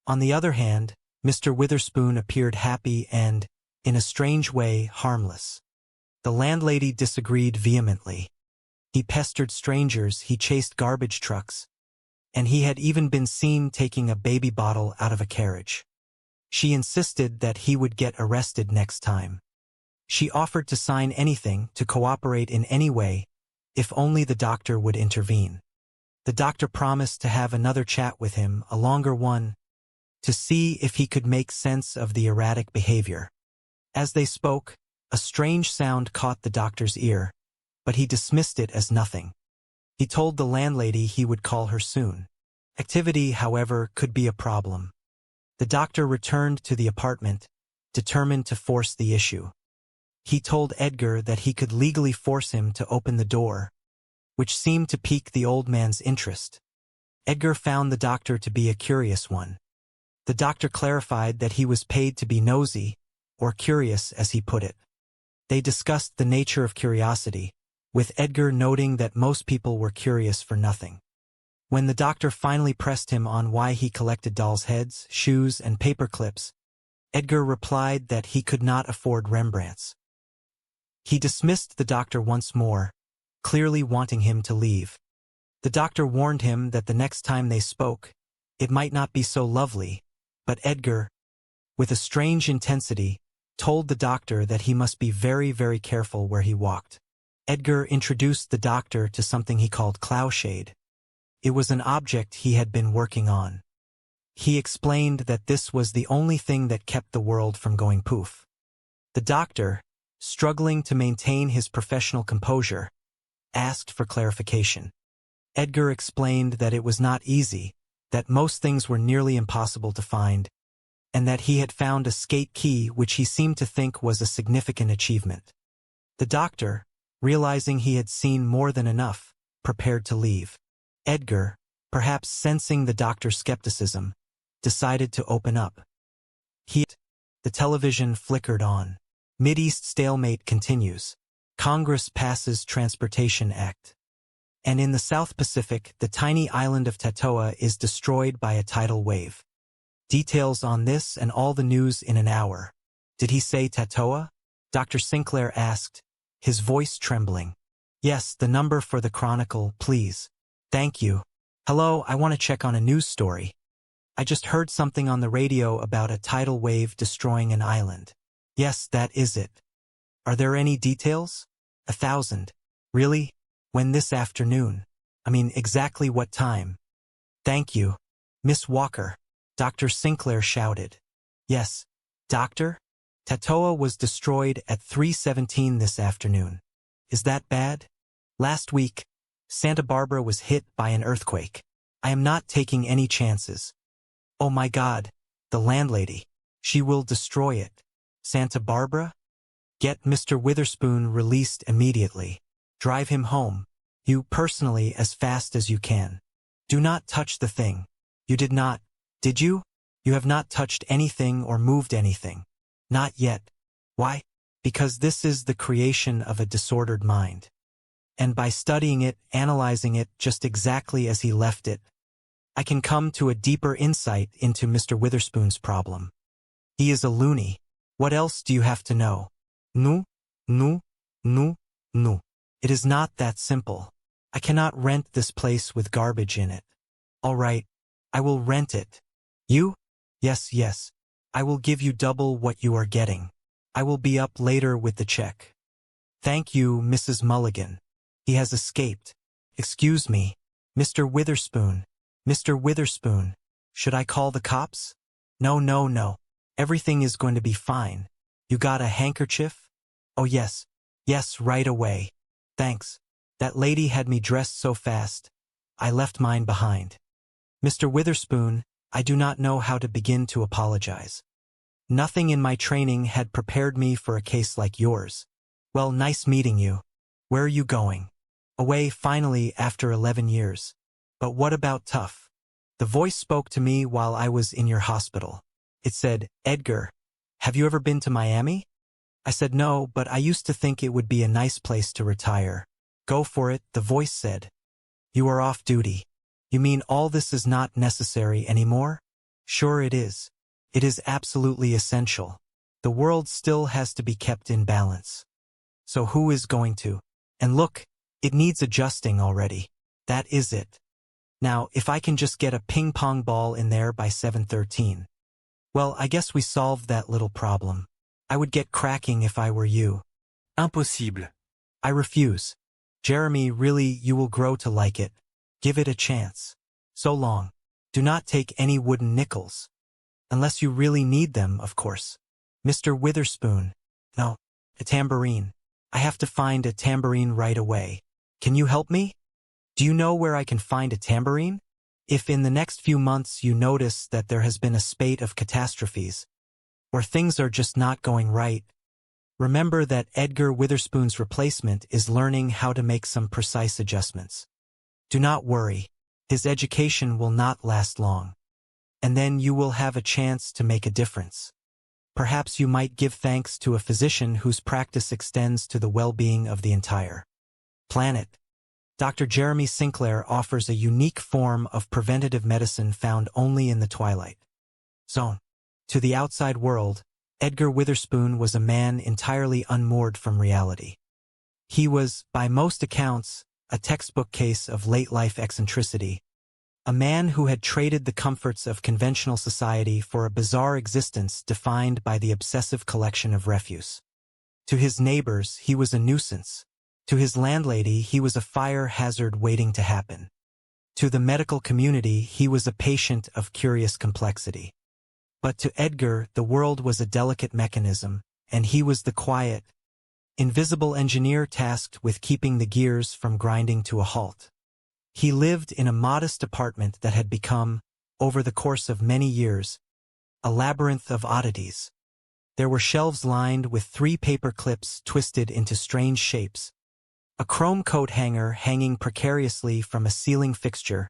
On the other hand, Mr. Witherspoon appeared happy and, in a strange way, harmless. The landlady disagreed vehemently. He pestered strangers, he chased garbage trucks, and he had even been seen taking a baby bottle out of a carriage. She insisted that he would get arrested next time. She offered to sign anything, to cooperate in any way, if only the doctor would intervene. The doctor promised to have another chat with him, a longer one, to see if he could make sense of the erratic behavior. As they spoke, a strange sound caught the doctor's ear, but he dismissed it as nothing. He told the landlady he would call her soon. Activity, however, could be a problem. The doctor returned to the apartment, determined to force the issue. He told Edgar that he could legally force him to open the door, which seemed to pique the old man's interest. Edgar found the doctor to be a curious one. The doctor clarified that he was paid to be nosy, or curious as he put it. They discussed the nature of curiosity, with Edgar noting that most people were curious for nothing. When the doctor finally pressed him on why he collected dolls' heads, shoes, and paper clips, Edgar replied that he could not afford Rembrandts. He dismissed the doctor once more, clearly wanting him to leave. The doctor warned him that the next time they spoke, it might not be so lovely, but Edgar, with a strange intensity, told the doctor that he must be very, very careful where he walked. Edgar introduced the doctor to something he called cloudshade, It was an object he had been working on. He explained that this was the only thing that kept the world from going poof. The doctor, struggling to maintain his professional composure, asked for clarification. Edgar explained that it was not easy, that most things were nearly impossible to find, and that he had found a skate key which he seemed to think was a significant achievement. The doctor, realizing he had seen more than enough, prepared to leave. Edgar, perhaps sensing the doctor's skepticism, decided to open up. The television flickered on. Mideast stalemate continues. Congress passes Transportation Act. And in the South Pacific, the tiny island of Tatoa is destroyed by a tidal wave. Details on this and all the news in an hour. Did he say Tatoa? Dr. Sinclair asked, his voice trembling. Yes, the number for the Chronicle, please. Thank you. Hello, I want to check on a news story. I just heard something on the radio about a tidal wave destroying an island. Yes, that is it. Are there any details? 1,000. Really? When this afternoon? I mean, exactly what time? Thank you. Miss Walker. Dr. Sinclair shouted. Yes. Doctor? Tatoa was destroyed at 3:17 this afternoon. Is that bad? Last week, Santa Barbara was hit by an earthquake. I am not taking any chances. Oh my God, the landlady. She will destroy it. Santa Barbara? Get Mr. Witherspoon released immediately. Drive him home. You personally as fast as you can. Do not touch the thing. You did not, did you? You have not touched anything or moved anything. Not yet. Why? Because this is the creation of a disordered mind. And by studying it, analyzing it just exactly as he left it, I can come to a deeper insight into Mr. Witherspoon's problem. He is a loony. What else do you have to know? No. It is not that simple. I cannot rent this place with garbage in it. All right, I will rent it. You? Yes. I will give you double what you are getting. I will be up later with the check. Thank you, Mrs. Mulligan. He has escaped. Excuse me, Mr. Witherspoon. Mr. Witherspoon. Should I call the cops? No. Everything is going to be fine. You got a handkerchief? Oh yes, right away. Thanks. That lady had me dressed so fast. I left mine behind. Mr. Witherspoon, I do not know how to begin to apologize. Nothing in my training had prepared me for a case like yours. Well, nice meeting you. Where are you going? Away finally after 11 years. But what about tough? The voice spoke to me while I was in your hospital. It said, Edgar, have you ever been to Miami? I said no, but I used to think it would be a nice place to retire. Go for it, the voice said. You are off duty. You mean all this is not necessary anymore? Sure it is. It is absolutely essential. The world still has to be kept in balance. So who is going to? And look, it needs adjusting already. That is it. Now, if I can just get a ping-pong ball in there by 7:13. Well, I guess we solved that little problem. I would get cracking if I were you. Impossible. I refuse. Jeremy, really, you will grow to like it. Give it a chance. So long. Do not take any wooden nickels. Unless you really need them, of course. Mr. Witherspoon. No, a tambourine. I have to find a tambourine right away. Can you help me? Do you know where I can find a tambourine? If in the next few months you notice that there has been a spate of catastrophes, or things are just not going right, remember that Edgar Witherspoon's replacement is learning how to make some precise adjustments. Do not worry. His education will not last long. And then you will have a chance to make a difference. Perhaps you might give thanks to a physician whose practice extends to the well-being of the entire planet. Dr. Jeremy Sinclair offers a unique form of preventative medicine found only in the Twilight Zone. To the outside world, Edgar Witherspoon was a man entirely unmoored from reality. He was, by most accounts, a textbook case of late-life eccentricity, a man who had traded the comforts of conventional society for a bizarre existence defined by the obsessive collection of refuse. To his neighbors, he was a nuisance. To his landlady, he was a fire hazard waiting to happen. To the medical community, he was a patient of curious complexity. But to Edgar, the world was a delicate mechanism, and he was the quiet, invisible engineer tasked with keeping the gears from grinding to a halt. He lived in a modest apartment that had become, over the course of many years, a labyrinth of oddities. There were shelves lined with 3 paper clips twisted into strange shapes, a chrome coat hanger hanging precariously from a ceiling fixture,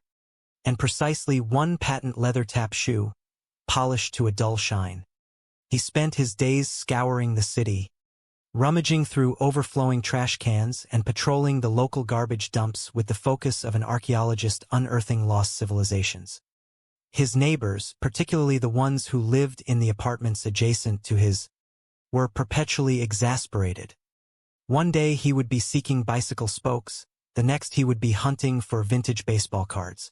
and precisely 1 patent leather tap shoe, polished to a dull shine. He spent his days scouring the city, rummaging through overflowing trash cans and patrolling the local garbage dumps with the focus of an archaeologist unearthing lost civilizations. His neighbors, particularly the ones who lived in the apartments adjacent to his, were perpetually exasperated. One day he would be seeking bicycle spokes, the next he would be hunting for vintage baseball cards.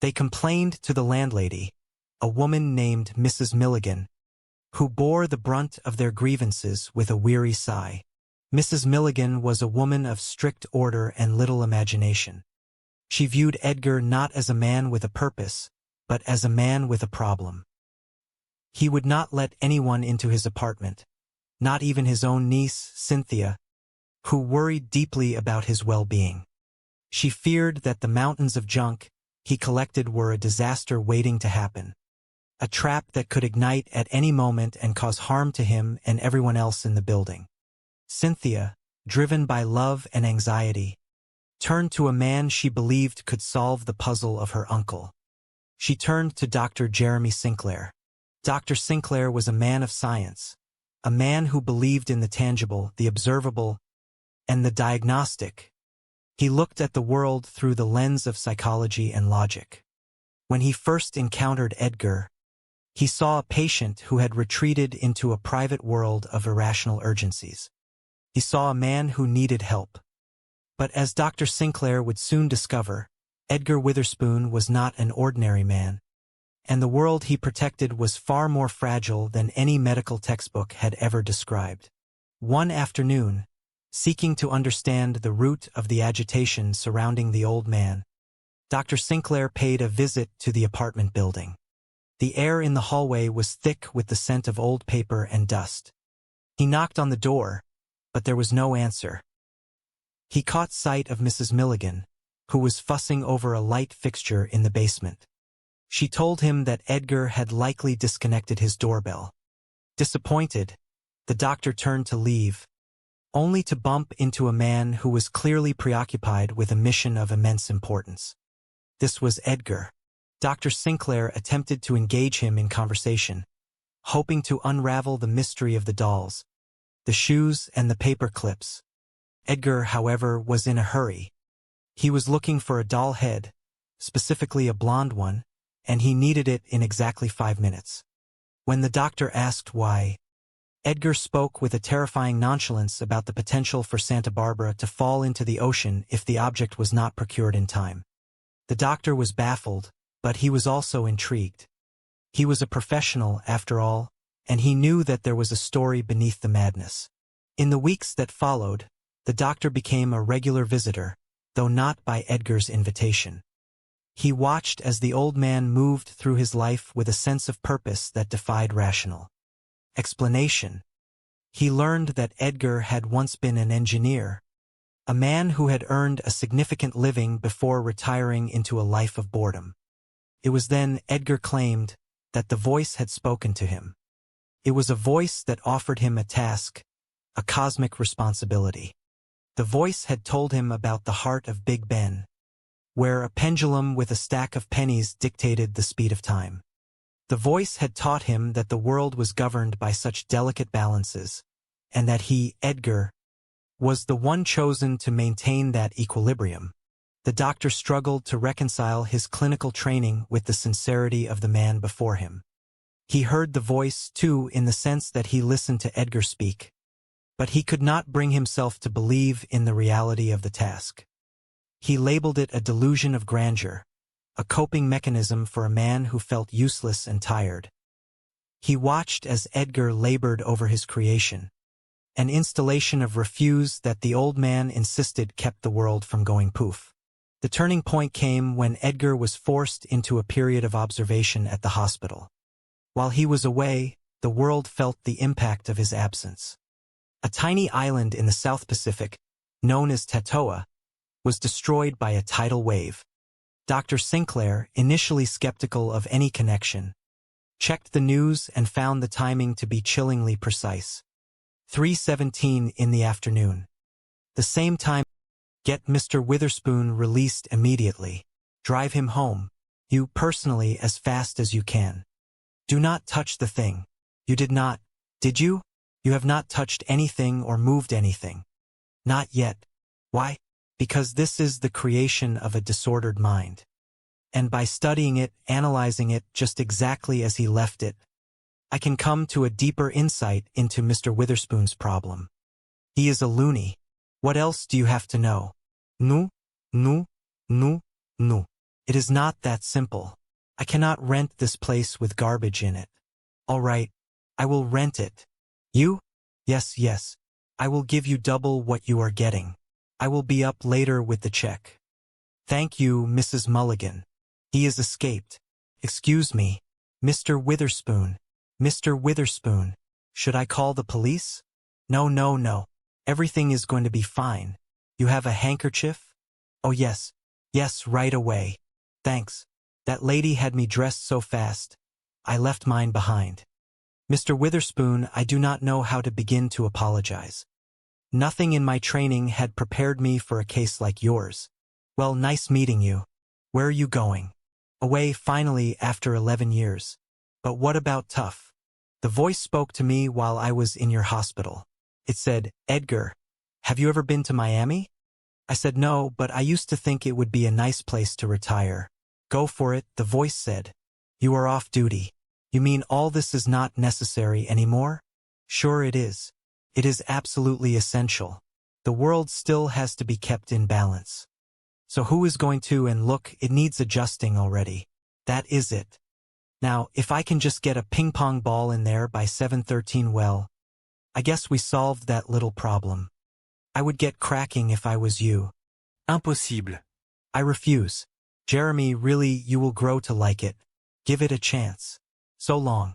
They complained to the landlady, a woman named Mrs. Milligan, who bore the brunt of their grievances with a weary sigh. Mrs. Milligan was a woman of strict order and little imagination. She viewed Edgar not as a man with a purpose, but as a man with a problem. He would not let anyone into his apartment, not even his own niece, Cynthia, who worried deeply about his well-being. She feared that the mountains of junk he collected were a disaster waiting to happen, a trap that could ignite at any moment and cause harm to him and everyone else in the building. Cynthia, driven by love and anxiety, turned to a man she believed could solve the puzzle of her uncle. She turned to Dr. Jeremy Sinclair. Dr. Sinclair was a man of science, a man who believed in the tangible, the observable, and the diagnostic. He looked at the world through the lens of psychology and logic. When he first encountered Edgar, he saw a patient who had retreated into a private world of irrational urgencies. He saw a man who needed help. But as Dr. Sinclair would soon discover, Edgar Witherspoon was not an ordinary man, and the world he protected was far more fragile than any medical textbook had ever described. One afternoon, seeking to understand the root of the agitation surrounding the old man, Dr. Sinclair paid a visit to the apartment building. The air in the hallway was thick with the scent of old paper and dust. He knocked on the door, but there was no answer. He caught sight of Mrs. Milligan, who was fussing over a light fixture in the basement. She told him that Edgar had likely disconnected his doorbell. Disappointed, the doctor turned to leave, only to bump into a man who was clearly preoccupied with a mission of immense importance. This was Edgar. Dr. Sinclair attempted to engage him in conversation, hoping to unravel the mystery of the dolls, the shoes and the paper clips. Edgar, however, was in a hurry. He was looking for a doll head, specifically a blonde one, and he needed it in exactly 5 minutes. When the doctor asked why, Edgar spoke with a terrifying nonchalance about the potential for Santa Barbara to fall into the ocean if the object was not procured in time. The doctor was baffled, but he was also intrigued. He was a professional, after all, and he knew that there was a story beneath the madness. In the weeks that followed, the doctor became a regular visitor, though not by Edgar's invitation. He watched as the old man moved through his life with a sense of purpose that defied rational explanation. He learned that Edgar had once been an engineer, a man who had earned a significant living before retiring into a life of boredom. It was then Edgar claimed that the voice had spoken to him. It was a voice that offered him a task, a cosmic responsibility. The voice had told him about the heart of Big Ben, where a pendulum with a stack of pennies dictated the speed of time. The voice had taught him that the world was governed by such delicate balances, and that he, Edgar, was the one chosen to maintain that equilibrium. The doctor struggled to reconcile his clinical training with the sincerity of the man before him. He heard the voice, too, in the sense that he listened to Edgar speak, but he could not bring himself to believe in the reality of the task. He labeled it a delusion of grandeur, a coping mechanism for a man who felt useless and tired. He watched as Edgar labored over his creation, an installation of refuse that the old man insisted kept the world from going poof. The turning point came when Edgar was forced into a period of observation at the hospital. While he was away, the world felt the impact of his absence. A tiny island in the South Pacific, known as Tatoa, was destroyed by a tidal wave. Dr. Sinclair, initially skeptical of any connection, checked the news and found the timing to be chillingly precise. 3:17 in the afternoon. The same time. Get Mr. Witherspoon released immediately. Drive him home, you personally, as fast as you can. Do not touch the thing. You did not, did you? You have not touched anything or moved anything. Not yet. Why? Because this is the creation of a disordered mind. And by studying it, analyzing it just exactly as he left it, I can come to a deeper insight into Mr. Witherspoon's problem. He is a loony. What else do you have to know? No. It is not that simple. I cannot rent this place with garbage in it. All right, I will rent it. You? Yes. I will give you double what you are getting. I will be up later with the check. Thank you, Mrs. Mulligan. He has escaped. Excuse me, Mr. Witherspoon. Mr. Witherspoon. Should I call the police? No. Everything is going to be fine. You have a handkerchief? Oh, yes, right away. Thanks. That lady had me dressed so fast. I left mine behind. Mr. Witherspoon, I do not know how to begin to apologize. Nothing in my training had prepared me for a case like yours. Well, nice meeting you. Where are you going? Away, finally, after 11 years. But what about tough? The voice spoke to me while I was in your hospital. It said, Edgar, have you ever been to Miami? I said no, but I used to think it would be a nice place to retire. Go for it, the voice said. You are off duty. You mean all this is not necessary anymore? Sure it is. It is absolutely essential. The world still has to be kept in balance. So who is going to, and look, it needs adjusting already. That is it. Now, if I can just get a ping-pong ball in there by 7:13, well, I guess we solved that little problem. I would get cracking if I was you. Impossible. I refuse. Jeremy, really, you will grow to like it. Give it a chance. So long.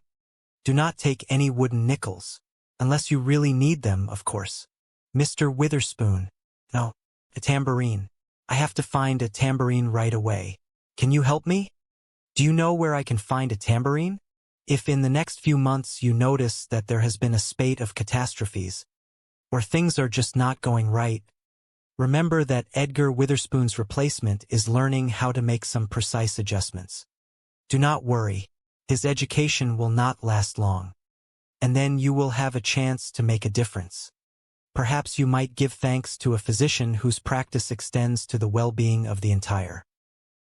Do not take any wooden nickels. Unless you really need them, of course. Mr. Witherspoon. No, a tambourine. I have to find a tambourine right away. Can you help me? Do you know where I can find a tambourine? If in the next few months you notice that there has been a spate of catastrophes, or things are just not going right, remember that Edgar Witherspoon's replacement is learning how to make some precise adjustments. Do not worry, his education will not last long. And then you will have a chance to make a difference. Perhaps you might give thanks to a physician whose practice extends to the well-being of the entire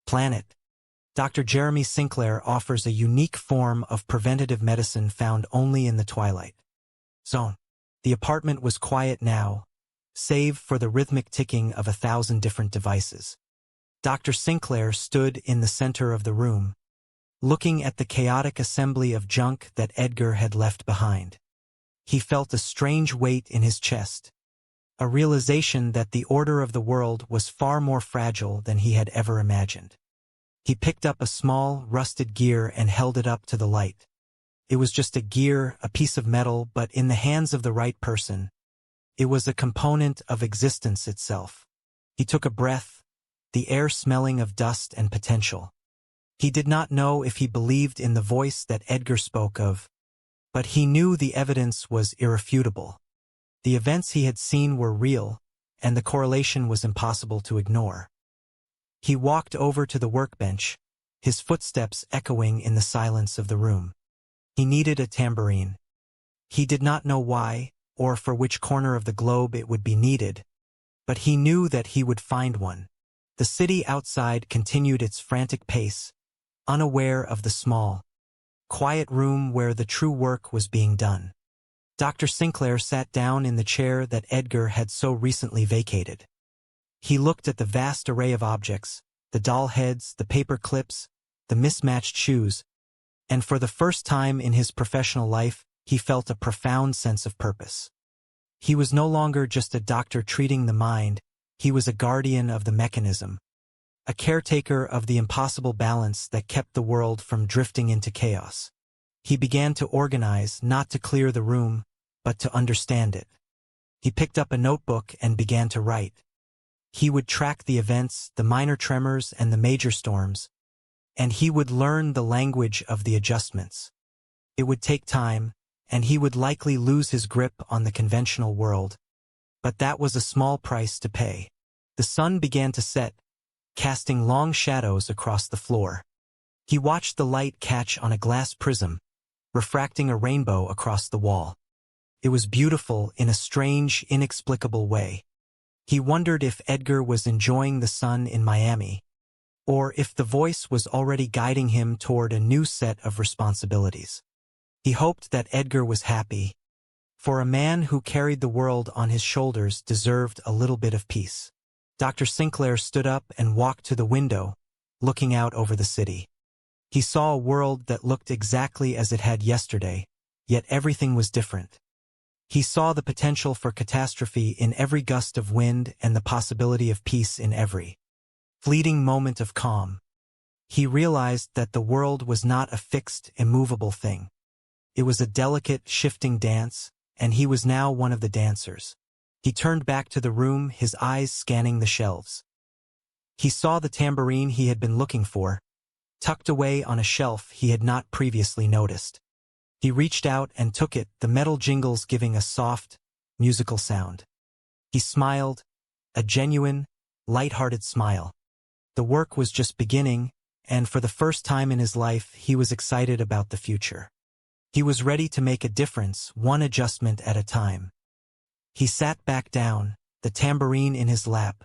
planet. Dr. Jeremy Sinclair offers a unique form of preventative medicine found only in the Twilight Zone. The apartment was quiet now, save for the rhythmic ticking of 1,000 different devices. Dr. Sinclair stood in the center of the room, looking at the chaotic assembly of junk that Edgar had left behind. He felt a strange weight in his chest, a realization that the order of the world was far more fragile than he had ever imagined. He picked up a small, rusted gear and held it up to the light. It was just a gear, a piece of metal, but in the hands of the right person, it was a component of existence itself. He took a breath, the air smelling of dust and potential. He did not know if he believed in the voice that Edgar spoke of, but he knew the evidence was irrefutable. The events he had seen were real, and the correlation was impossible to ignore. He walked over to the workbench, his footsteps echoing in the silence of the room. He needed a tambourine. He did not know why, or for which corner of the globe it would be needed, but he knew that he would find one. The city outside continued its frantic pace, unaware of the small, quiet room where the true work was being done. Dr. Sinclair sat down in the chair that Edgar had so recently vacated. He looked at the vast array of objects, the doll heads, the paper clips, the mismatched shoes, and for the first time in his professional life, he felt a profound sense of purpose. He was no longer just a doctor treating the mind, he was a guardian of the mechanism, a caretaker of the impossible balance that kept the world from drifting into chaos. He began to organize, not to clear the room, but to understand it. He picked up a notebook and began to write. He would track the events, the minor tremors and the major storms, and he would learn the language of the adjustments. It would take time, and he would likely lose his grip on the conventional world, but that was a small price to pay. The sun began to set, casting long shadows across the floor. He watched the light catch on a glass prism, refracting a rainbow across the wall. It was beautiful in a strange, inexplicable way. He wondered if Edgar was enjoying the sun in Miami, or if the voice was already guiding him toward a new set of responsibilities. He hoped that Edgar was happy, for a man who carried the world on his shoulders deserved a little bit of peace. Dr. Sinclair stood up and walked to the window, looking out over the city. He saw a world that looked exactly as it had yesterday, yet everything was different. He saw the potential for catastrophe in every gust of wind and the possibility of peace in every fleeting moment of calm. He realized that the world was not a fixed, immovable thing. It was a delicate, shifting dance, and he was now one of the dancers. He turned back to the room, his eyes scanning the shelves. He saw the tambourine he had been looking for, tucked away on a shelf he had not previously noticed. He reached out and took it, the metal jingles giving a soft, musical sound. He smiled, a genuine, light-hearted smile. The work was just beginning, and for the first time in his life, he was excited about the future. He was ready to make a difference, one adjustment at a time. He sat back down, the tambourine in his lap,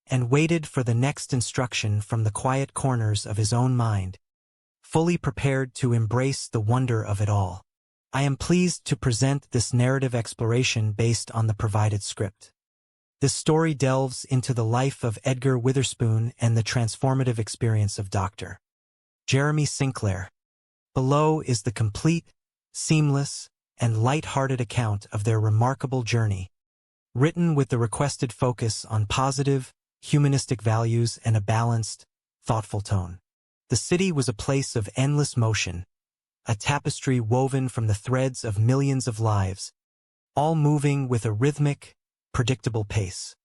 and waited for the next instruction from the quiet corners of his own mind, fully prepared to embrace the wonder of it all. I am pleased to present this narrative exploration based on the provided script. This story delves into the life of Edgar Witherspoon and the transformative experience of Dr. Jeremy Sinclair. Below is the complete, seamless, and light-hearted account of their remarkable journey, written with the requested focus on positive, humanistic values and a balanced, thoughtful tone. The city was a place of endless motion, a tapestry woven from the threads of millions of lives, all moving with a rhythmic, predictable pace.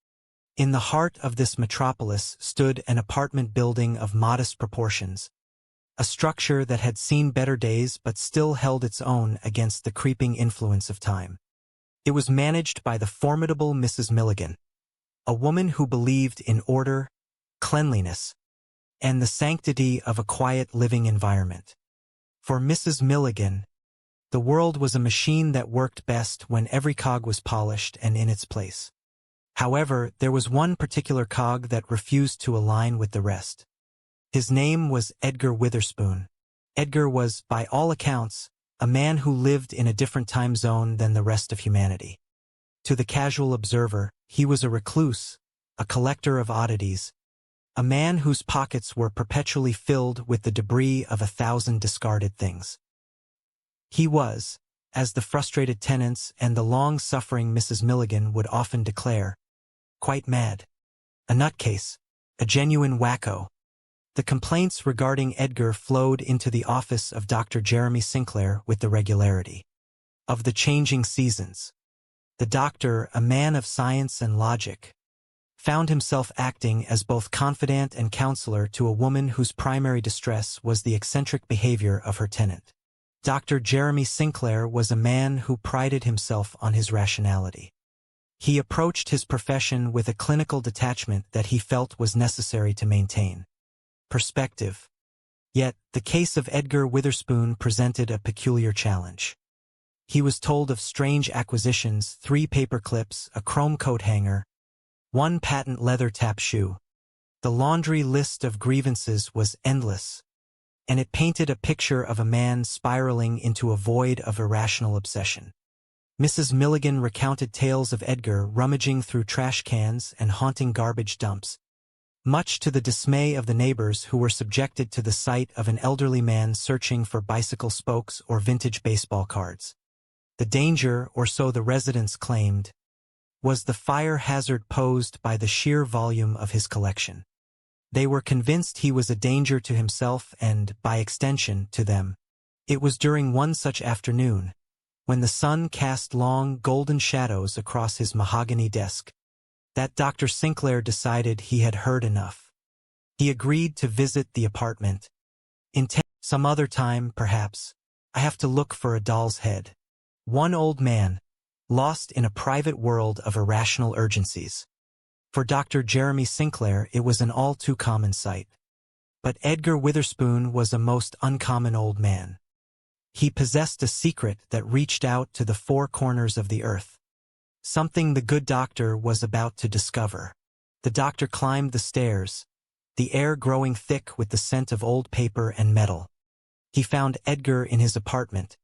In the heart of this metropolis stood an apartment building of modest proportions, a structure that had seen better days but still held its own against the creeping influence of time. It was managed by the formidable Mrs. Milligan, a woman who believed in order, cleanliness, and the sanctity of a quiet living environment. For Mrs. Milligan, the world was a machine that worked best when every cog was polished and in its place. However, there was one particular cog that refused to align with the rest. His name was Edgar Witherspoon. Edgar was, by all accounts, a man who lived in a different time zone than the rest of humanity. To the casual observer, he was a recluse, a collector of oddities, a man whose pockets were perpetually filled with the debris of 1,000 discarded things. He was, as the frustrated tenants and the long-suffering Mrs. Milligan would often declare, quite mad. A nutcase, a genuine wacko. The complaints regarding Edgar flowed into the office of Dr. Jeremy Sinclair with the regularity of the changing seasons. The doctor, a man of science and logic, found himself acting as both confidant and counselor to a woman whose primary distress was the eccentric behavior of her tenant. Dr. Jeremy Sinclair was a man who prided himself on his rationality. He approached his profession with a clinical detachment that he felt was necessary to maintain perspective. Yet, the case of Edgar Witherspoon presented a peculiar challenge. He was told of strange acquisitions, 3 paper clips, a chrome coat hanger, 1 patent leather tap shoe. The laundry list of grievances was endless, and it painted a picture of a man spiraling into a void of irrational obsession. Mrs. Milligan recounted tales of Edgar rummaging through trash cans and haunting garbage dumps, much to the dismay of the neighbors who were subjected to the sight of an elderly man searching for bicycle spokes or vintage baseball cards. The danger, or so the residents claimed, was the fire hazard posed by the sheer volume of his collection. They were convinced he was a danger to himself and, by extension, to them. It was during one such afternoon, when the sun cast long, golden shadows across his mahogany desk, that Dr. Sinclair decided he had heard enough. He agreed to visit the apartment. Some other time, perhaps. I have to look for a doll's head. One old man, lost in a private world of irrational urgencies. For Dr. Jeremy Sinclair, it was an all too common sight. But Edgar Witherspoon was a most uncommon old man. He possessed a secret that reached out to the four corners of the earth. Something the good doctor was about to discover. The doctor climbed the stairs, the air growing thick with the scent of old paper and metal. He found Edgar in his apartment,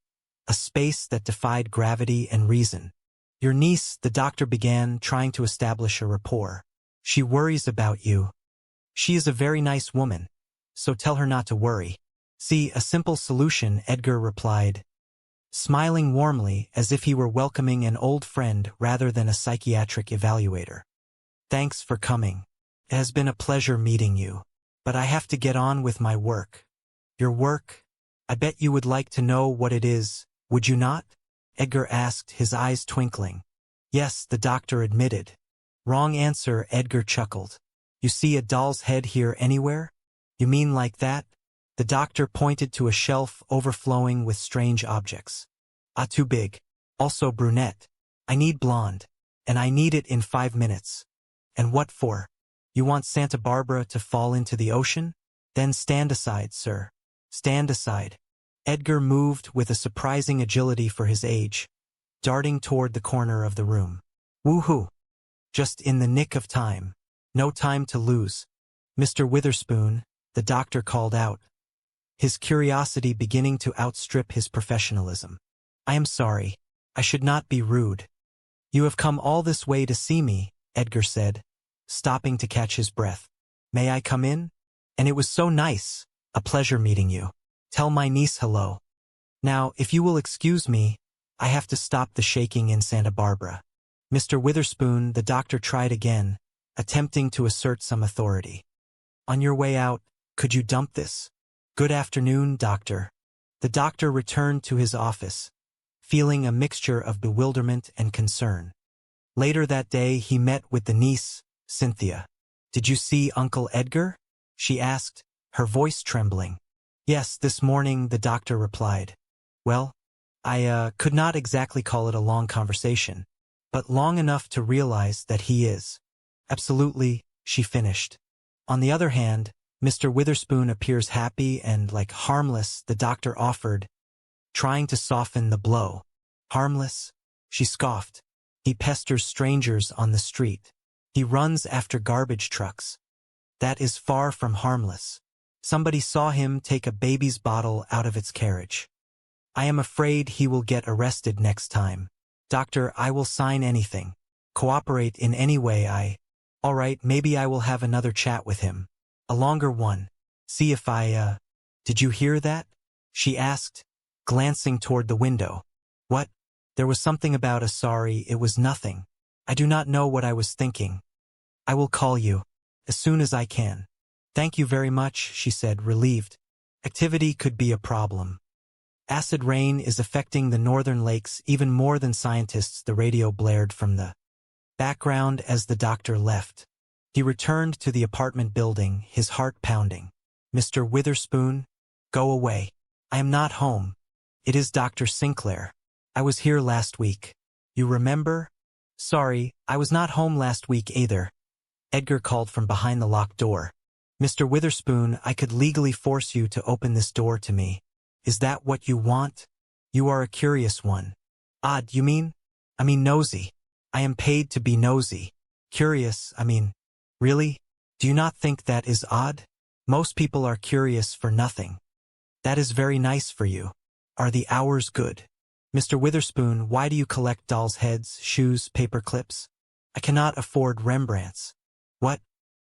a space that defied gravity and reason. Your niece, the doctor began, trying to establish a rapport. She worries about you. She is a very nice woman, so tell her not to worry. See, a simple solution, Edgar replied, smiling warmly as if he were welcoming an old friend rather than a psychiatric evaluator. Thanks for coming. It has been a pleasure meeting you, but I have to get on with my work. Your work? I bet you would like to know what it is, would you not? Edgar asked, his eyes twinkling. Yes, the doctor admitted. Wrong answer, Edgar chuckled. You see a doll's head here anywhere? You mean like that? The doctor pointed to a shelf overflowing with strange objects. Ah, too big. Also brunette. I need blonde. And I need it in 5 minutes. And what for? You want Santa Barbara to fall into the ocean? Then stand aside, sir. Stand aside. Edgar moved with a surprising agility for his age, darting toward the corner of the room. Woohoo! Just in the nick of time. No time to lose. Mr. Witherspoon, the doctor called out, his curiosity beginning to outstrip his professionalism. I am sorry. I should not be rude. You have come all this way to see me, Edgar said, stopping to catch his breath. May I come in? And it was so nice. A pleasure meeting you. Tell my niece hello. Now, if you will excuse me, I have to stop the shaking in Santa Barbara. Mr. Witherspoon, the doctor tried again, attempting to assert some authority. On your way out, could you dump this? Good afternoon, doctor. The doctor returned to his office, feeling a mixture of bewilderment and concern. Later that day, he met with the niece, Cynthia. Did you see Uncle Edgar? She asked, her voice trembling. Yes, this morning, the doctor replied. Well, I could not exactly call it a long conversation, but long enough to realize that he is. Absolutely, she finished. On the other hand, Mr. Witherspoon appears happy and like harmless, the doctor offered, trying to soften the blow. Harmless? She scoffed. He pesters strangers on the street. He runs after garbage trucks. That is far from harmless. Somebody saw him take a baby's bottle out of its carriage. I am afraid he will get arrested next time. Doctor, I will sign anything. Cooperate in any way All right, maybe I will have another chat with him. A longer one. See if Did you hear that? She asked, glancing toward the window. What? There was something about a sorry, it was nothing. I do not know what I was thinking. I will call you. As soon as I can. Thank you very much, she said, relieved. Activity could be a problem. Acid rain is affecting the northern lakes even more than scientists, the radio blared from the background as the doctor left. He returned to the apartment building, his heart pounding. Mr. Witherspoon, go away. I am not home. It is Dr. Sinclair. I was here last week. You remember? Sorry, I was not home last week either. Edgar called from behind the locked door. Mr. Witherspoon, I could legally force you to open this door to me. Is that what you want? You are a curious one. Odd, you mean? I mean nosy. I am paid to be nosy. Curious, really? Do you not think that is odd? Most people are curious for nothing. That is very nice for you. Are the hours good? Mr. Witherspoon, why do you collect dolls' heads, shoes, paper clips? I cannot afford Rembrandts. What?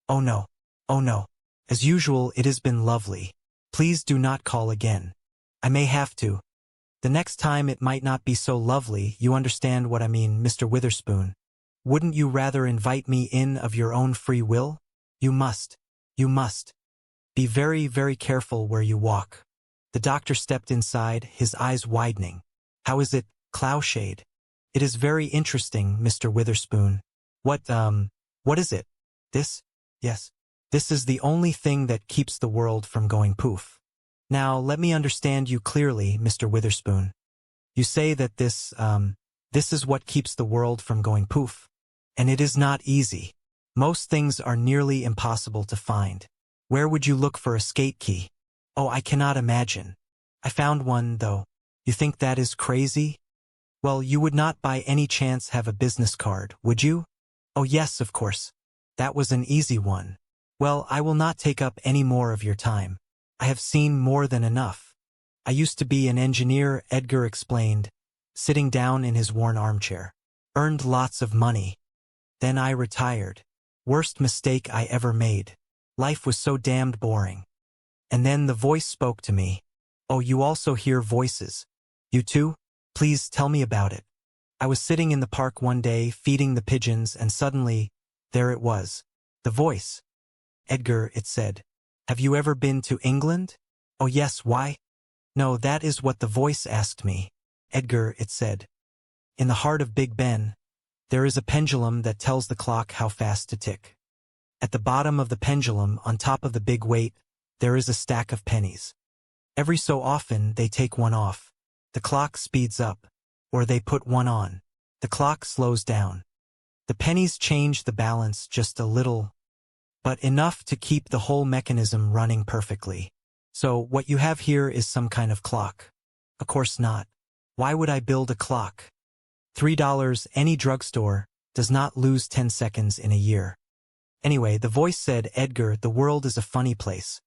Oh no. Oh no. As usual, it has been lovely. Please do not call again. I may have to. The next time it might not be so lovely, you understand what I mean, Mr. Witherspoon. Wouldn't you rather invite me in of your own free will? You must. You must. Be very, very careful where you walk. The doctor stepped inside, his eyes widening. How is it, Cloushade? It is very interesting, Mr. Witherspoon. What is it? This? Yes. This is the only thing that keeps the world from going poof. Now, let me understand you clearly, Mr. Witherspoon. You say that this is what keeps the world from going poof. And it is not easy. Most things are nearly impossible to find. Where would you look for a skate key? Oh, I cannot imagine. I found one, though. You think that is crazy? Well, you would not by any chance have a business card, would you? Oh yes, of course. That was an easy one. Well, I will not take up any more of your time. I have seen more than enough. I used to be an engineer, Edgar explained, sitting down in his worn armchair. Earned lots of money. Then I retired. Worst mistake I ever made. Life was so damned boring. And then the voice spoke to me. Oh, you also hear voices. You too? Please tell me about it. I was sitting in the park one day, feeding the pigeons, and suddenly, there it was. The voice. Edgar, it said. Have you ever been to England? Oh yes, why? No, that is what the voice asked me. Edgar, it said. In the heart of Big Ben, there is a pendulum that tells the clock how fast to tick. At the bottom of the pendulum, on top of the big weight, there is a stack of pennies. Every so often, they take one off. The clock speeds up, or they put one on. The clock slows down. The pennies change the balance just a little, but enough to keep the whole mechanism running perfectly. So what you have here is some kind of clock. Of course not. Why would I build a clock? $3, any drugstore, does not lose 10 seconds in a year. Anyway, the voice said, Edgar, the world is a funny place.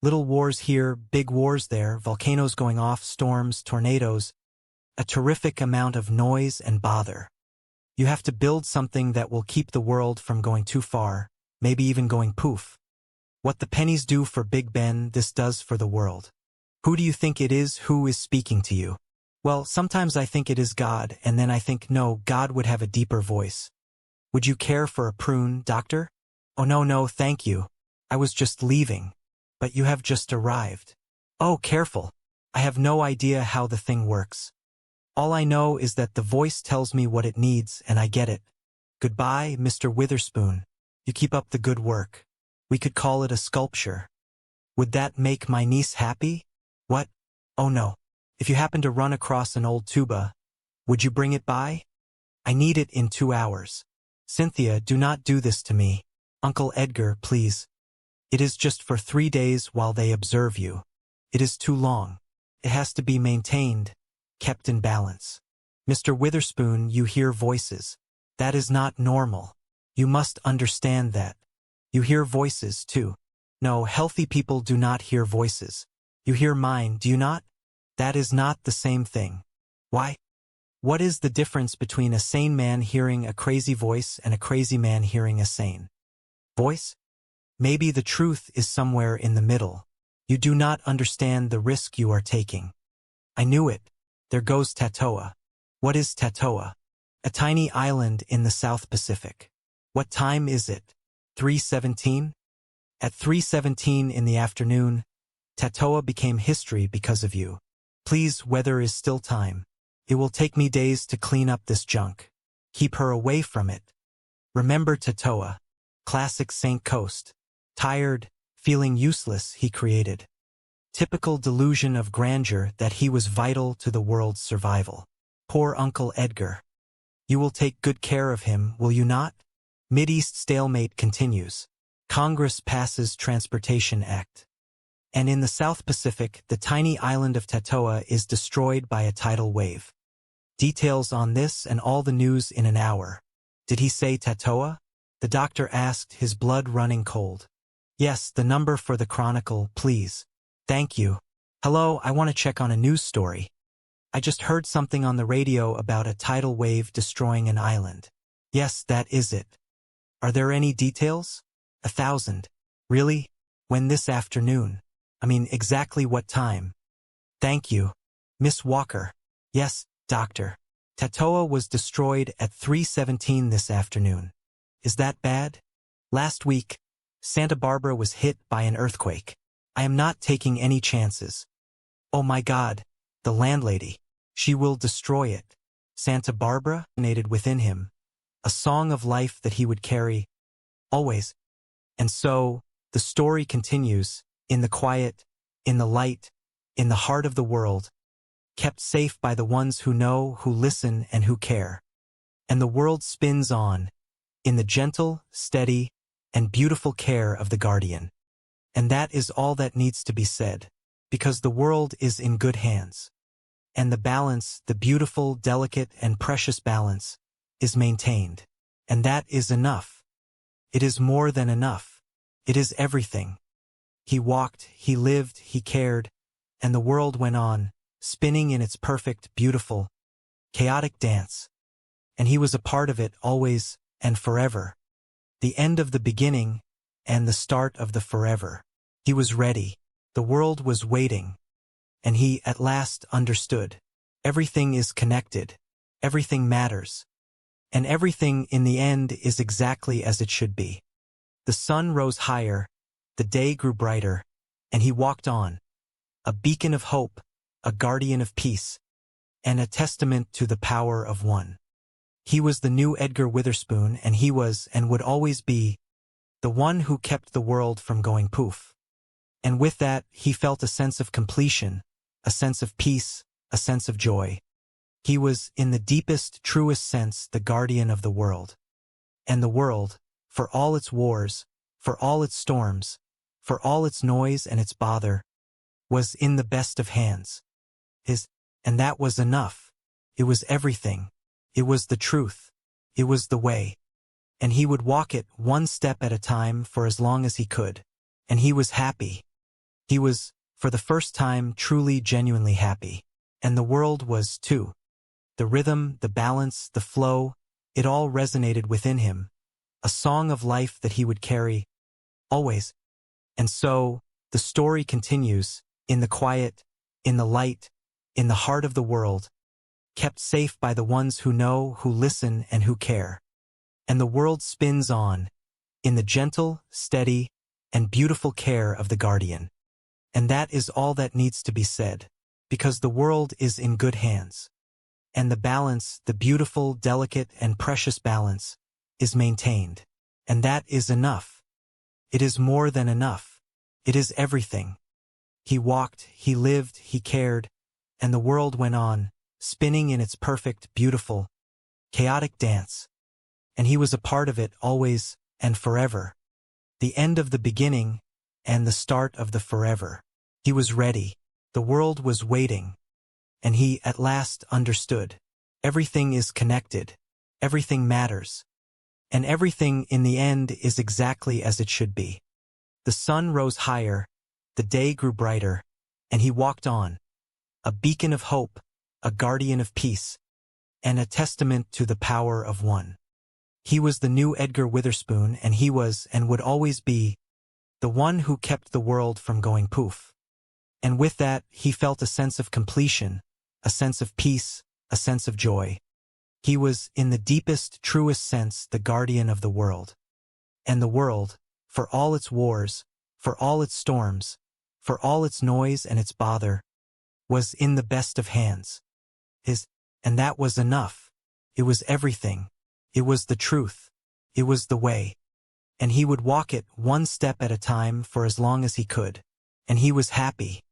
Little wars here, big wars there, volcanoes going off, storms, tornadoes, a terrific amount of noise and bother. You have to build something that will keep the world from going too far, maybe even going poof. What the pennies do for Big Ben, this does for the world. Who do you think it is who is speaking to you? Well, sometimes I think it is God, and then I think, no, God would have a deeper voice. Would you care for a prune, doctor? Oh no, thank you. I was just leaving. But you have just arrived. Oh, careful. I have no idea how the thing works. All I know is that the voice tells me what it needs, and I get it. Goodbye, Mr. Witherspoon. You keep up the good work. We could call it a sculpture. Would that make my niece happy? What? Oh no. If you happen to run across an old tuba, would you bring it by? I need it in 2 hours. Cynthia, do not do this to me. Uncle Edgar, please. It is just for 3 days while they observe you. It is too long. It has to be maintained, kept in balance. Mr. Witherspoon, you hear voices. That is not normal. You must understand that. You hear voices, too. No, healthy people do not hear voices. You hear mine, do you not? That is not the same thing. Why? What is the difference between a sane man hearing a crazy voice and a crazy man hearing a sane voice? Maybe the truth is somewhere in the middle. You do not understand the risk you are taking. I knew it. There goes Tatoa. What is Tatoa? A tiny island in the South Pacific. What time is it? 3:17? At 3:17 in the afternoon, Tatoa became history because of you. Please, weather is still time. It will take me days to clean up this junk. Keep her away from it. Remember Tatoa. Classic St. Coast. Tired, feeling useless, he created. Typical delusion of grandeur that he was vital to the world's survival. Poor Uncle Edgar. You will take good care of him, will you not? Mideast stalemate continues. Congress passes Transportation Act. And in the South Pacific, the tiny island of Tatoa is destroyed by a tidal wave. Details on this and all the news in an hour. Did he say Tatoa? The doctor asked, his blood running cold. Yes, the number for the Chronicle, please. Thank you. Hello, I want to check on a news story. I just heard something on the radio about a tidal wave destroying an island. Yes, that is it. Are there any details? 1,000. Really? When this afternoon? I mean, exactly what time? Thank you. Miss Walker. Yes, doctor. Tatoa was destroyed at 3:17 this afternoon. Is that bad? Last week, Santa Barbara was hit by an earthquake. I am not taking any chances. Oh my God, the landlady. She will destroy it. Santa Barbara resonated within him, a song of life that he would carry, always. And so, the story continues, in the quiet, in the light, in the heart of the world, kept safe by the ones who know, who listen, and who care. And the world spins on, in the gentle, steady, and beautiful care of the guardian. And that is all that needs to be said, because the world is in good hands. And the balance, the beautiful, delicate, and precious balance, is maintained. And that is enough. It is more than enough. It is everything. He walked, he lived, he cared, and the world went on, spinning in its perfect, beautiful, chaotic dance. And he was a part of it always and forever. The end of the beginning and the start of the forever. He was ready. The world was waiting. And he at last understood. Everything is connected. Everything matters. And everything in the end is exactly as it should be. The sun rose higher, the day grew brighter, and he walked on, a beacon of hope, a guardian of peace, and a testament to the power of one. He was the new Edgar Witherspoon, and he was, and would always be, the one who kept the world from going poof. And with that, he felt a sense of completion, a sense of peace, a sense of joy. He was, in the deepest, truest sense, the guardian of the world. And the world, for all its wars, for all its storms, for all its noise and its bother, was in the best of hands. And that was enough. It was everything. It was the truth. It was the way. And he would walk it one step at a time for as long as he could. And he was happy. He was, for the first time, truly, genuinely happy. And the world was, too. The rhythm, the balance, the flow, it all resonated within him. A song of life that he would carry, always. And so, the story continues, in the quiet, in the light, in the heart of the world, kept safe by the ones who know, who listen, and who care. And the world spins on, in the gentle, steady, and beautiful care of the guardian. And that is all that needs to be said, because the world is in good hands. And the balance, the beautiful, delicate, and precious balance, is maintained. And that is enough. It is more than enough. It is everything. He walked, he lived, he cared, and the world went on, spinning in its perfect, beautiful, chaotic dance. And he was a part of it always and forever. The end of the beginning and the start of the forever. He was ready. The world was waiting. And he at last understood. Everything is connected. Everything matters. And everything in the end is exactly as it should be. The sun rose higher, the day grew brighter, and he walked on, a beacon of hope, a guardian of peace, and a testament to the power of one. He was the new Edgar Witherspoon, and he was, and would always be, the one who kept the world from going poof. And with that, he felt a sense of completion, a sense of peace, a sense of joy. He was, in the deepest, truest sense, the guardian of the world. And the world, for all its wars, for all its storms, for all its noise and its bother, was in the best of hands. And that was enough. It was everything. It was the truth. It was the way. And he would walk it one step at a time for as long as he could. And he was happy.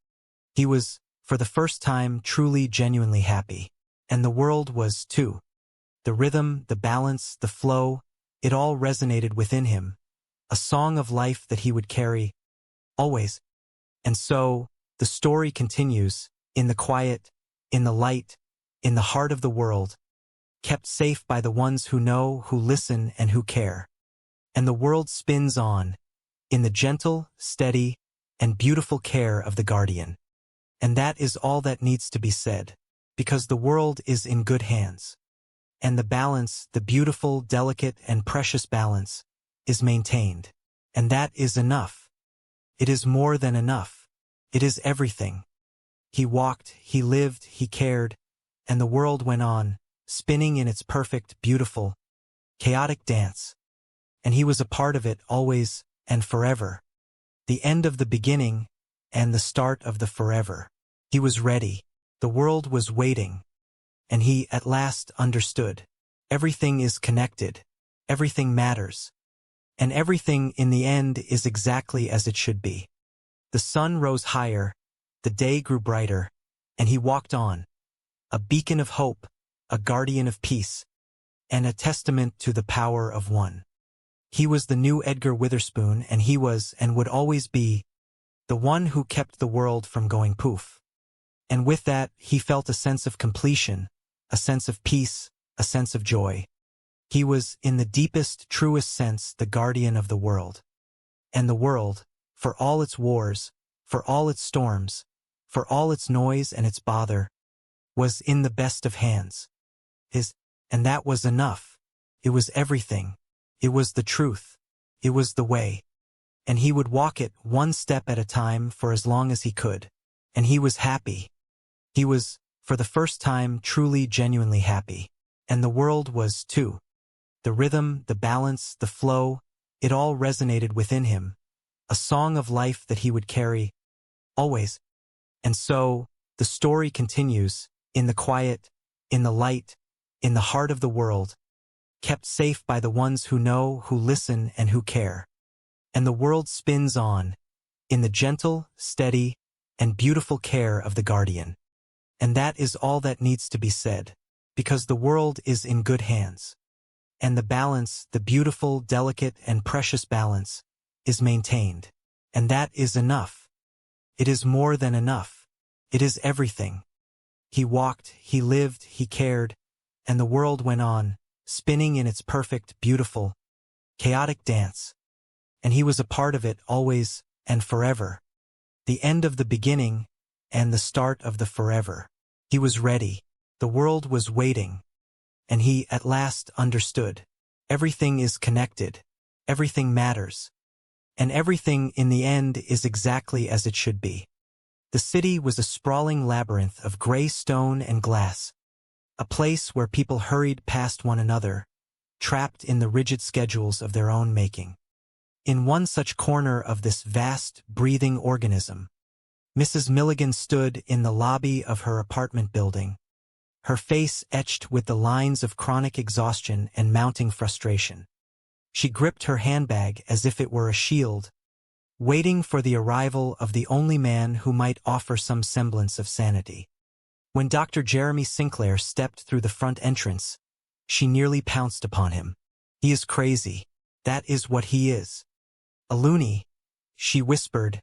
He was, for the first time, truly, genuinely happy. And the world was, too. The rhythm, the balance, the flow, it all resonated within him. A song of life that he would carry, always. And so, the story continues, in the quiet, in the light, in the heart of the world, kept safe by the ones who know, who listen, and who care. And the world spins on, in the gentle, steady, and beautiful care of the guardian. And that is all that needs to be said, because the world is in good hands. And the balance, the beautiful, delicate, and precious balance, is maintained. And that is enough. It is more than enough. It is everything. He walked, he lived, he cared, and the world went on, spinning in its perfect, beautiful, chaotic dance. And he was a part of it always and forever. The end of the beginning and the start of the forever. He was ready. The world was waiting. And he at last understood. Everything is connected. Everything matters. And everything in the end is exactly as it should be. The sun rose higher, the day grew brighter, and he walked on. A beacon of hope, a guardian of peace, and a testament to the power of one. He was the new Edgar Witherspoon, and he was, and would always be, the one who kept the world from going poof. And with that, he felt a sense of completion, a sense of peace, a sense of joy. He was, in the deepest, truest sense, the guardian of the world. And the world, for all its wars, for all its storms, for all its noise and its bother, was in the best of hands. And that was enough. It was everything. It was the truth. It was the way. And he would walk it one step at a time for as long as he could. And he was happy. He was, for the first time, truly, genuinely happy. And the world was, too. The rhythm, the balance, the flow, it all resonated within him. A song of life that he would carry, always. And so, the story continues, in the quiet, in the light, in the heart of the world, kept safe by the ones who know, who listen, and who care. And the world spins on, in the gentle, steady, and beautiful care of the guardian. And that is all that needs to be said, because the world is in good hands. And the balance, the beautiful, delicate, and precious balance, is maintained. And that is enough. It is more than enough. It is everything. He walked, he lived, he cared, and the world went on, spinning in its perfect, beautiful, chaotic dance. And he was a part of it always and forever. The end of the beginning and the start of the forever. He was ready. The world was waiting. And he at last understood. Everything is connected. Everything matters. And everything in the end is exactly as it should be. The city was a sprawling labyrinth of gray stone and glass. A place where people hurried past one another, trapped in the rigid schedules of their own making. In one such corner of this vast, breathing organism, Mrs. Milligan stood in the lobby of her apartment building, her face etched with the lines of chronic exhaustion and mounting frustration. She gripped her handbag as if it were a shield, waiting for the arrival of the only man who might offer some semblance of sanity. When Dr. Jeremy Sinclair stepped through the front entrance, she nearly pounced upon him. He is crazy. That is what he is. A loony, she whispered,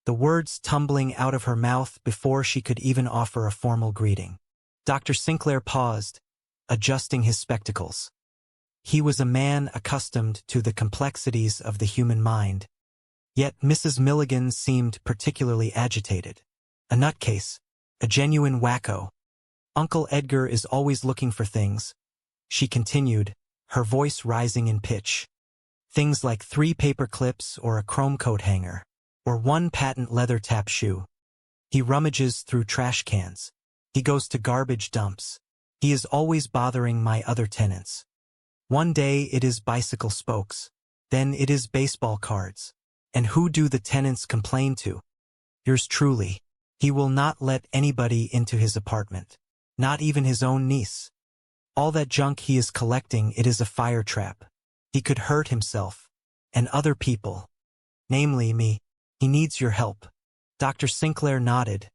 the words tumbling out of her mouth before she could even offer a formal greeting. Dr. Sinclair paused, adjusting his spectacles. He was a man accustomed to the complexities of the human mind. Yet Mrs. Milligan seemed particularly agitated. A nutcase. A genuine wacko. Uncle Edgar is always looking for things, she continued, her voice rising in pitch. Things like 3 paper clips or a chrome coat hanger, or 1 patent leather tap shoe. He rummages through trash cans. He goes to garbage dumps. He is always bothering my other tenants. One day it is bicycle spokes. Then it is baseball cards. And who do the tenants complain to? Yours truly. He will not let anybody into his apartment. Not even his own niece. All that junk he is collecting, it is a fire trap. He could hurt himself. And other people. Namely me. He needs your help. Dr. Sinclair nodded,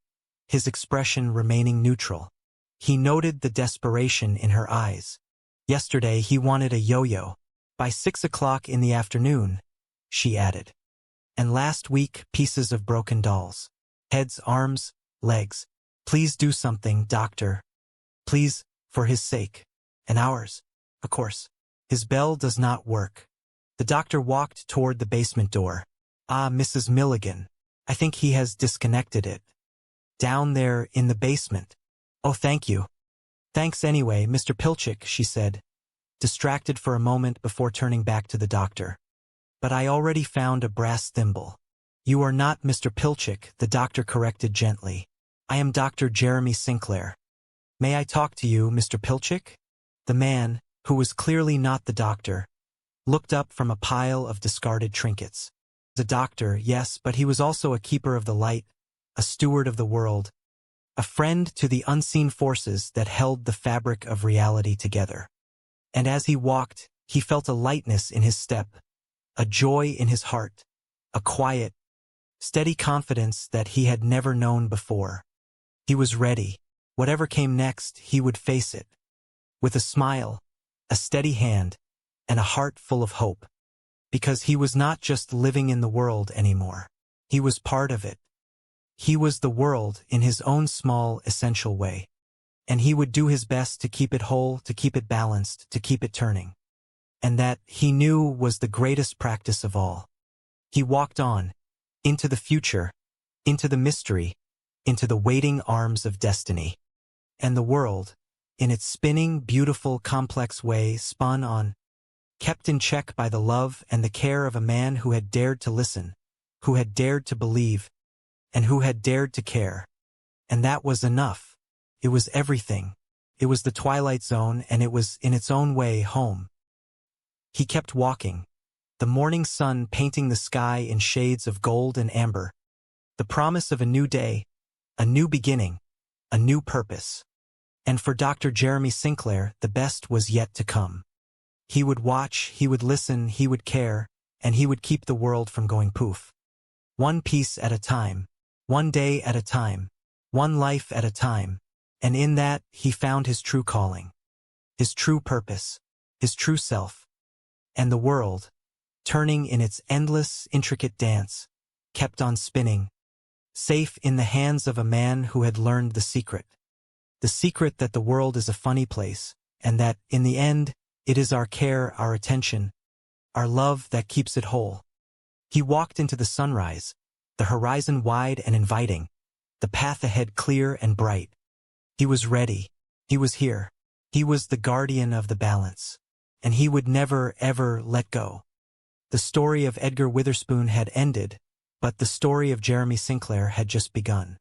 his expression remaining neutral. He noted the desperation in her eyes. Yesterday he wanted a yo-yo. By 6 o'clock in the afternoon, she added. And last week, pieces of broken dolls. Heads, arms, legs. Please do something, doctor. Please, for his sake. And ours, of course. His bell does not work. The doctor walked toward the basement door. Ah, Mrs. Milligan. I think he has disconnected it. Down there in the basement. Oh, thank you. Thanks anyway, Mr. Pilchick, she said, distracted for a moment before turning back to the doctor. But I already found a brass thimble. You are not Mr. Pilchick, the doctor corrected gently. I am Dr. Jeremy Sinclair. May I talk to you, Mr. Pilchick? The man, who was clearly not the doctor, looked up from a pile of discarded trinkets. A doctor, yes, but he was also a keeper of the light, a steward of the world, a friend to the unseen forces that held the fabric of reality together. And as he walked, he felt a lightness in his step, a joy in his heart, a quiet, steady confidence that he had never known before. He was ready. Whatever came next, he would face it. With a smile, a steady hand, and a heart full of hope. Because he was not just living in the world anymore. He was part of it. He was the world in his own small, essential way. And he would do his best to keep it whole, to keep it balanced, to keep it turning. And that, he knew, was the greatest practice of all. He walked on, into the future, into the mystery, into the waiting arms of destiny. And the world, in its spinning, beautiful, complex way, spun on, kept in check by the love and the care of a man who had dared to listen, who had dared to believe, and who had dared to care. And that was enough. It was everything. It was the Twilight Zone, and it was, in its own way, home. He kept walking, the morning sun painting the sky in shades of gold and amber, the promise of a new day, a new beginning, a new purpose. And for Dr. Jeremy Sinclair, the best was yet to come. He would watch, he would listen, he would care, and he would keep the world from going poof. One piece at a time, one day at a time, one life at a time, and in that he found his true calling, his true purpose, his true self. And the world, turning in its endless, intricate dance, kept on spinning, safe in the hands of a man who had learned the secret that the world is a funny place, and that, in the end, it is our care, our attention, our love that keeps it whole. He walked into the sunrise, the horizon wide and inviting, the path ahead clear and bright. He was ready. He was here. He was the guardian of the balance. And he would never, ever let go. The story of Edgar Witherspoon had ended, but the story of Jeremy Sinclair had just begun.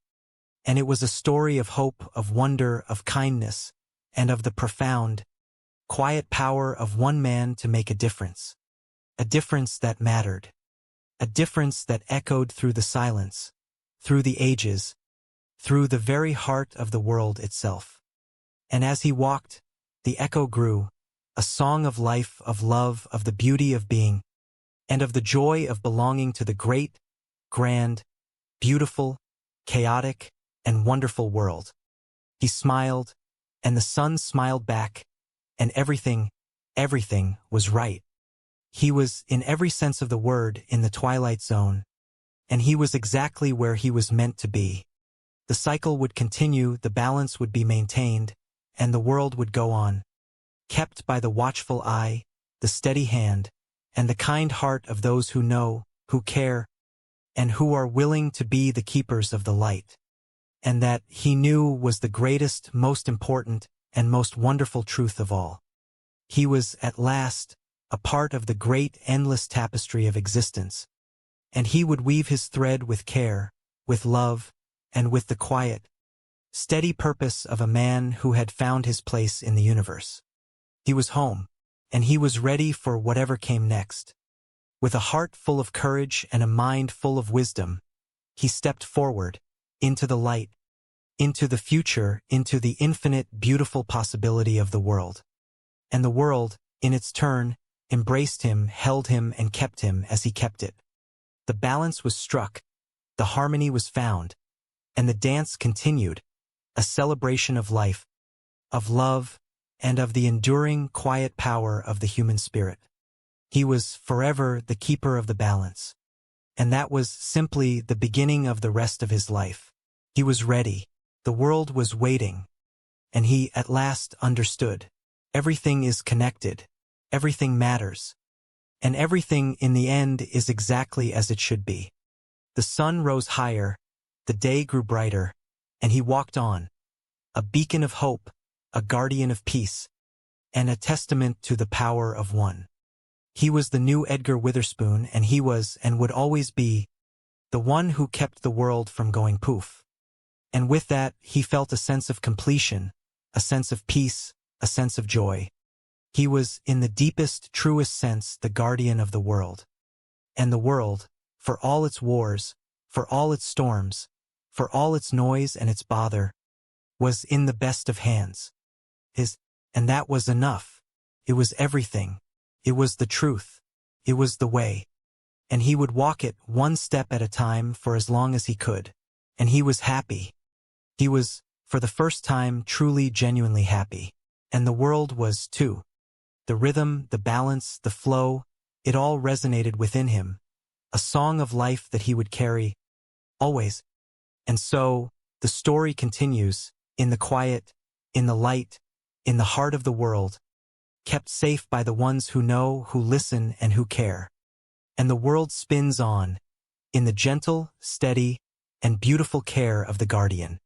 And it was a story of hope, of wonder, of kindness, and of the profound, quiet power of one man to make a difference that mattered, a difference that echoed through the silence, through the ages, through the very heart of the world itself. And as he walked, the echo grew, a song of life, of love, of the beauty of being, and of the joy of belonging to the great, grand, beautiful, chaotic, and wonderful world. He smiled, and the sun smiled back, and everything was right. He was, in every sense of the word, in the Twilight Zone, and he was exactly where he was meant to be. The cycle would continue, the balance would be maintained, and the world would go on, kept by the watchful eye, the steady hand, and the kind heart of those who know, who care, and who are willing to be the keepers of the light. And that, he knew, was the greatest, most important, and most wonderful truth of all. He was, at last, a part of the great, endless tapestry of existence, and he would weave his thread with care, with love, and with the quiet, steady purpose of a man who had found his place in the universe. He was home, and he was ready for whatever came next. With a heart full of courage and a mind full of wisdom, he stepped forward, into the light, into the future, into the infinite, beautiful possibility of the world. And the world, in its turn, embraced him, held him, and kept him as he kept it. The balance was struck, the harmony was found, and the dance continued, a celebration of life, of love, and of the enduring, quiet power of the human spirit. He was forever the keeper of the balance. And that was simply the beginning of the rest of his life. He was ready. The world was waiting. And he at last understood. Everything is connected. Everything matters. And everything in the end is exactly as it should be. The sun rose higher, the day grew brighter, and he walked on, a beacon of hope, a guardian of peace, and a testament to the power of one. He was the new Edgar Witherspoon, and he was, and would always be, the one who kept the world from going poof. And with that, he felt a sense of completion, a sense of peace, a sense of joy. He was, in the deepest, truest sense, the guardian of the world. And the world, for all its wars, for all its storms, for all its noise and its bother, was in the best of hands. And that was enough. It was everything. It was the truth. It was the way. And he would walk it one step at a time for as long as he could. And he was happy. He was, for the first time, truly, genuinely happy. And the world was, too. The rhythm, the balance, the flow, it all resonated within him. A song of life that he would carry, always. And so, the story continues, in the quiet, in the light, in the heart of the world, kept safe by the ones who know, who listen, and who care. And the world spins on, in the gentle, steady, and beautiful care of the guardian.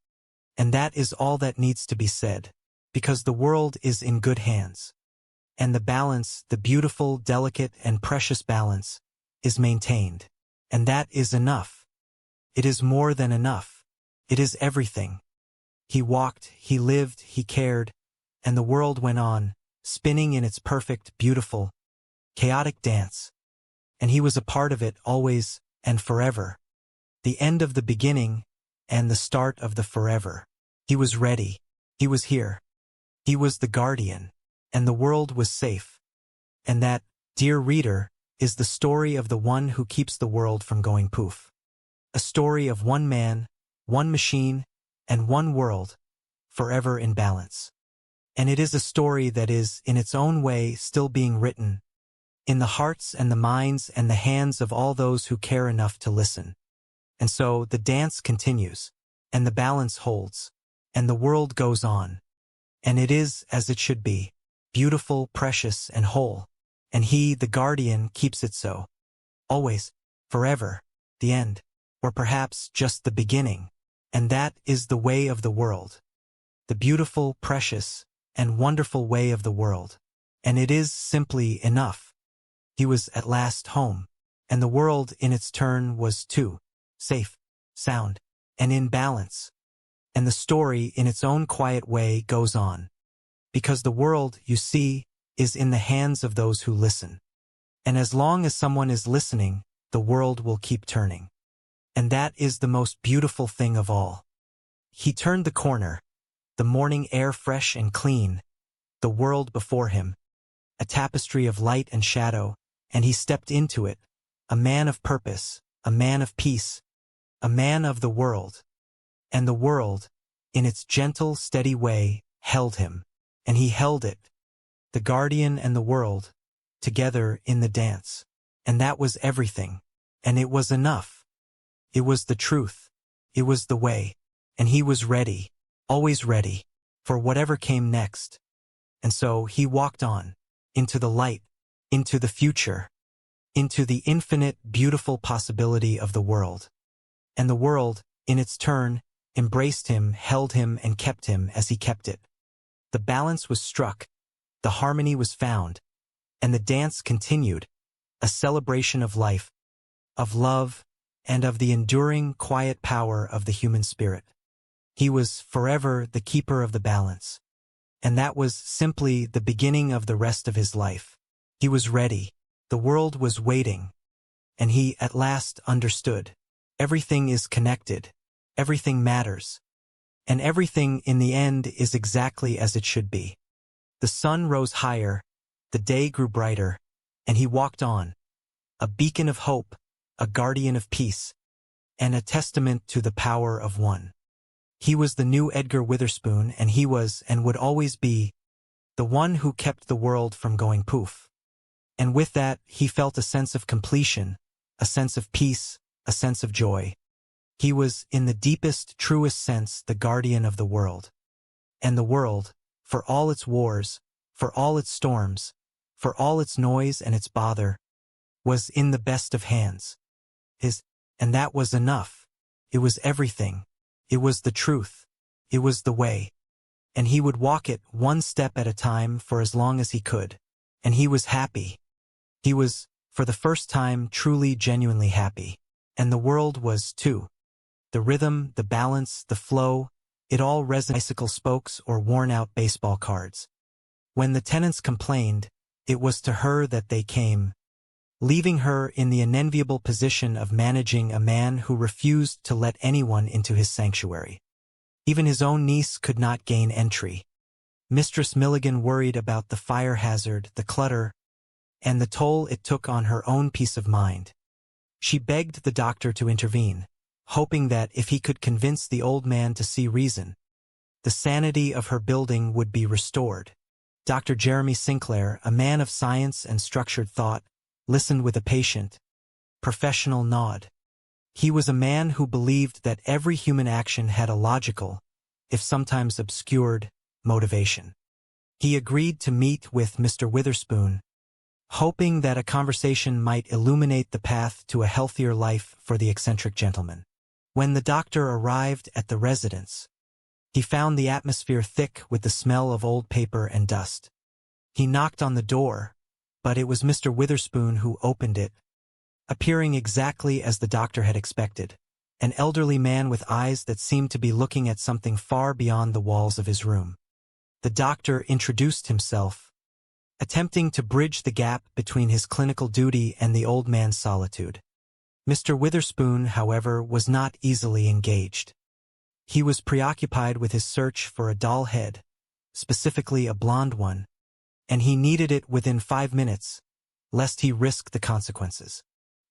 And that is all that needs to be said, because the world is in good hands. And the balance, the beautiful, delicate, and precious balance, is maintained. And that is enough. It is more than enough. It is everything. He walked, he lived, he cared, and the world went on, spinning in its perfect, beautiful, chaotic dance. And he was a part of it always and forever. The end of the beginning and the start of the forever. He was ready. He was here. He was the guardian, and the world was safe. And that, dear reader, is the story of the one who keeps the world from going poof. A story of one man, one machine, and one world, forever in balance. And it is a story that is, in its own way, still being written, in the hearts and the minds and the hands of all those who care enough to listen. And so the dance continues, and the balance holds, and the world goes on. And it is as it should be, beautiful, precious, and whole. And he, the guardian, keeps it so. Always, forever, the end, or perhaps just the beginning. And that is the way of the world. The beautiful, precious, and wonderful way of the world. And it is simply enough. He was at last home, and the world in its turn was too, safe, sound, and in balance. And the story in its own quiet way goes on. Because the world, you see, is in the hands of those who listen. And as long as someone is listening, the world will keep turning. And that is the most beautiful thing of all. He turned the corner, the morning air fresh and clean, the world before him, a tapestry of light and shadow, and he stepped into it, a man of purpose, a man of peace, a man of the world. And the world, in its gentle, steady way, held him, and he held it, the guardian and the world, together in the dance. And that was everything, and it was enough. It was the truth, it was the way, and he was ready, always ready, for whatever came next. And so he walked on, into the light, into the future, into the infinite, beautiful possibility of the world. And the world, in its turn, embraced him, held him, and kept him as he kept it. The balance was struck, the harmony was found, and the dance continued, a celebration of life, of love, and of the enduring, quiet power of the human spirit. He was forever the keeper of the balance. And that was simply the beginning of the rest of his life. He was ready. The world was waiting. And he at last understood. Everything is connected. Everything matters. And everything in the end is exactly as it should be. The sun rose higher, the day grew brighter, and he walked on, a beacon of hope, a guardian of peace, and a testament to the power of one. He was the new Edgar Witherspoon, and he was, and would always be, the one who kept the world from going poof. And with that, he felt a sense of completion, a sense of peace, a sense of joy. He was, in the deepest, truest sense, the guardian of the world. And the world, for all its wars, for all its storms, for all its noise and its bother, was in the best of hands. And that was enough. It was everything. It was the truth. It was the way. And he would walk it one step at a time for as long as he could. And he was happy. He was, for the first time, truly, genuinely happy. And the world was, too. The rhythm, the balance, the flow, it all resonated. Bicycle spokes or worn-out baseball cards. When the tenants complained, it was to her that they came, leaving her in the unenviable position of managing a man who refused to let anyone into his sanctuary. Even his own niece could not gain entry. Mistress Milligan worried about the fire hazard, the clutter, and the toll it took on her own peace of mind. She begged the doctor to intervene, hoping that if he could convince the old man to see reason, the sanity of her building would be restored. Dr. Jeremy Sinclair, a man of science and structured thought, listened with a patient, professional nod. He was a man who believed that every human action had a logical, if sometimes obscured, motivation. He agreed to meet with Mr. Witherspoon, hoping that a conversation might illuminate the path to a healthier life for the eccentric gentleman. When the doctor arrived at the residence, he found the atmosphere thick with the smell of old paper and dust. He knocked on the door, but it was Mr. Witherspoon who opened it, appearing exactly as the doctor had expected, an elderly man with eyes that seemed to be looking at something far beyond the walls of his room. The doctor introduced himself, attempting to bridge the gap between his clinical duty and the old man's solitude. Mr. Witherspoon, however, was not easily engaged. He was preoccupied with his search for a doll head, specifically a blonde one, and he needed it within 5 minutes, lest he risk the consequences.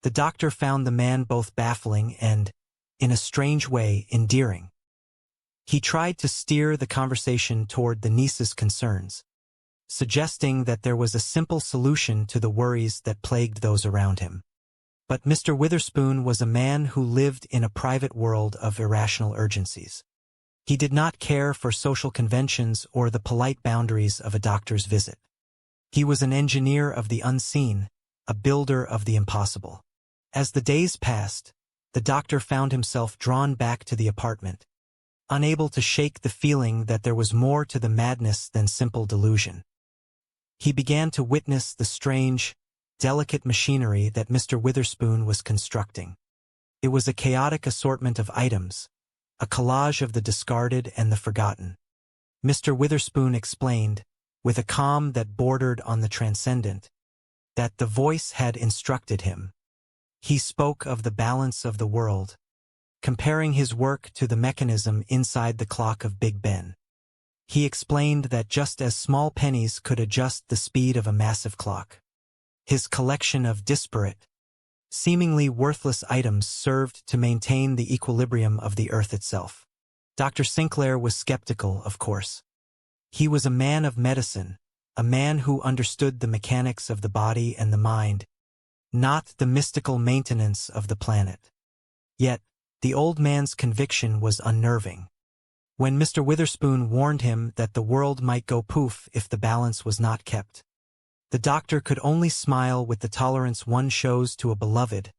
The doctor found the man both baffling and, in a strange way, endearing. He tried to steer the conversation toward the niece's concerns, suggesting that there was a simple solution to the worries that plagued those around him. But Mr. Witherspoon was a man who lived in a private world of irrational urgencies. He did not care for social conventions or the polite boundaries of a doctor's visit. He was an engineer of the unseen, a builder of the impossible. As the days passed, the doctor found himself drawn back to the apartment, unable to shake the feeling that there was more to the madness than simple delusion. He began to witness the strange, delicate machinery that Mr. Witherspoon was constructing. It was a chaotic assortment of items, a collage of the discarded and the forgotten. Mr. Witherspoon explained, with a calm that bordered on the transcendent, that the voice had instructed him. He spoke of the balance of the world, comparing his work to the mechanism inside the clock of Big Ben. He explained that just as small pennies could adjust the speed of a massive clock, his collection of disparate, seemingly worthless items served to maintain the equilibrium of the earth itself. Dr. Sinclair was skeptical, of course. He was a man of medicine, a man who understood the mechanics of the body and the mind, not the mystical maintenance of the planet. Yet, the old man's conviction was unnerving. When Mr. Witherspoon warned him that the world might go poof if the balance was not kept, the doctor could only smile with the tolerance one shows to a beloved,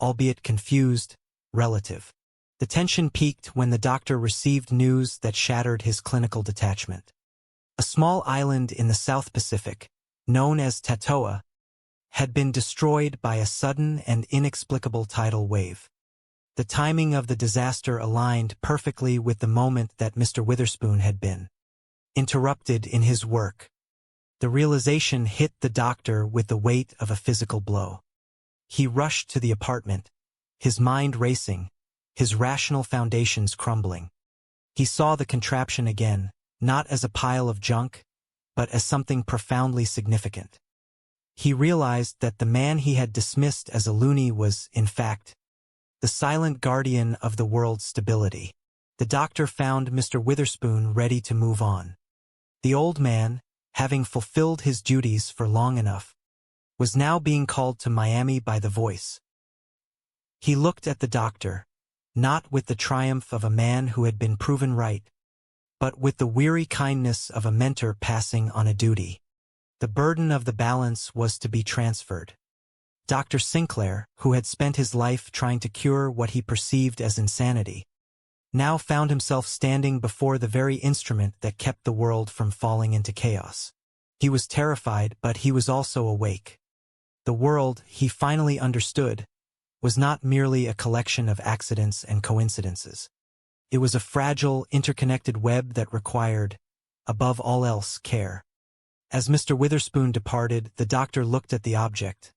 albeit confused, relative. The tension peaked when the doctor received news that shattered his clinical detachment. A small island in the South Pacific, known as Tatoa, had been destroyed by a sudden and inexplicable tidal wave. The timing of the disaster aligned perfectly with the moment that Mr. Witherspoon had been interrupted in his work. The realization hit the doctor with the weight of a physical blow. He rushed to the apartment, his mind racing, his rational foundations crumbling. He saw the contraption again, not as a pile of junk, but as something profoundly significant. He realized that the man he had dismissed as a loony was, in fact, the silent guardian of the world's stability. The doctor found Mr. Witherspoon ready to move on. The old man, having fulfilled his duties for long enough, was now being called to Miami by the voice. He looked at the doctor, not with the triumph of a man who had been proven right, but with the weary kindness of a mentor passing on a duty. The burden of the balance was to be transferred. Dr. Sinclair, who had spent his life trying to cure what he perceived as insanity, now found himself standing before the very instrument that kept the world from falling into chaos. He was terrified, but he was also awake. The world, he finally understood, was not merely a collection of accidents and coincidences. It was a fragile, interconnected web that required, above all else, care. As Mr. Witherspoon departed, the doctor looked at the object,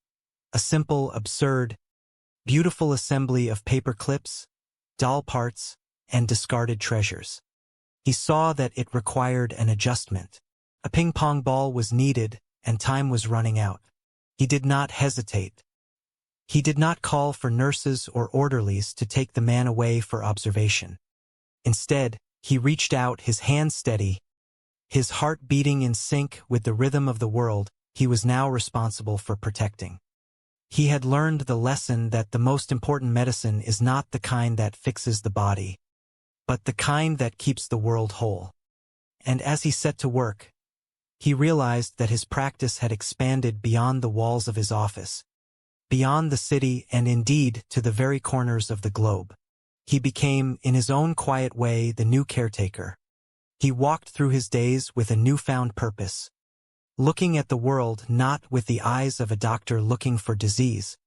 A simple, absurd, beautiful assembly of paper clips, doll parts, and discarded treasures. He saw that it required an adjustment. A ping-pong ball was needed, and time was running out. He did not hesitate. He did not call for nurses or orderlies to take the man away for observation. Instead, he reached out, his hand steady, his heart beating in sync with the rhythm of the world he was now responsible for protecting. He had learned the lesson that the most important medicine is not the kind that fixes the body, but the kind that keeps the world whole. And as he set to work, he realized that his practice had expanded beyond the walls of his office, beyond the city, and indeed to the very corners of the globe. He became, in his own quiet way, the new caretaker. He walked through his days with a newfound purpose, looking at the world not with the eyes of a doctor looking for disease,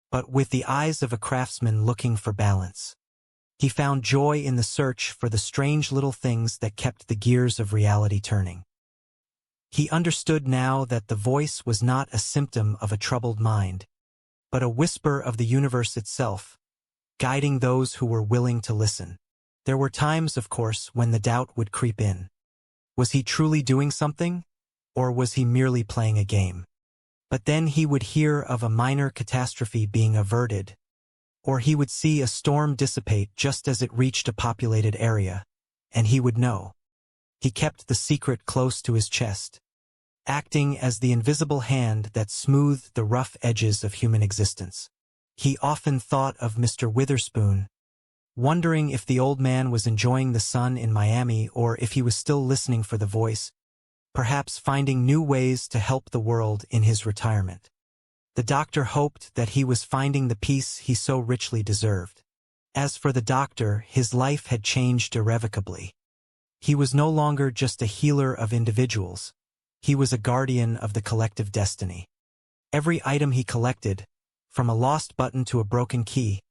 but with the eyes of a craftsman looking for balance. He found joy in the search for the strange little things that kept the gears of reality turning. He understood now that the voice was not a symptom of a troubled mind, but a whisper of the universe itself, guiding those who were willing to listen. There were times, of course, when the doubt would creep in. Was he truly doing something, or was he merely playing a game? But then he would hear of a minor catastrophe being averted, or he would see a storm dissipate just as it reached a populated area, and he would know. He kept the secret close to his chest, acting as the invisible hand that smoothed the rough edges of human existence. He often thought of Mr. Witherspoon, wondering if the old man was enjoying the sun in Miami or if he was still listening for the voice, perhaps finding new ways to help the world in his retirement. The doctor hoped that he was finding the peace he so richly deserved. As for the doctor, his life had changed irrevocably. He was no longer just a healer of individuals. He was a guardian of the collective destiny. Every item he collected, from a lost button to a broken key,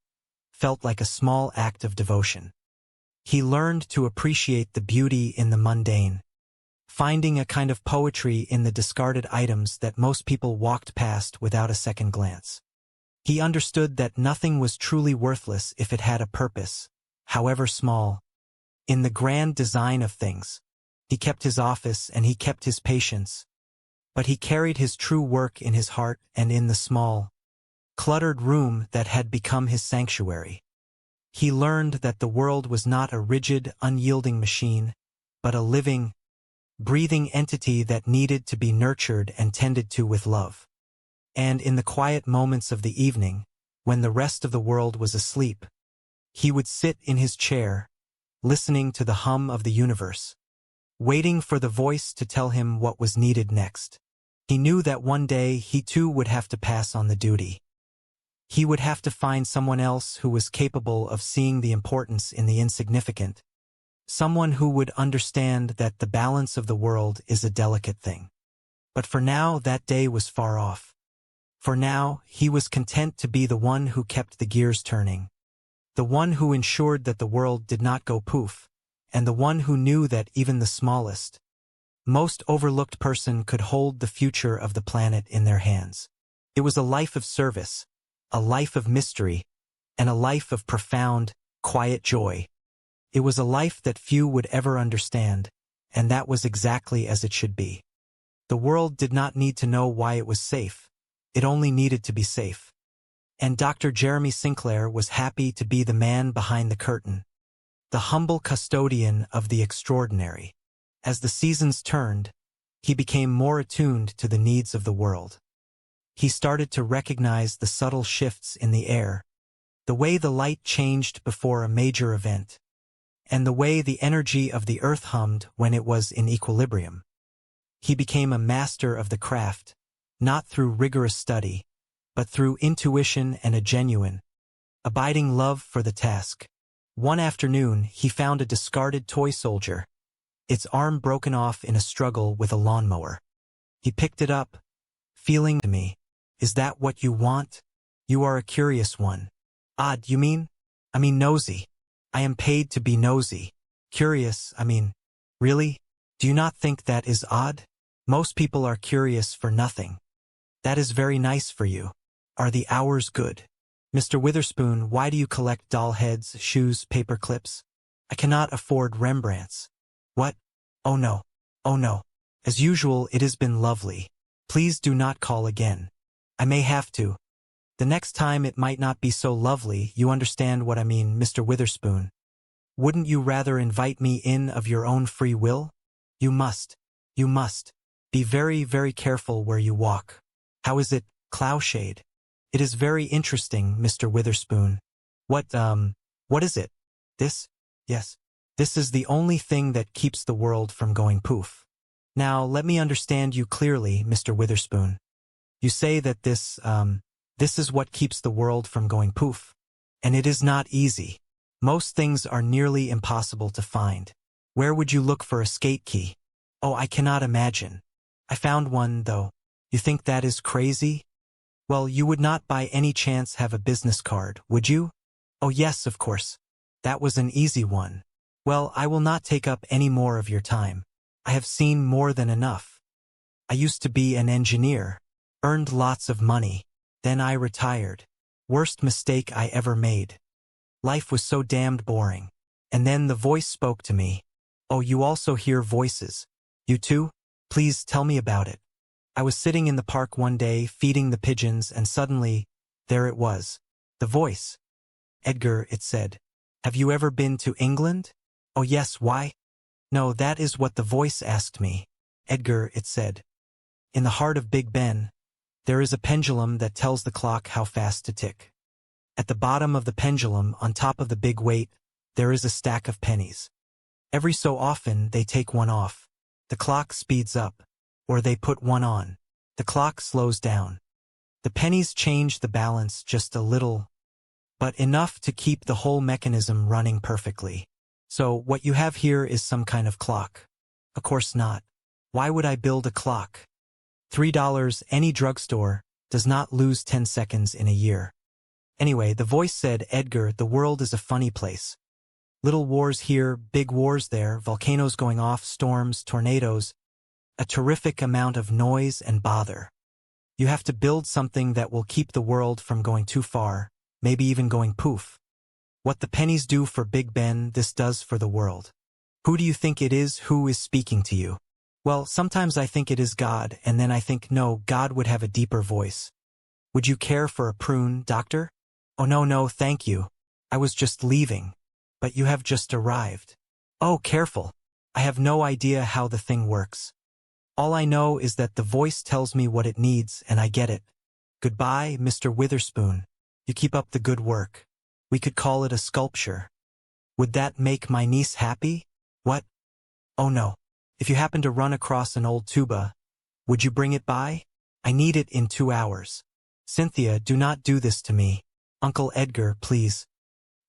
felt like a small act of devotion. He learned to appreciate the beauty in the mundane, finding a kind of poetry in the discarded items that most people walked past without a second glance. He understood that nothing was truly worthless if it had a purpose, however small. In the grand design of things, he kept his office and he kept his patience, but he carried his true work in his heart and in the small, cluttered room that had become his sanctuary. He learned that the world was not a rigid, unyielding machine, but a living, breathing entity that needed to be nurtured and tended to with love. And in the quiet moments of the evening, when the rest of the world was asleep, he would sit in his chair, listening to the hum of the universe, waiting for the voice to tell him what was needed next. He knew that one day he too would have to pass on the duty. He would have to find someone else who was capable of seeing the importance in the insignificant, someone who would understand that the balance of the world is a delicate thing. But for now, that day was far off. For now, he was content to be the one who kept the gears turning, the one who ensured that the world did not go poof, and the one who knew that even the smallest, most overlooked person could hold the future of the planet in their hands. It was a life of service, a life of mystery, and a life of profound, quiet joy. It was a life that few would ever understand, and that was exactly as it should be. The world did not need to know why it was safe. It only needed to be safe. And Dr. Jeremy Sinclair was happy to be the man behind the curtain, the humble custodian of the extraordinary. As the seasons turned, he became more attuned to the needs of the world. He started to recognize the subtle shifts in the air, the way the light changed before a major event, and the way the energy of the earth hummed when it was in equilibrium. He became a master of the craft, not through rigorous study, but through intuition and a genuine, abiding love for the task. One afternoon, he found a discarded toy soldier, its arm broken off in a struggle with a lawnmower. He picked it up, feeling to me, "Is that what you want? You are a curious one." "Odd, you mean? I mean nosy. I am paid to be nosy. Curious, I mean, really? Do you not think that is odd? Most people are curious for nothing." "That is very nice for you. Are the hours good? Mr. Witherspoon, why do you collect doll heads, shoes, paper clips? I cannot afford Rembrandts. What? Oh no. Oh no. As usual, it has been lovely. Please do not call again. I may have to. The next time it might not be so lovely, you understand what I mean, Mr. Witherspoon. Wouldn't you rather invite me in of your own free will? You must. You must. Be very, very careful where you walk. How is it, Cloudshade? It is very interesting, Mr. Witherspoon. What is it? This? Yes. This is the only thing that keeps the world from going poof. Now, let me understand you clearly, Mr. Witherspoon. You say that this is what keeps the world from going poof. And it is not easy. Most things are nearly impossible to find. Where would you look for a skate key? Oh, I cannot imagine. I found one, though. You think that is crazy? Well, you would not by any chance have a business card, would you? Oh yes, of course. That was an easy one. Well, I will not take up any more of your time. I have seen more than enough. I used to be an engineer. Earned lots of money. Then I retired. Worst mistake I ever made. Life was so damned boring. And then the voice spoke to me. Oh, you also hear voices. You too? Please tell me about it. I was sitting in the park one day, feeding the pigeons, and suddenly, there it was. The voice. Edgar, it said. Have you ever been to England? Oh yes, why? No, that is what the voice asked me. Edgar, it said. In the heart of Big Ben, there is a pendulum that tells the clock how fast to tick. At the bottom of the pendulum, on top of the big weight, there is a stack of pennies. Every so often, they take one off. The clock speeds up. Or they put one on. The clock slows down. The pennies change the balance just a little, but enough to keep the whole mechanism running perfectly. So what you have here is some kind of clock. Of course not. Why would I build a clock? $3, any drugstore, does not lose 10 seconds in a year. Anyway, the voice said, Edgar, the world is a funny place. Little wars here, big wars there, volcanoes going off, storms, tornadoes, a terrific amount of noise and bother. You have to build something that will keep the world from going too far, maybe even going poof. What the pennies do for Big Ben, this does for the world. Who do you think it is who is speaking to you? Well, sometimes I think it is God, and then I think, no, God would have a deeper voice. Would you care for a prune, doctor? Oh no, thank you. I was just leaving. But you have just arrived. Oh, careful. I have no idea how the thing works. All I know is that the voice tells me what it needs, and I get it. Goodbye, Mr. Witherspoon. You keep up the good work. We could call it a sculpture. Would that make my niece happy? What? Oh no. If you happen to run across an old tuba, would you bring it by? I need it in 2 hours. Cynthia, do not do this to me. Uncle Edgar, please.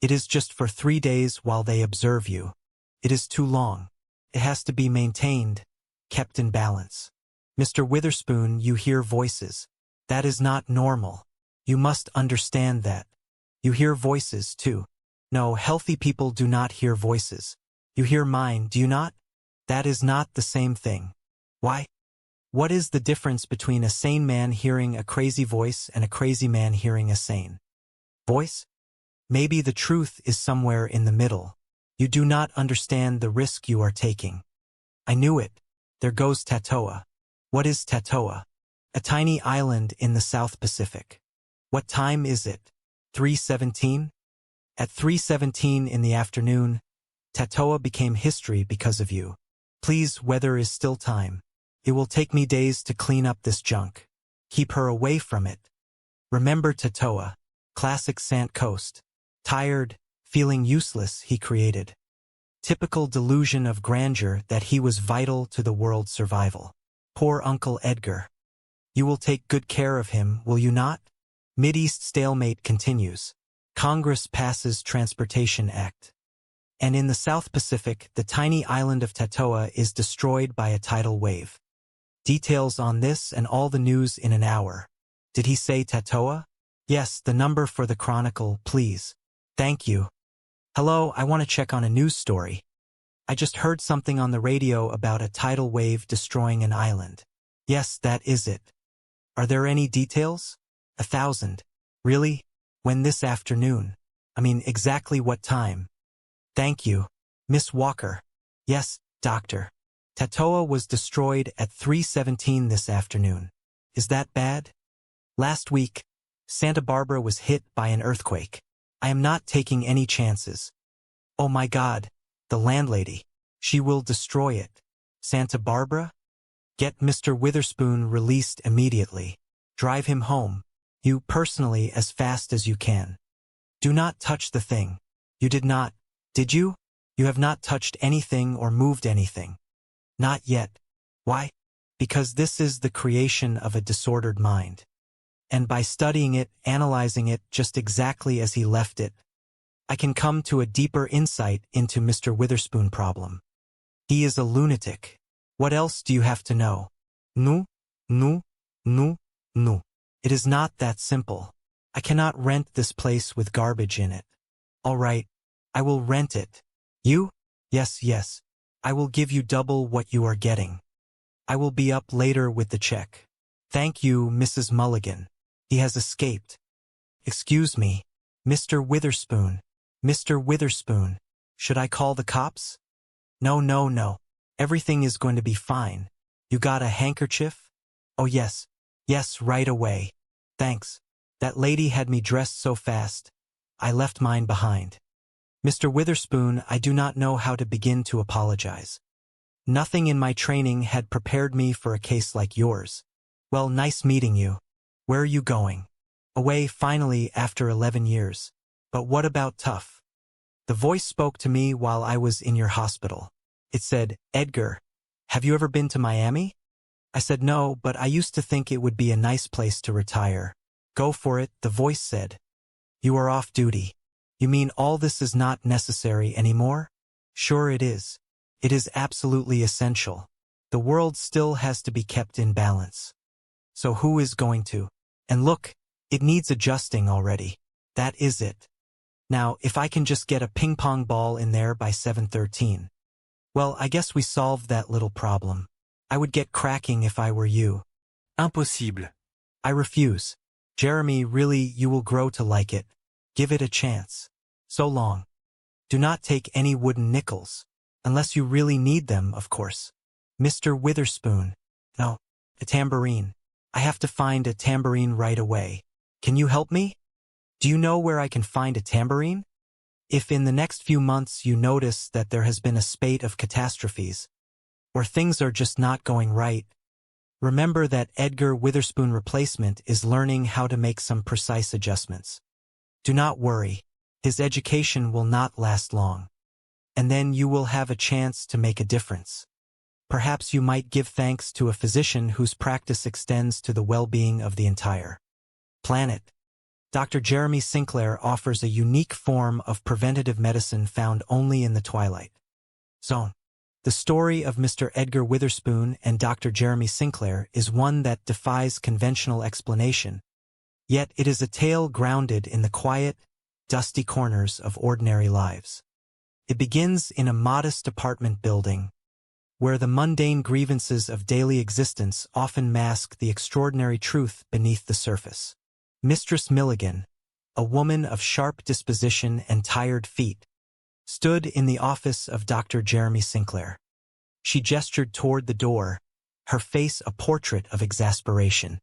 It is just for 3 days while they observe you. It is too long. It has to be maintained, kept in balance. Mr. Witherspoon, you hear voices. That is not normal. You must understand that. You hear voices, too. No, healthy people do not hear voices. You hear mine, do you not? That is not the same thing. Why? What is the difference between a sane man hearing a crazy voice and a crazy man hearing a sane voice? Maybe the truth is somewhere in the middle. You do not understand the risk you are taking. I knew it. There goes Tatoa. What is Tatoa? A tiny island in the South Pacific. What time is it? 3:17? At 3:17 in the afternoon, Tatoa became history because of you. Please, weather is still time. It will take me days to clean up this junk. Keep her away from it. Remember Tatoa, classic Sant Coast. Tired, feeling useless, he created. Typical delusion of grandeur that he was vital to the world's survival. Poor Uncle Edgar. You will take good care of him, will you not? Mideast stalemate continues. Congress passes Transportation Act. And in the South Pacific, the tiny island of Tatoa is destroyed by a tidal wave. Details on this and all the news in an hour. Did he say Tatoa? Yes, the number for the Chronicle, please. Thank you. Hello, I want to check on a news story. I just heard something on the radio about a tidal wave destroying an island. Yes, that is it. Are there any details? 1,000. Really? When this afternoon? I mean, exactly what time? Thank you. Miss Walker. Yes, doctor. Tatoa was destroyed at 3:17 this afternoon. Is that bad? Last week, Santa Barbara was hit by an earthquake. I am not taking any chances. Oh my God, the landlady. She will destroy it. Santa Barbara? Get Mr. Witherspoon released immediately. Drive him home. You personally as fast as you can. Do not touch the thing. You did not, did you? You have not touched anything or moved anything. Not yet. Why? Because this is the creation of a disordered mind. And by studying it, analyzing it just exactly as he left it, I can come to a deeper insight into Mr. Witherspoon problem. He is a lunatic. What else do you have to know? No. It is not that simple. I cannot rent this place with garbage in it. All right, I will rent it. You? Yes. I will give you double what you are getting. I will be up later with the check. Thank you, Mrs. Mulligan. He has escaped. Excuse me, Mr. Witherspoon. Mr. Witherspoon. Should I call the cops? No. Everything is going to be fine. You got a handkerchief? Oh, yes, right away. Thanks. That lady had me dressed so fast. I left mine behind. Mr. Witherspoon, I do not know how to begin to apologize. Nothing in my training had prepared me for a case like yours. Well, nice meeting you. Where are you going? Away, finally, after 11 years. But what about tough? The voice spoke to me while I was in your hospital. It said, Edgar, have you ever been to Miami? I said no, but I used to think it would be a nice place to retire. Go for it, the voice said. You are off duty. You mean all this is not necessary anymore? Sure it is. It is absolutely essential. The world still has to be kept in balance. So who is going to? And look, it needs adjusting already. That is it. Now, if I can just get a ping-pong ball in there by 7:13. Well, I guess we solved that little problem. I would get cracking if I were you. Impossible. I refuse. Jeremy, really, you will grow to like it. Give it a chance. So long. Do not take any wooden nickels. Unless you really need them, of course. Mr. Witherspoon. No, a tambourine. I have to find a tambourine right away. Can you help me? Do you know where I can find a tambourine? If in the next few months you notice that there has been a spate of catastrophes, or things are just not going right, remember that Edgar Witherspoon replacement is learning how to make some precise adjustments. Do not worry. His education will not last long. And then you will have a chance to make a difference. Perhaps you might give thanks to a physician whose practice extends to the well-being of the entire planet. Dr. Jeremy Sinclair offers a unique form of preventative medicine found only in the Twilight Zone. The story of Mr. Edgar Witherspoon and Dr. Jeremy Sinclair is one that defies conventional explanation, yet it is a tale grounded in the quiet, dusty corners of ordinary lives. It begins in a modest apartment building, where the mundane grievances of daily existence often mask the extraordinary truth beneath the surface. Mistress Milligan, a woman of sharp disposition and tired feet, stood in the office of Dr. Jeremy Sinclair. She gestured toward the door, her face a portrait of exasperation.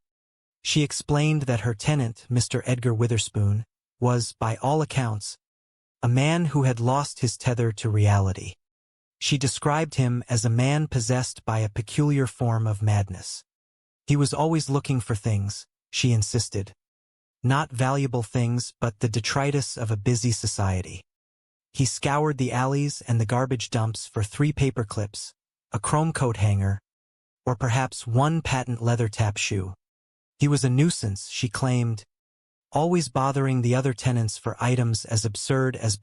She explained that her tenant, Mr. Edgar Witherspoon, was, by all accounts, a man who had lost his tether to reality. She described him as a man possessed by a peculiar form of madness. He was always looking for things, she insisted. Not valuable things, but the detritus of a busy society. He scoured the alleys and the garbage dumps for 3 paper clips, a chrome coat hanger, or perhaps 1 patent leather tap shoe. He was a nuisance, she claimed, always bothering the other tenants for items as absurd as